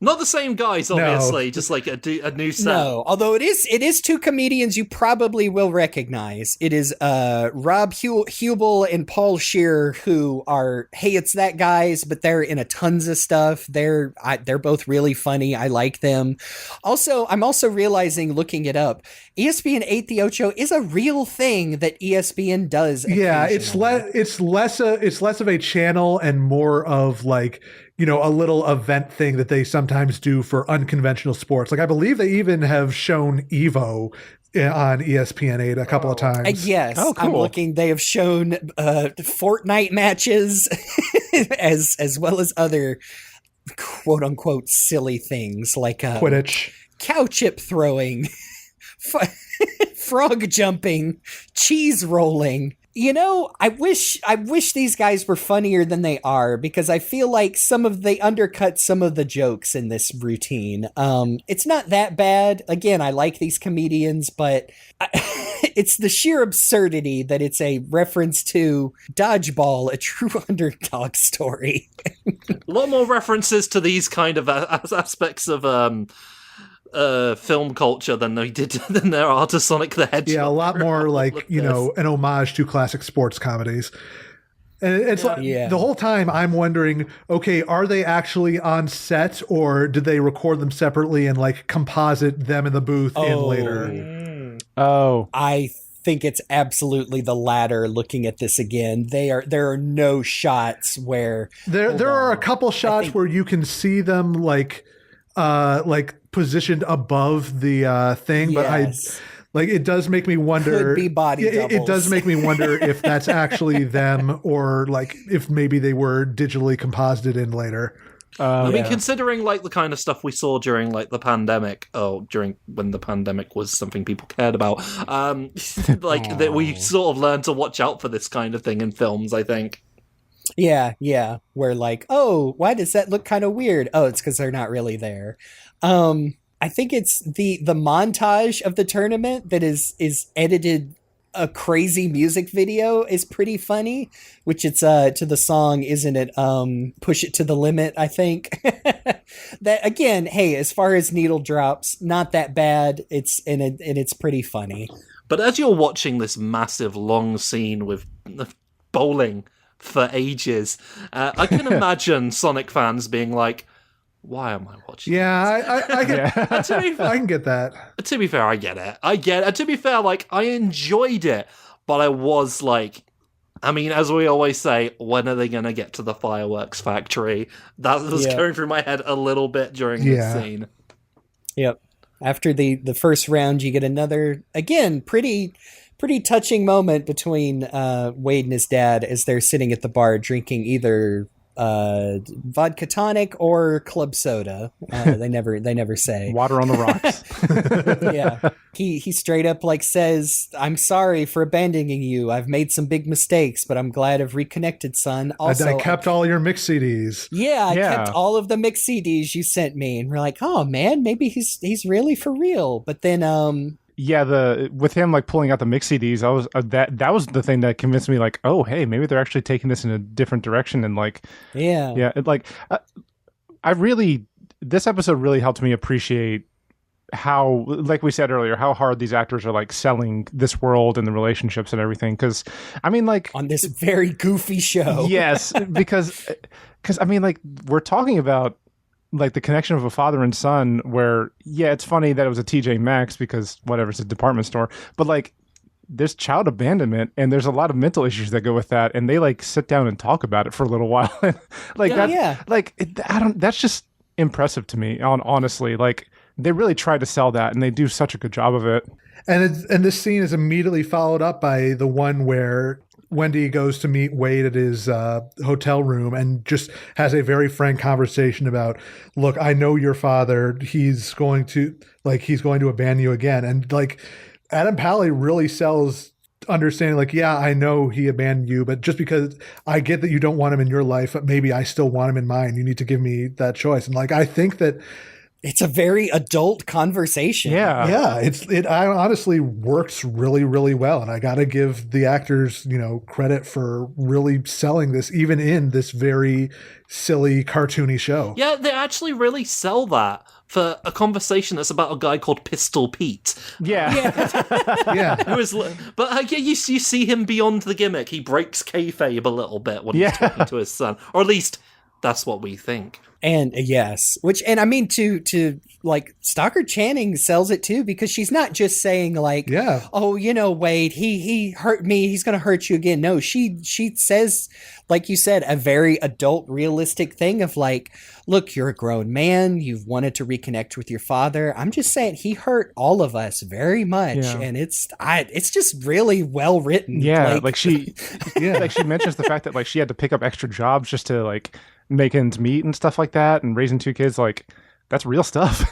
not the same guys, obviously, just like a new set. No, although it is two comedians you probably will recognize. It is Rob Hubel and Paul Scheer, who are, hey, it's that guys, but they're in a tons of stuff. They're both really funny. I like them. Also, I'm also realizing, looking it up, ESPN8 The Ocho is a real thing that ESPN does. Yeah, it's less of a channel and more of like, a little event thing that they sometimes do for unconventional sports. Like I believe they even have shown Evo on ESPN8 a couple of times. Yes, oh, cool. I'm looking. They have shown Fortnite matches as well as other quote unquote silly things like Quidditch, cow chip throwing, frog jumping, cheese rolling. I wish these guys were funnier than they are, because I feel like they undercut some of the jokes in this routine. It's not that bad. Again, I like these comedians, but it's the sheer absurdity that it's a reference to Dodgeball, a true underdog story. A lot more references to these kind of aspects of film culture than there are to Sonic the Hedgehog. Yeah, a lot more like, an homage to classic sports comedies. And it's the whole time I'm wondering, okay, are they actually on set or did they record them separately and like composite them in the booth in later? I think it's absolutely the latter. Looking at this again, there are no shots where there are a couple shots where you can see them like positioned above the thing, but it does make me wonder. Could be body doubles. It does make me wonder if that's actually them or like if maybe they were digitally composited in later. I mean, considering like the kind of stuff we saw during like the pandemic, during when the pandemic was something people cared about, that we sort of learned to watch out for this kind of thing in films, I think. Yeah. Where like, oh, why does that look kind of weird? Oh, it's because they're not really there. I think it's the montage of the tournament that is edited a crazy music video is pretty funny, which it's to the song, isn't it? Push It to the Limit, I think. That again, hey, as far as needle drops, not that bad. It's it's pretty funny. But as you're watching this massive long scene with bowling for ages, I can imagine Sonic fans being like, why am I watching this? I can get that. To be fair, I get it. To be fair, like, I enjoyed it, but I was like, I mean, as we always say, when are they going to get to the fireworks factory? That was going through my head a little bit during this scene. Yep. After the first round, you get another, again, pretty touching moment between Wade and his dad as they're sitting at the bar drinking either vodka tonic or club soda. They never say. Water on the rocks. Yeah. He straight up like says, "I'm sorry for abandoning you. I've made some big mistakes, but I'm glad I've reconnected, son. Also, I kept all your mix CDs. I kept all of the mix CDs you sent me." And we're like, "Oh man, maybe he's really for real." But then with him like pulling out the mix CDs, I was that was the thing that convinced me, like, oh hey, maybe they're actually taking this in a different direction, and like this episode really helped me appreciate how, like we said earlier, how hard these actors are like selling this world and the relationships and everything. Because I mean, like, on this very goofy show, yes, because I mean, like, we're talking about like the connection of a father and son where, it's funny that it was a TJ Maxx because whatever, it's a department store, but like there's child abandonment and there's a lot of mental issues that go with that. And they like sit down and talk about it for a little while. That's just impressive to me. Honestly, like they really try to sell that and they do such a good job of it. And this scene is immediately followed up by the one where Wendy goes to meet Wade at his hotel room and just has a very frank conversation about, look, I know your father. He's going to abandon you again. And like Adam Pally really sells understanding, like, I know he abandoned you, but just because I get that you don't want him in your life, but maybe I still want him in mine. You need to give me that choice. And like, I think that it's a very adult conversation. It honestly works really, really well. And I got to give the actors, credit for really selling this, even in this very silly, cartoony show. Yeah, they actually really sell that for a conversation that's about a guy called Pistol Pete. Yeah. But you see him beyond the gimmick. He breaks kayfabe a little bit when he's talking to his son. Or at least that's what we think. And I mean to like Stockard Channing sells it too, because she's not just saying like, oh, Wade, he hurt me, he's gonna hurt you again. No, she says, like you said, a very adult, realistic thing of like, look, you're a grown man, you've wanted to reconnect with your father. I'm just saying he hurt all of us very much, and it's just really well written. Like she mentions the fact that like she had to pick up extra jobs just to like make ends meet and stuff like that, and raising two kids, like that's real stuff.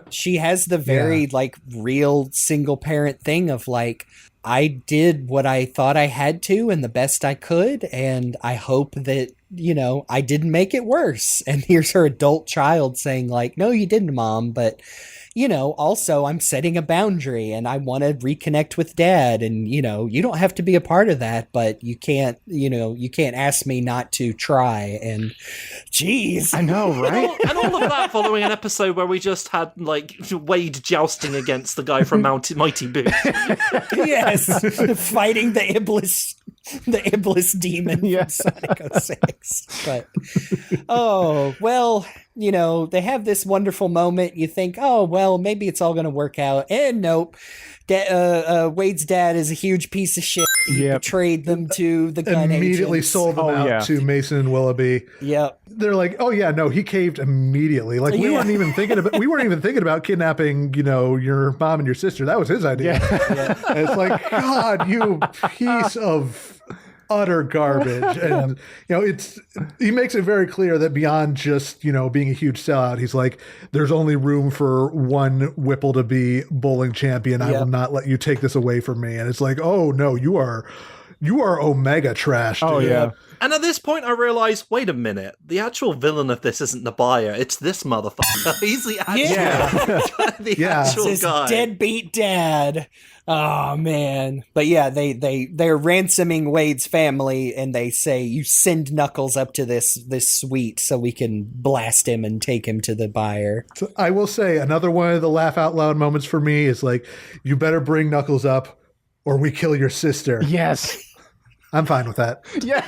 She has the very like real single parent thing of like, I did what I thought I had to and the best I could, and I hope that, I didn't make it worse. And here's her adult child saying, like, no, you didn't, Mom, but, also I'm setting a boundary and I want to reconnect with Dad, and, you don't have to be a part of that, but you can't ask me not to try. And jeez. I know, right? And all of that following an episode where we just had, like, Wade jousting against the guy from Mighty Boosh. Yes, fighting the Iblis demon from Sonic 06. But, they have this wonderful moment. You think, oh, well, maybe it's all going to work out. And nope. Wade's dad is a huge piece of shit. He betrayed them to the gun immediately agents. sold them out to Mason and Willoughby. Yep. They're like, oh yeah, no, he caved immediately. Like we weren't even thinking about kidnapping, your mom and your sister. That was his idea. And it's like, God, you piece of utter garbage. And he makes it very clear that beyond just being a huge sellout, he's like, there's only room for one Whipple to be bowling champion. I will not let you take this away from me. And it's like, oh no, you are Omega trash, dude. Oh yeah. And at this point, I realize, wait a minute, the actual villain of this isn't the buyer; it's this motherfucker. He's the actual, actual guy. Deadbeat dad. Oh man, but yeah, they're ransoming Wade's family, and they say, you send Knuckles up to this suite so we can blast him and take him to the buyer. So I will say another one of the laugh out loud moments for me is like, you better bring Knuckles up, or we kill your sister. Yes. I'm fine with that. Yeah.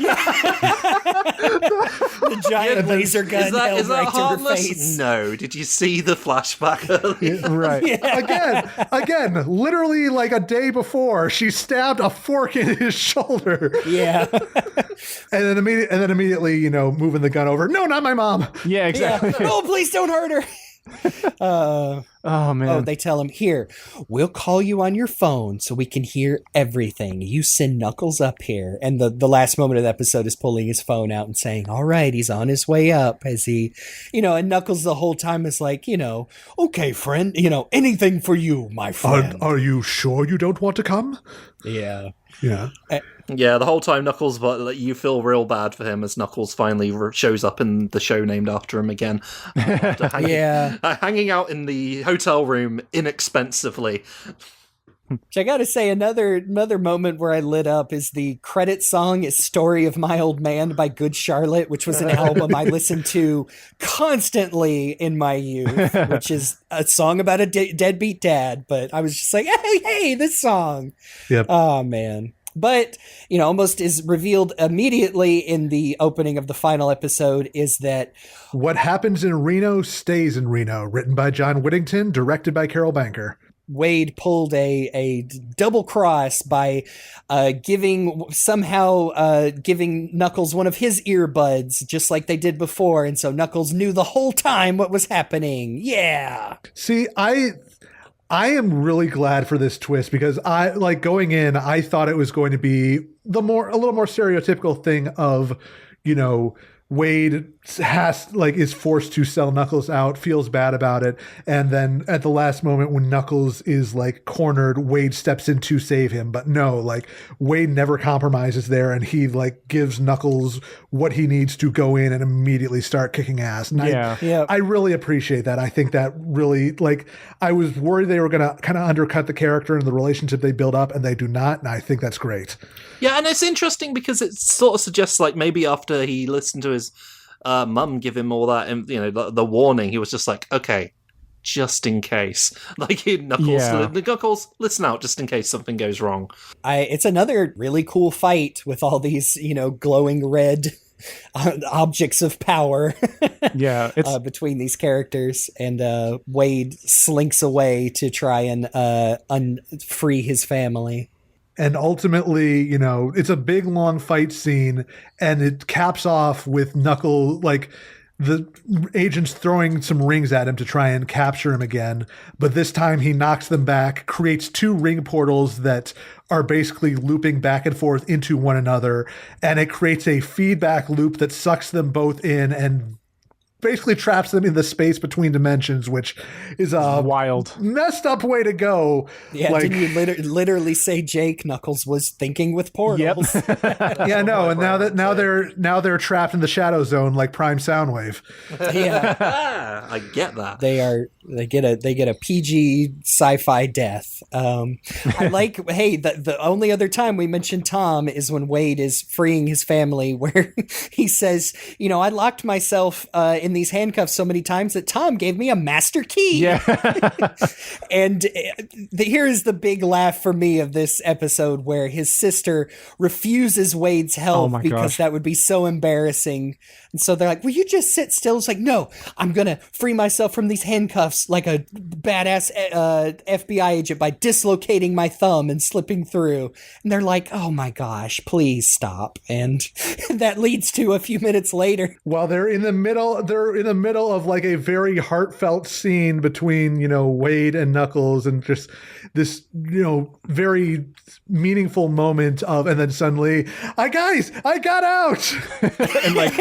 The giant laser gun is that right heartless? to her face. No. Did you see the flashback earlier? Right. Yeah. Again, literally like a day before, she stabbed a fork in his shoulder. Yeah. and then immediately, moving the gun over. No, not my mom. Yeah, exactly. Yeah. Oh, please don't hurt her. Oh man. Oh, they tell him, here, we'll call you on your phone so we can hear everything. You send Knuckles up here. And the last moment of the episode is pulling his phone out and saying, all right, he's on his way up, as he, and Knuckles the whole time is like, okay, friend, anything for you, my friend. Are you sure you don't want to come? Yeah. Yeah. Yeah, the whole time Knuckles, but you feel real bad for him as Knuckles finally shows up in the show named after him again. Hanging out in the hotel room inexpensively. Which I gotta say, another moment where I lit up is the credit song is Story of My Old Man by Good Charlotte, which was an album I listened to constantly in my youth, which is a song about a deadbeat dad. But I was just like, hey, this song. Yep. Oh, man. But, almost is revealed immediately in the opening of the final episode is that what happens in Reno stays in Reno, written by John Whittington, directed by Carol Banker. Wade pulled a double cross by giving Knuckles one of his earbuds, just like they did before. And so Knuckles knew the whole time what was happening. Yeah. See, I am really glad for this twist because going in, I thought it was going to be a little more stereotypical thing of, Wade is forced to sell Knuckles out, feels bad about it, and then at the last moment when Knuckles is cornered, Wade steps in to save him. But no, Wade never compromises there, and he gives Knuckles what he needs to go in and immediately start kicking ass. And I really appreciate that. I think that really I was worried they were gonna kind of undercut the character and the relationship they build up, and they do not, and I think that's great. Yeah, and it's interesting because it sort of suggests maybe after he listened to his mum give him all that, and the warning, he was just like, okay, just in case. Knuckles, listen out, just in case something goes wrong. It's another really cool fight with all these, glowing red objects of power. Yeah, it's between these characters, and Wade slinks away to try and free his family. And ultimately, it's a big, long fight scene, and it caps off with Knuckle, the agents throwing some rings at him to try and capture him again. But this time he knocks them back, creates 2 ring portals that are basically looping back and forth into one another. And it creates a feedback loop that sucks them both in and basically traps them in the space between dimensions, which is a wild, messed up way to go. Yeah, like, didn't you literally say Jake Knuckles was thinking with portals? Yep. yeah, no, and now they're trapped in the shadow zone like Prime Soundwave. Yeah, I get that. They get a PG sci-fi death. I like. Hey, the only other time we mention Tom is when Wade is freeing his family, where he says, "You know, I locked myself in these handcuffs so many times that Tom gave me a master key." Yeah. And here is the big laugh for me of this episode, where his sister refuses Wade's help because that would be so embarrassing. And so they're like, "Will you just sit still?" It's like, "No, I'm gonna free myself from these handcuffs like a badass FBI agent by dislocating my thumb and slipping through." And they're like, "Oh my gosh, please stop!" And that leads to a few minutes later, while they're in the middle of like a very heartfelt scene between Wade and Knuckles, and just this very meaningful moment of, and then suddenly, I got out, and like.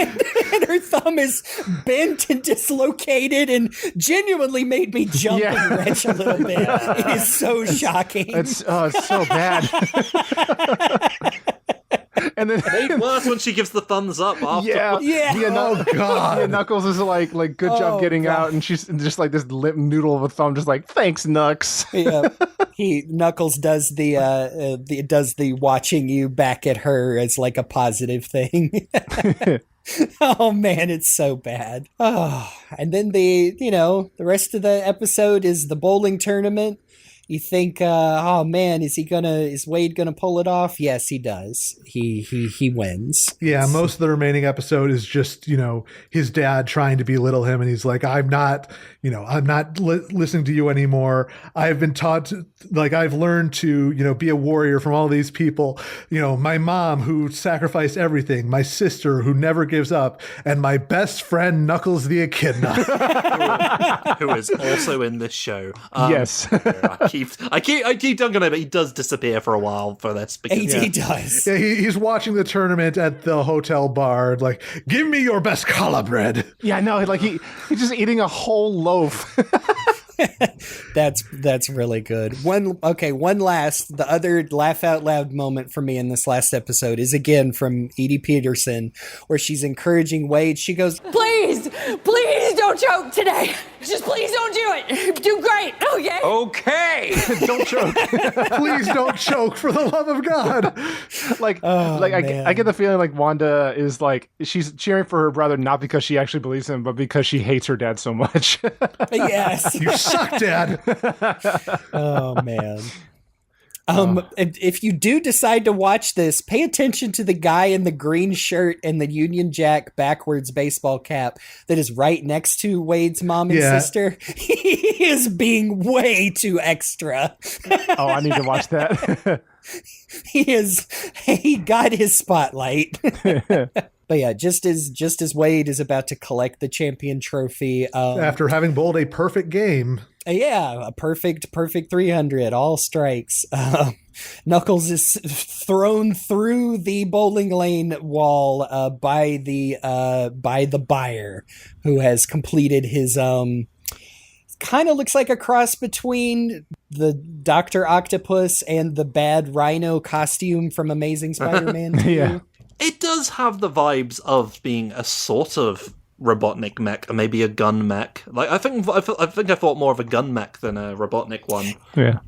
And her thumb is bent and dislocated and genuinely made me jump and retch a little bit. It is so shocking. It's so bad. And then made worse when she gives the thumbs up after. Yeah. Oh god. Yeah, Knuckles is like good job getting out, and she's just like this limp noodle of a thumb, just like, thanks, Nux. Yeah. Knuckles does the watching you back at her as like a positive thing. Oh man, it's so bad. Oh, and then the rest of the episode is the bowling tournament. You think, oh man, is Wade gonna pull it off? Yes, he does. He wins. Yeah, most of the remaining episode is just, his dad trying to belittle him, and he's like, I'm not listening to you anymore. I've been taught I've learned to, be a warrior from all these people. My mom who sacrificed everything, my sister who never gives up, and my best friend Knuckles the Echidna. who is also in this show. Yes. I keep dunking him, but he does disappear for a while for this. Because, he does. Yeah, he's watching the tournament at the hotel bar, like, give me your best challah bread. Yeah, no, like he's just eating a whole loaf. That's really good. The other laugh out loud moment for me in this last episode is again from Edie Peterson, where she's encouraging Wade. She goes, please don't choke today. Just please don't do it. Do great. Okay. Don't choke. Please don't choke, for the love of God. I get the feeling like Wanda is like, she's cheering for her brother not because she actually believes him, but because she hates her dad so much. Yes. You suck, Dad. Oh man. If you do decide to watch this, pay attention to the guy in the green shirt and the Union Jack backwards baseball cap that is right next to Wade's mom and sister. He is being way too extra. Oh, I need to watch that. He got his spotlight. But yeah, just as Wade is about to collect the champion trophy, after having bowled a perfect game. Yeah, a perfect 300, all strikes. Knuckles is thrown through the bowling lane wall by the buyer, who has completed his kind of looks like a cross between the Dr. Octopus and the bad Rhino costume from Amazing Spider-Man 2. Yeah. It does have the vibes of being a sort of Robotnik mech, or maybe a gun mech. Like I think I thought more of a gun mech than a Robotnik one.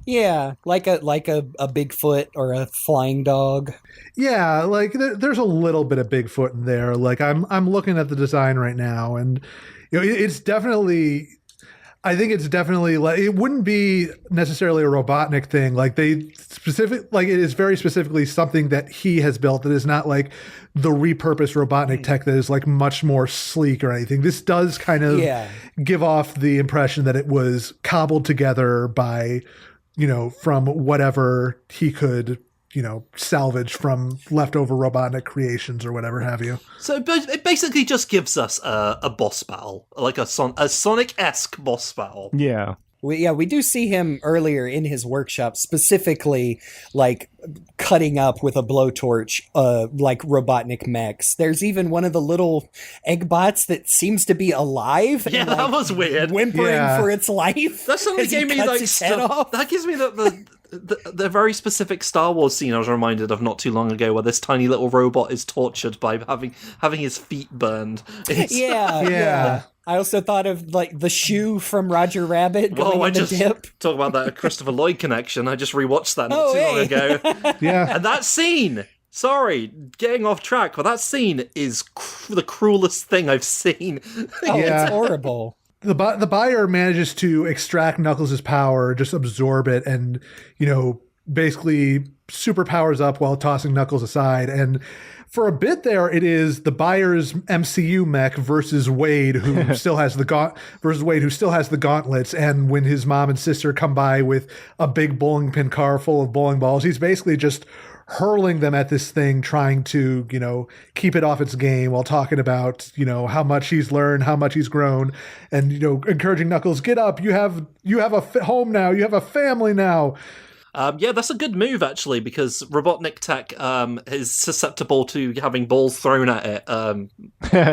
Yeah, like a Bigfoot or a flying dog. Yeah, like there's a little bit of Bigfoot in there. Like I'm looking at the design right now, and it's definitely. I think it's definitely like, it wouldn't be necessarily a Robotnik thing. Like it is very specifically something that he has built that is not like the repurposed Robotnik tech that is like much more sleek or anything. This does kind of give off the impression that it was cobbled together by, from whatever he could, salvage from leftover Robotnik creations or whatever have you. So it basically just gives us a boss battle, like a Sonic-esque boss battle. Yeah. We do see him earlier in his workshop, specifically like cutting up with a blowtorch, like Robotnik mechs. There's even one of the little egg bots that seems to be alive. Yeah, and, that was weird. Whimpering for its life. That suddenly gave me like stuff. That gives me the very specific Star Wars scene I was reminded of not too long ago, where this tiny little robot is tortured by having his feet burned. Yeah. I also thought of like the shoe from Roger Rabbit going in the dip. Talk about that Christopher Lloyd connection. I just rewatched that not too long ago. Yeah. And that scene, sorry, getting off track, but that scene is the cruelest thing I've seen. It's horrible. The buyer manages to extract Knuckles' power, just absorb it, and, basically superpowers up while tossing Knuckles aside. And for a bit there, it is the buyer's MCU mech versus Wade, who still has the gauntlets. And when his mom and sister come by with a big bowling pin car full of bowling balls, he's basically just hurling them at this thing, trying to, keep it off its game while talking about, how much he's learned, how much he's grown, and, encouraging Knuckles, get up, you have a home now, you have a family now. That's a good move, actually, because Robotnik tech is susceptible to having balls thrown at it,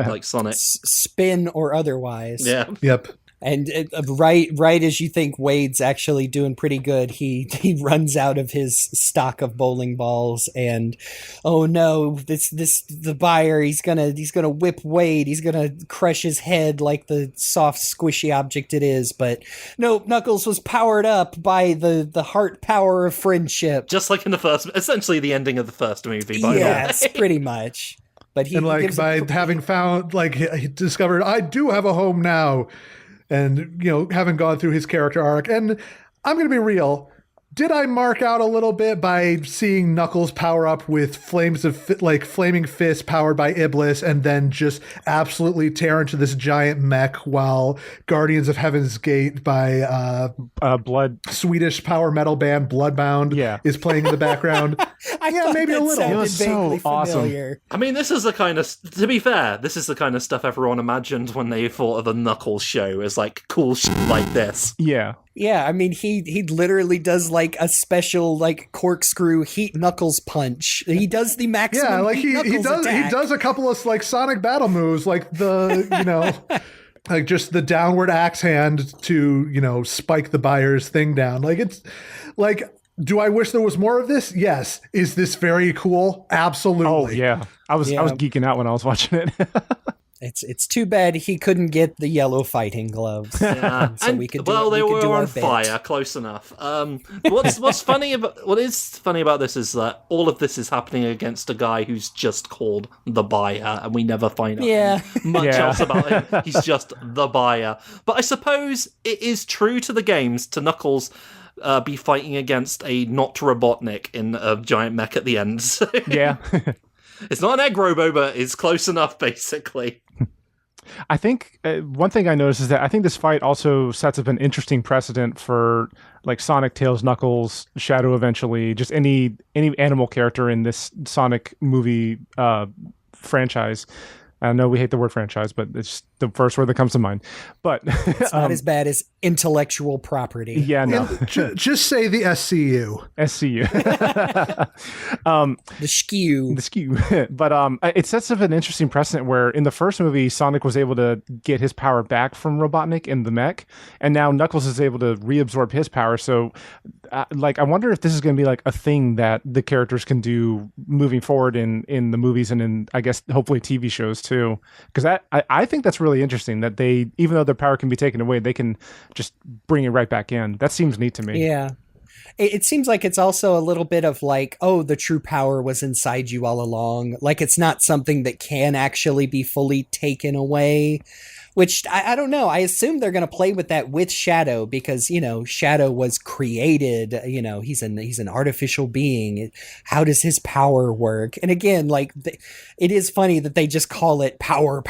like Sonic. Spin or otherwise. Yeah. Yep. And right as you think Wade's actually doing pretty good, he runs out of his stock of bowling balls, and oh no, the buyer, he's gonna whip Wade, he's gonna crush his head like the soft squishy object it is. But no, Knuckles was powered up by the heart power of friendship, just like in essentially the ending of the first movie. By yes, the way. pretty much. But he having found, he discovered, I do have a home now. And, having gone through his character arc. And I'm going to be real. Did I mark out a little bit by seeing Knuckles power up with flaming fists powered by Iblis, and then just absolutely tear into this giant mech while Guardians of Heaven's Gate by Swedish power metal band Bloodbound is playing in the background? Maybe a little. It was so awesome. I mean, this is the kind of, to be fair, this is the kind of stuff everyone imagined when they thought of a Knuckles show as like cool shit like this. Yeah. Yeah, I mean, he literally does like a special like corkscrew heat Knuckles punch. He does the maximum. Yeah, like he does a couple of like Sonic battle moves, like the like just the downward axe hand to spike the buyer's thing down. Like it's like, do I wish there was more of this? Yes. Is this very cool? Absolutely. Oh yeah, I was geeking out when I was watching it. It's too bad he couldn't get the yellow fighting gloves. Yeah. So we could do they were on bit. fire, close enough. What is funny about this is that all of this is happening against a guy who's just called the buyer, and we never find out much else about him. He's just the buyer. But I suppose it is true to the games to Knuckles be fighting against a not Robotnik in a giant mech at the end. So. Yeah. It's not an egg robo, but it's close enough, basically. I think one thing I noticed is that I think this fight also sets up an interesting precedent for like Sonic, Tails, Knuckles, Shadow eventually, just any animal character in this Sonic movie franchise. I know we hate the word franchise, but it's the first word that comes to mind. But it's not as bad as intellectual property. Yeah, no. Just say the SCU. SCU. The SKU. The SKU. But it sets up an interesting precedent where in the first movie, Sonic was able to get his power back from Robotnik in the mech, and now Knuckles is able to reabsorb his power. So, I wonder if this is going to be like a thing that the characters can do moving forward in the movies and in, I guess, hopefully TV shows too. Because I think that's really interesting that they, even though their power can be taken away, they can just bring it right back in. That seems neat to me. Yeah. It seems like it's also a little bit of like, oh, the true power was inside you all along. Like it's not something that can actually be fully taken away. Which I don't know. I assume they're going to play with that with Shadow because, Shadow was created, he's an artificial being. How does his power work? And again, it is funny that they just call it power.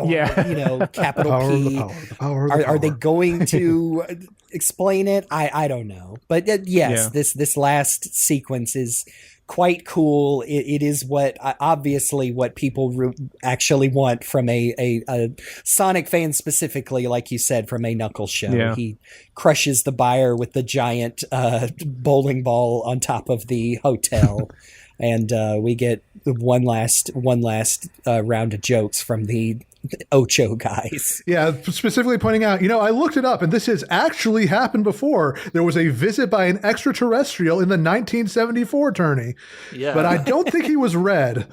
Yeah. Capital P. Are they going to explain it? I don't know. But yes, this last sequence is quite cool. It is what obviously what people actually want from a Sonic fan, specifically, like you said, from a Knuckles show. Yeah. He crushes the buyer with the giant bowling ball on top of the hotel. And we get one last round of jokes from the Ocho guys. Yeah, specifically pointing out, I looked it up, and this has actually happened before. There was a visit by an extraterrestrial in the 1974 tourney. Yeah. But I don't think he was red.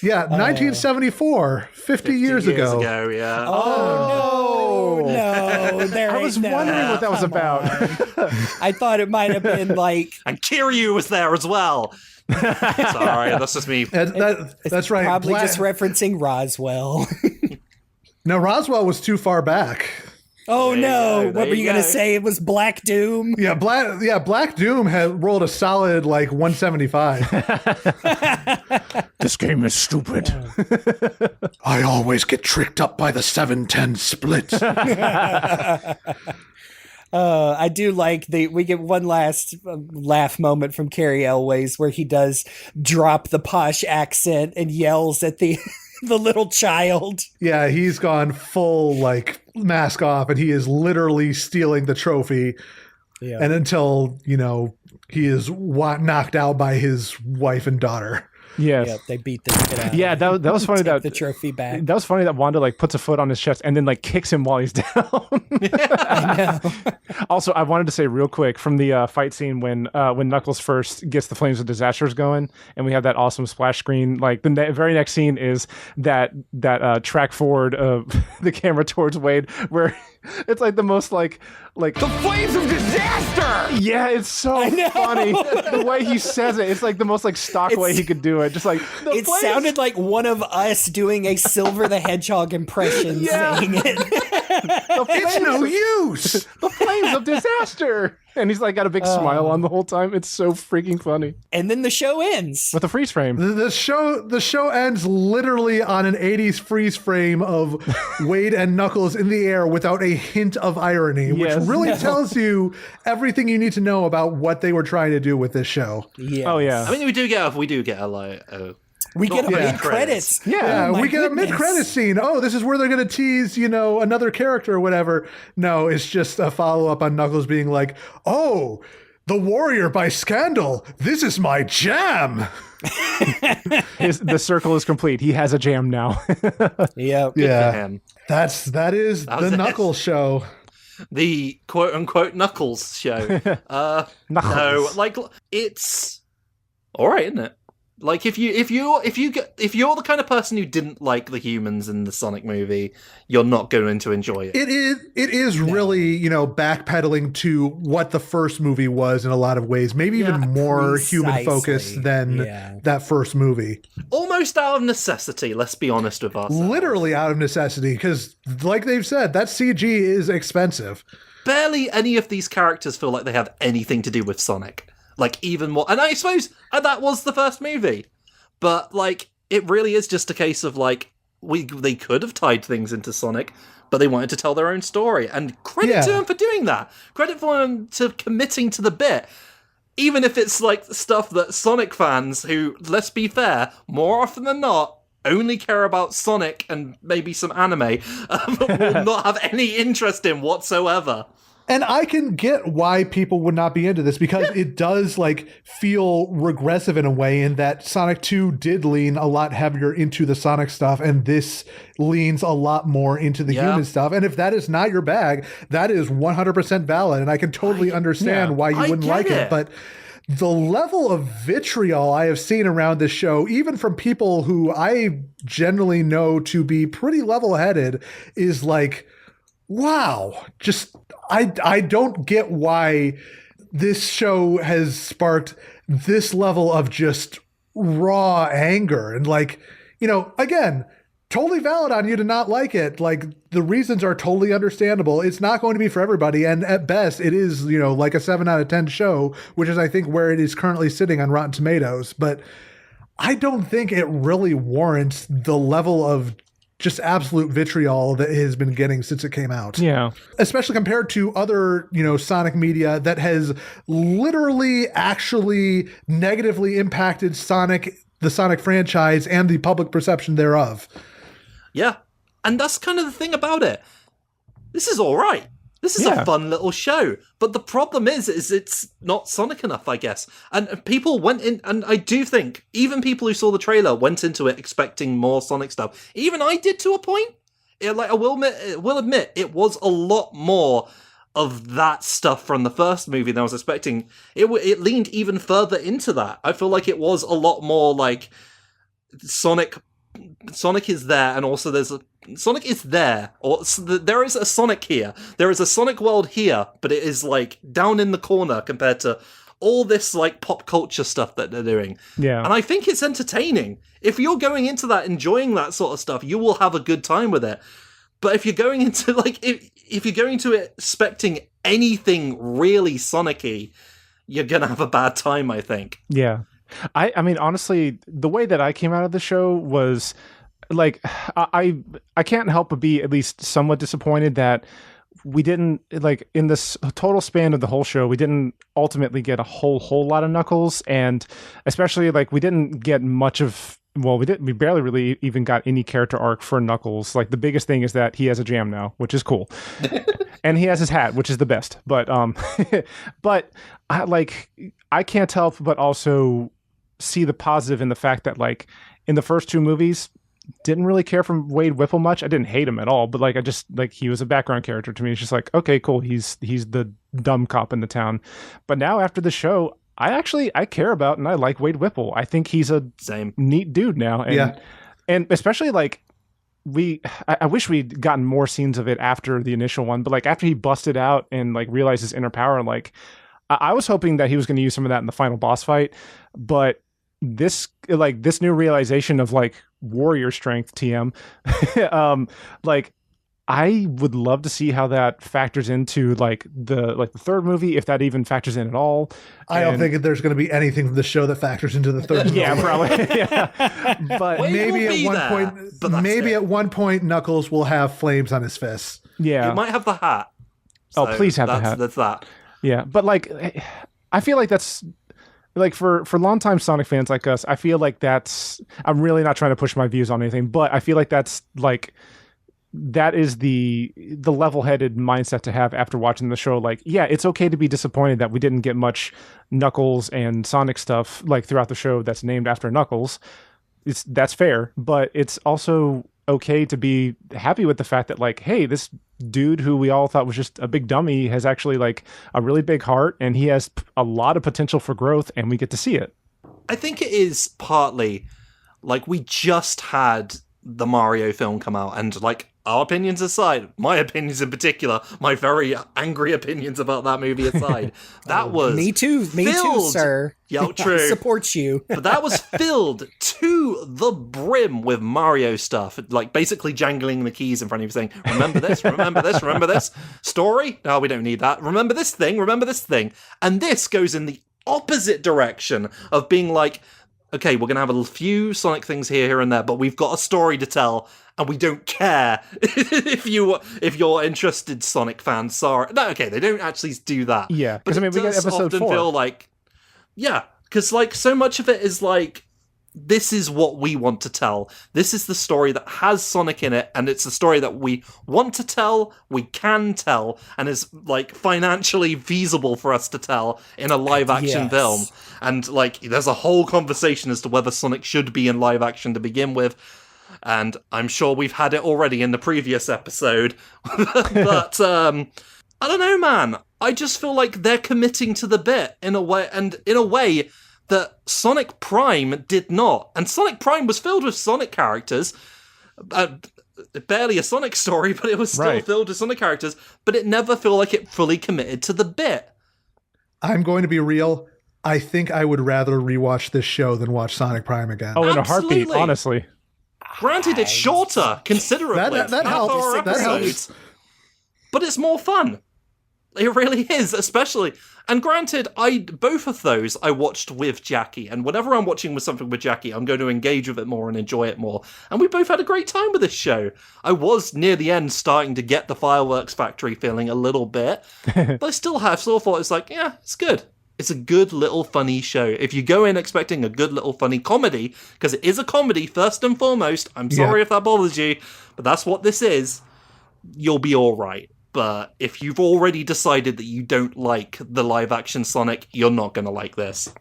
Yeah, 1974, 50 years ago. Yeah. Oh, no. I was wondering what that was about. I thought it might have been like... And Kiryu was there as well. Sorry, that's just me. That's right. Probably just referencing Roswell. No, Roswell was too far back. Oh no! There What were you you gonna go. say? It was Black Doom. Yeah, Black Doom had rolled a solid 175. This game is stupid. I always get tricked up by the 7-10 split. I do like we get one last laugh moment from Carrie Elways where he does drop the posh accent and yells at the the little child. Yeah, he's gone full mask off, and he is literally stealing the trophy. Yeah. And until he is knocked out by his wife and daughter. Yes. Yeah, they beat the shit out. Yeah, that was funny. Take the trophy back. That was funny that Wanda puts a foot on his chest and then kicks him while he's down. I know. Also, I wanted to say real quick from the fight scene when Knuckles first gets the Flames of Disasters going, and we have that awesome splash screen. The very next scene is that track forward of the camera towards Wade, where it's the most The Flames of Disaster! Yeah, it's so funny the way he says it. It's the most stock way he could do it. Just it flames. sounded like one of us doing a Silver the Hedgehog impression saying it. It's no use. The Flames of Disaster. And he's got a big smile on the whole time. It's so freaking funny. And then the show ends With a freeze frame. The show ends literally on an 80s freeze frame of Wade and Knuckles in the air without a hint of irony, which really tells you everything you need to know about what they were trying to do with this show. Yeah. Oh yeah. I mean, we do get a We get a Yeah. mid-credits. Yeah, Oh, we get a goodness. mid-credit scene. Oh, this is where they're going to tease, another character or whatever. No, it's just a follow-up on Knuckles being like, oh, The Warrior by Scandal. This is my jam. The circle is complete. He has a jam now. Yeah. Yeah. That is the Knuckles show. The quote-unquote Knuckles show. Knuckles. No, it's all right, isn't it? If you're the kind of person who didn't like the humans in the Sonic movie, you're not going to enjoy it. It is really, backpedaling to what the first movie was in a lot of ways, maybe even more human focused than that first movie. Almost out of necessity, let's be honest with ourselves. Literally out of necessity, because like they've said, that CG is expensive. Barely any of these characters feel like they have anything to do with Sonic. Even more, and I suppose that was the first movie, but it really is just a case of they could have tied things into Sonic, but they wanted to tell their own story, and credit to them for doing that. Credit for them to committing to the bit, even if it's stuff that Sonic fans, who, let's be fair, more often than not only care about Sonic and maybe some anime, will not have any interest in whatsoever. And I can get why people would not be into this, because it does feel regressive in a way, in that Sonic 2 did lean a lot heavier into the Sonic stuff, and this leans a lot more into the human stuff. And if that is not your bag, that is 100% valid, and I can totally understand why you wouldn't like it. But the level of vitriol I have seen around this show, even from people who I generally know to be pretty level-headed, is wow, just I don't get why this show has sparked this level of just raw anger. And again, totally valid on you to not like it. The reasons are totally understandable. It's not going to be for everybody. And at best, it is, a 7 out of 10 show, which is, I think, where it is currently sitting on Rotten Tomatoes. But I don't think it really warrants the level of just absolute vitriol that it has been getting since it came out. Yeah. Especially compared to other, Sonic media that has literally actually negatively impacted the Sonic franchise and the public perception thereof. Yeah. And that's kind of the thing about it. This is all right. This is a fun little show. But the problem is it's not Sonic enough, I guess. And people went in, and I do think even people who saw the trailer went into it expecting more Sonic stuff. Even I did to a point. I will admit, it was a lot more of that stuff from the first movie than I was expecting. It leaned even further into that. I feel like it was a lot more like Sonic is there, and also Sonic is there, or there is a Sonic here. There is a Sonic world here, but it is like down in the corner compared to all this like pop culture stuff that they're doing. Yeah. And I think it's entertaining. If you're going into that enjoying that sort of stuff, you will have a good time with it. But if you're going into if you're going to it expecting anything really Sonic-y, you're gonna have a bad time, I think. Yeah. I mean, honestly, the way that I came out of the show was like, I can't help but be at least somewhat disappointed that we didn't, like, in this total span of the whole show, we didn't ultimately get a whole lot of Knuckles, and especially like we didn't get much of. Well, we barely really even got any character arc for Knuckles. Like, the biggest thing is that he has a jam now, which is cool. And he has his hat, which is the best. But but I can't help but also see the positive in the fact that, like, in the first two movies, didn't really care for Wade Whipple much. I didn't hate him at all, but like, I just, like, he was a background character to me. It's just like, okay, cool. He's the dumb cop in the town. But now after the show, I care about and I like Wade Whipple. I think he's a neat dude now. And, and especially like I wish we'd gotten more scenes of it after the initial one, but like after he busted out and like realized his inner power, like I was hoping that he was going to use some of that in the final boss fight, but this new realization of like warrior strength TM, like I would love to see how that factors into like the third movie, if that even factors in at all. I don't think there's going to be anything from the show that factors into the third movie. Yeah, probably. Yeah. But maybe at one point Knuckles will have flames on his fists. Yeah. It might have the hat. So please have the hat. That's that. Yeah, but like I feel like that's like for longtime Sonic fans like us, I feel like I'm really not trying to push my views on anything, but I feel like that's like that is the level-headed mindset to have after watching the show. Like, yeah, it's okay to be disappointed that we didn't get much Knuckles and Sonic stuff like throughout the show that's named after Knuckles. That's fair, but it's also okay to be happy with the fact that, like, hey, this dude who we all thought was just a big dummy has actually like a really big heart, and he has a lot of potential for growth, and we get to see it. I think it is partly like we just had the Mario film come out, and like, our opinions aside, my opinions in particular, my very angry opinions about that movie aside, that was me too, sir. Yeah, true. Supports you. But that was filled to the brim with Mario stuff, like basically jangling the keys in front of you, saying, "Remember this, remember this, remember this story." No, we don't need that. Remember this thing, remember this thing, and this goes in the opposite direction of being like, okay, we're going to have a few Sonic things here and there, but we've got a story to tell, and we don't care if you're interested, Sonic fans. Sorry. No, okay, they don't actually do that. Yeah, because I mean, we got episode 4. Feel like, yeah, because like so much of it is like, this is what we want to tell. This is the story that has Sonic in it, and it's the story that we want to tell, we can tell, and is like financially feasible for us to tell in a live action film. And like, there's a whole conversation as to whether Sonic should be in live action to begin with. And I'm sure we've had it already in the previous episode. But I don't know, man. I just feel like they're committing to the bit in a way, and in a way that Sonic Prime did not. And Sonic Prime was filled with Sonic characters. Barely a Sonic story, but it was still filled with Sonic characters. But it never felt like it fully committed to the bit. I'm going to be real. I think I would rather rewatch this show than watch Sonic Prime again. Oh, in a heartbeat, honestly. Granted, it's shorter, considerably. That helps. That helps. But it's more fun. It really is, especially. And granted, both of those I watched with Jackie, and whenever I'm watching with something with Jackie, I'm going to engage with it more and enjoy it more. And we both had a great time with this show. I was near the end starting to get the fireworks factory feeling a little bit, but I still thought it's like, yeah, it's good. It's a good little funny show. If you go in expecting a good little funny comedy, because it is a comedy first and foremost, I'm sorry if that bothers you, but that's what this is, you'll be all right. But if you've already decided that you don't like the live-action Sonic, you're not going to like this.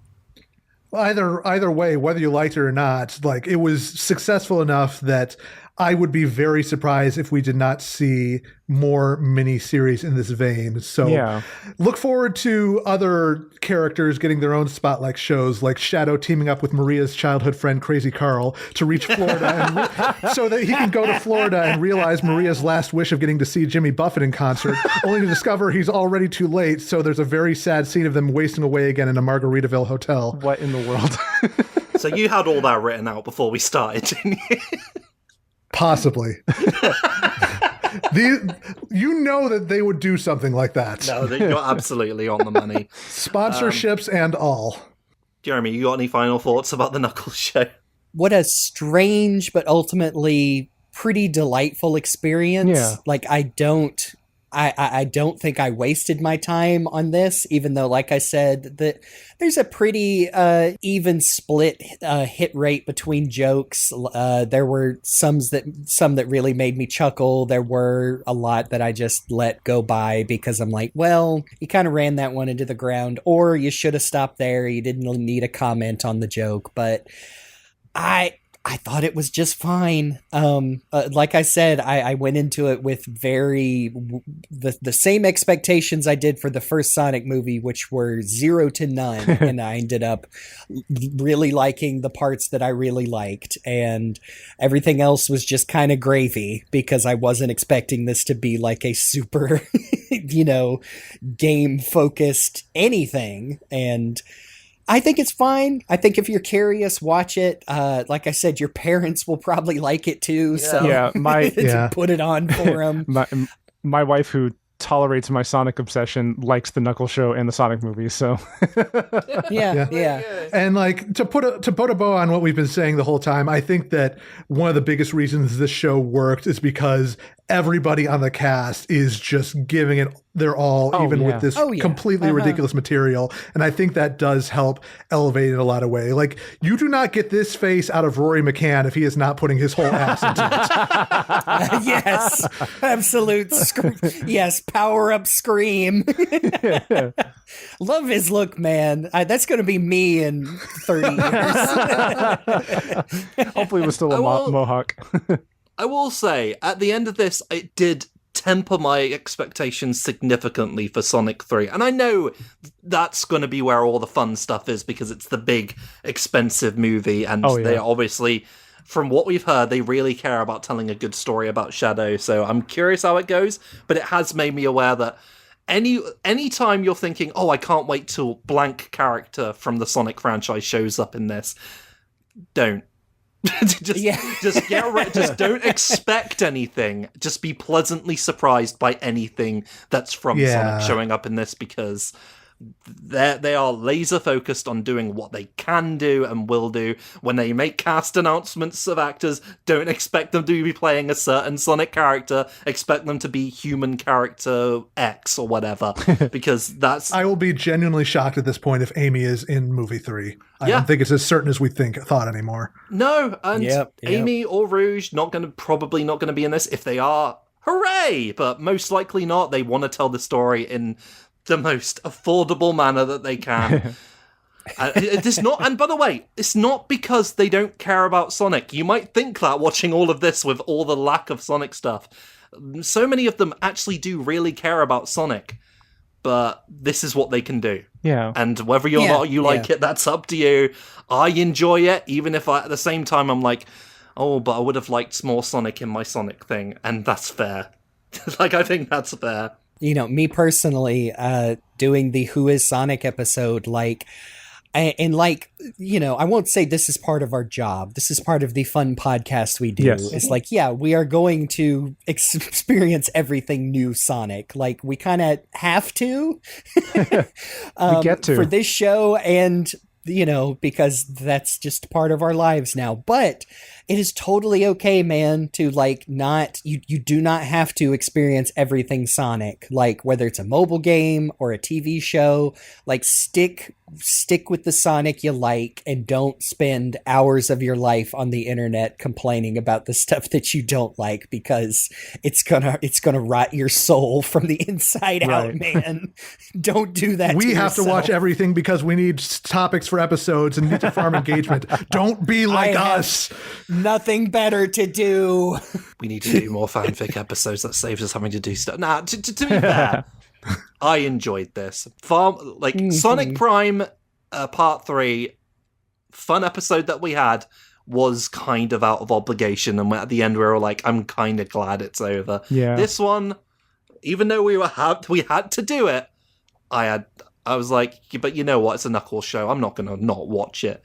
Either way, whether you liked it or not, like, it was successful enough that I would be very surprised if we did not see more mini-series in this vein. So look forward to other characters getting their own spotlight shows, like Shadow teaming up with Maria's childhood friend Crazy Carl to reach Florida so that he can go to Florida and realize Maria's last wish of getting to see Jimmy Buffett in concert, only to discover he's already too late. So there's a very sad scene of them wasting away again in a Margaritaville hotel. What in the world? So you had all that written out before we started, didn't you? Possibly. You know that they would do something like that. No, you're absolutely on the money. Sponsorships and all. Jeremy, you got any final thoughts about the Knuckles show? What a strange but ultimately pretty delightful experience. Yeah. Like, I don't think I wasted my time on this, even though, like I said, that there's a pretty even split hit rate between jokes. There were some that really made me chuckle. There were a lot that I just let go by because I'm like, well, you kind of ran that one into the ground, or you should have stopped there. You didn't need a comment on the joke, but I thought it was just fine. Like I said, I went into it with the same expectations I did for the first Sonic movie, which were 0 to none. And I ended up really liking the parts that I really liked. And everything else was just kind of gravy because I wasn't expecting this to be like a super, game focused anything. And I think it's fine. I think if you're curious, watch it. Like I said, your parents will probably like it too. So put it on for them. My wife, who tolerates my Sonic obsession, likes the Knuckles show and the Sonic movies. So yeah. And like to put a bow on what we've been saying the whole time, I think that one of the biggest reasons this show worked is because everybody on the cast is just giving it their all, with this completely ridiculous material. And I think that does help elevate it in a lot of way. Like, you do not get this face out of Rory McCann if he is not putting his whole ass into it. Yes, absolute. Yes, power up scream. Love his look, man. That's going to be me in 30 years. Hopefully it was still a mohawk. I will say, at the end of this, it did temper my expectations significantly for Sonic 3. And I know that's going to be where all the fun stuff is because it's the big, expensive movie. And they obviously, from what we've heard, they really care about telling a good story about Shadow. So I'm curious how it goes. But it has made me aware that any time you're thinking, oh, I can't wait till blank character from the Sonic franchise shows up in this, don't. Just get ready. Just don't expect anything. Just be pleasantly surprised by anything that's from Sonic showing up in this, because they are laser focused on doing what they can do and will do. When they make cast announcements of actors, don't expect them to be playing a certain Sonic character. Expect them to be human character X or whatever, because that's... I will be genuinely shocked at this point if Amy is in movie 3. I don't think it's as certain as we thought anymore. No, and Amy or Rouge probably not gonna be in this. If they are, hooray! But most likely not. They want to tell the story in the most affordable manner that they can. It's not, and by the way, it's not because they don't care about Sonic. You might think that watching all of this with all the lack of Sonic stuff. So many of them actually do really care about Sonic, but this is what they can do. Yeah. And whether or not you like it, that's up to you. I enjoy it, even if at the same time I'm like, oh, but I would have liked more Sonic in my Sonic thing, and that's fair. I think that's fair. Me personally, doing the Who is Sonic episode, And like, you know, I won't say this is part of our job. This is part of the fun podcast we do. Yes. It's like, yeah, we are going to experience everything new Sonic. Like, we kind of have to. We get to. For this show, and, you know, because that's just part of our lives now. But it is totally okay, man, to like not, you do not have to experience everything Sonic, like whether it's a mobile game or a TV show, like stick with the Sonic you like and don't spend hours of your life on the internet complaining about the stuff that you don't like, because it's gonna rot your soul from the inside out, man. Don't do that. We have to watch everything because we need topics for episodes and need to farm engagement. Don't be like us. Nothing better to do. We need to do more fanfic episodes. That saves us having to do stuff. Nah, to be fair, I enjoyed this. Sonic Prime Part 3, fun episode that we had, was kind of out of obligation, and at the end we were like, I'm kind of glad it's over. Yeah. This one, even though we had to do it, I was like, but you know what? It's a Knuckles show. I'm not going to not watch it.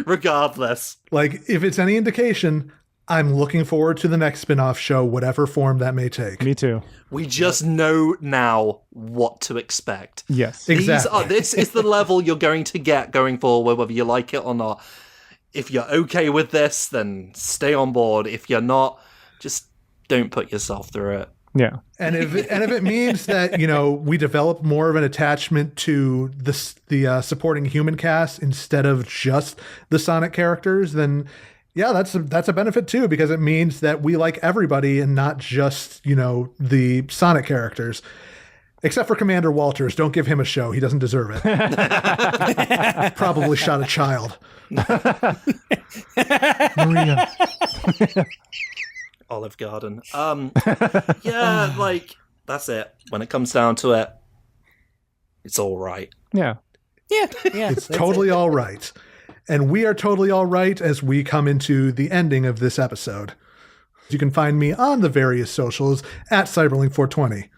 Regardless. Like, if it's any indication, I'm looking forward to the next spin-off show, whatever form that may take. Me too. We just know now what to expect. Yes. Exactly. This is the level you're going to get going forward, whether you like it or not. If you're okay with this, then stay on board. If you're not, just don't put yourself through it. Yeah. And if it means that, you know, we develop more of an attachment to the supporting human cast instead of just the Sonic characters, then yeah, that's a benefit too, because it means that we like everybody and not just, you know, the Sonic characters. Except for Commander Walters. Don't give him a show. He doesn't deserve it. Probably shot a child. Maria. Olive Garden. Yeah, like, that's it. When it comes down to it, it's all right. Yeah. Yeah. It's totally all right. And we are totally all right as we come into the ending of this episode. You can find me on the various socials at CyberLink420.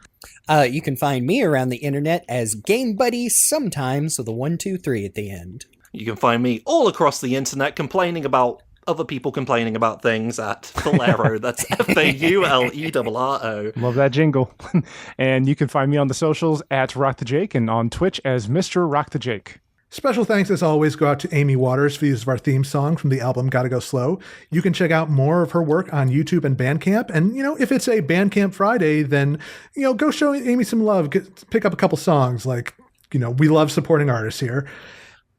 You can find me around the internet as GameBuddy, sometimes with a 1, 2, 3 at the end. You can find me all across the internet complaining about other people complaining about things at Faulerro. That's Faulerro. Love that jingle. And you can find me on the socials at RockTheJake and on Twitch as Mr. RockTheJake. Special thanks, as always, go out to Amy Waters for the use of our theme song from the album Gotta Go Slow. You can check out more of her work on YouTube and Bandcamp. And, you know, if it's a Bandcamp Friday, then, you know, go show Amy some love. Pick up a couple songs. Like, you know, we love supporting artists here.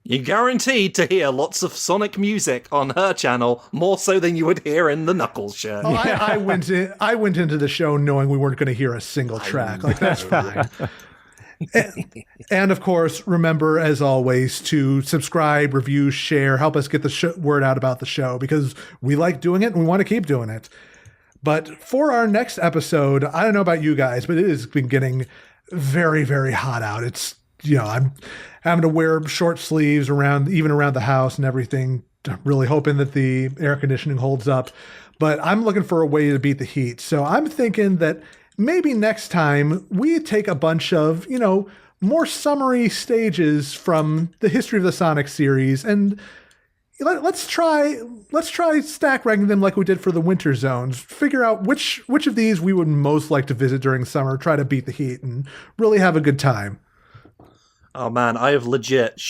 You're guaranteed to hear lots of Sonic music on her channel, more so than you would hear in the Knuckles show. Oh, I went into the show knowing we weren't going to hear a single track. Like, that's fine. And of course, remember, as always, to subscribe, review, share, help us get the word out about the show, because we like doing it and we want to keep doing it. But for our next episode, I don't know about you guys, but it has been getting very, very hot out. It's, you know, I'm having to wear short sleeves around the house and everything, really hoping that the air conditioning holds up. But I'm looking for a way to beat the heat. So I'm thinking that maybe next time we take a bunch of, you know, more summary stages from the history of the Sonic series, and let's try stack ranking them like we did for the winter zones. Figure out which of these we would most like to visit during summer, try to beat the heat, and really have a good time. Oh man, I have legit,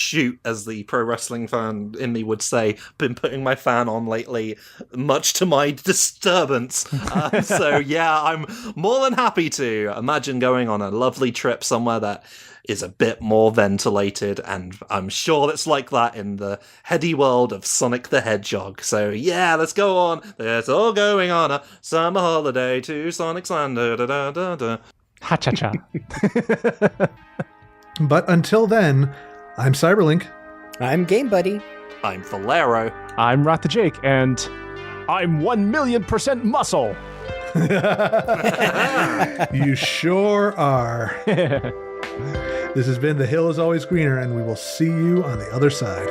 as the pro wrestling fan in me would say, been putting my fan on lately, much to my disturbance. So yeah, I'm more than happy to imagine going on a lovely trip somewhere that is a bit more ventilated, and I'm sure it's like that in the heady world of Sonic the Hedgehog. So yeah, let's go on. It's all going on a summer holiday to Sonic's Land. Da, da, da, da, da. Ha-cha-cha. But until then, I'm CyberLink. I'm GameBuddy. I'm Faulerro. I'm RockTheJake, and I'm 1,000,000% muscle. You sure are. This has been The Hill is Always Greener, and we will see you on the other side.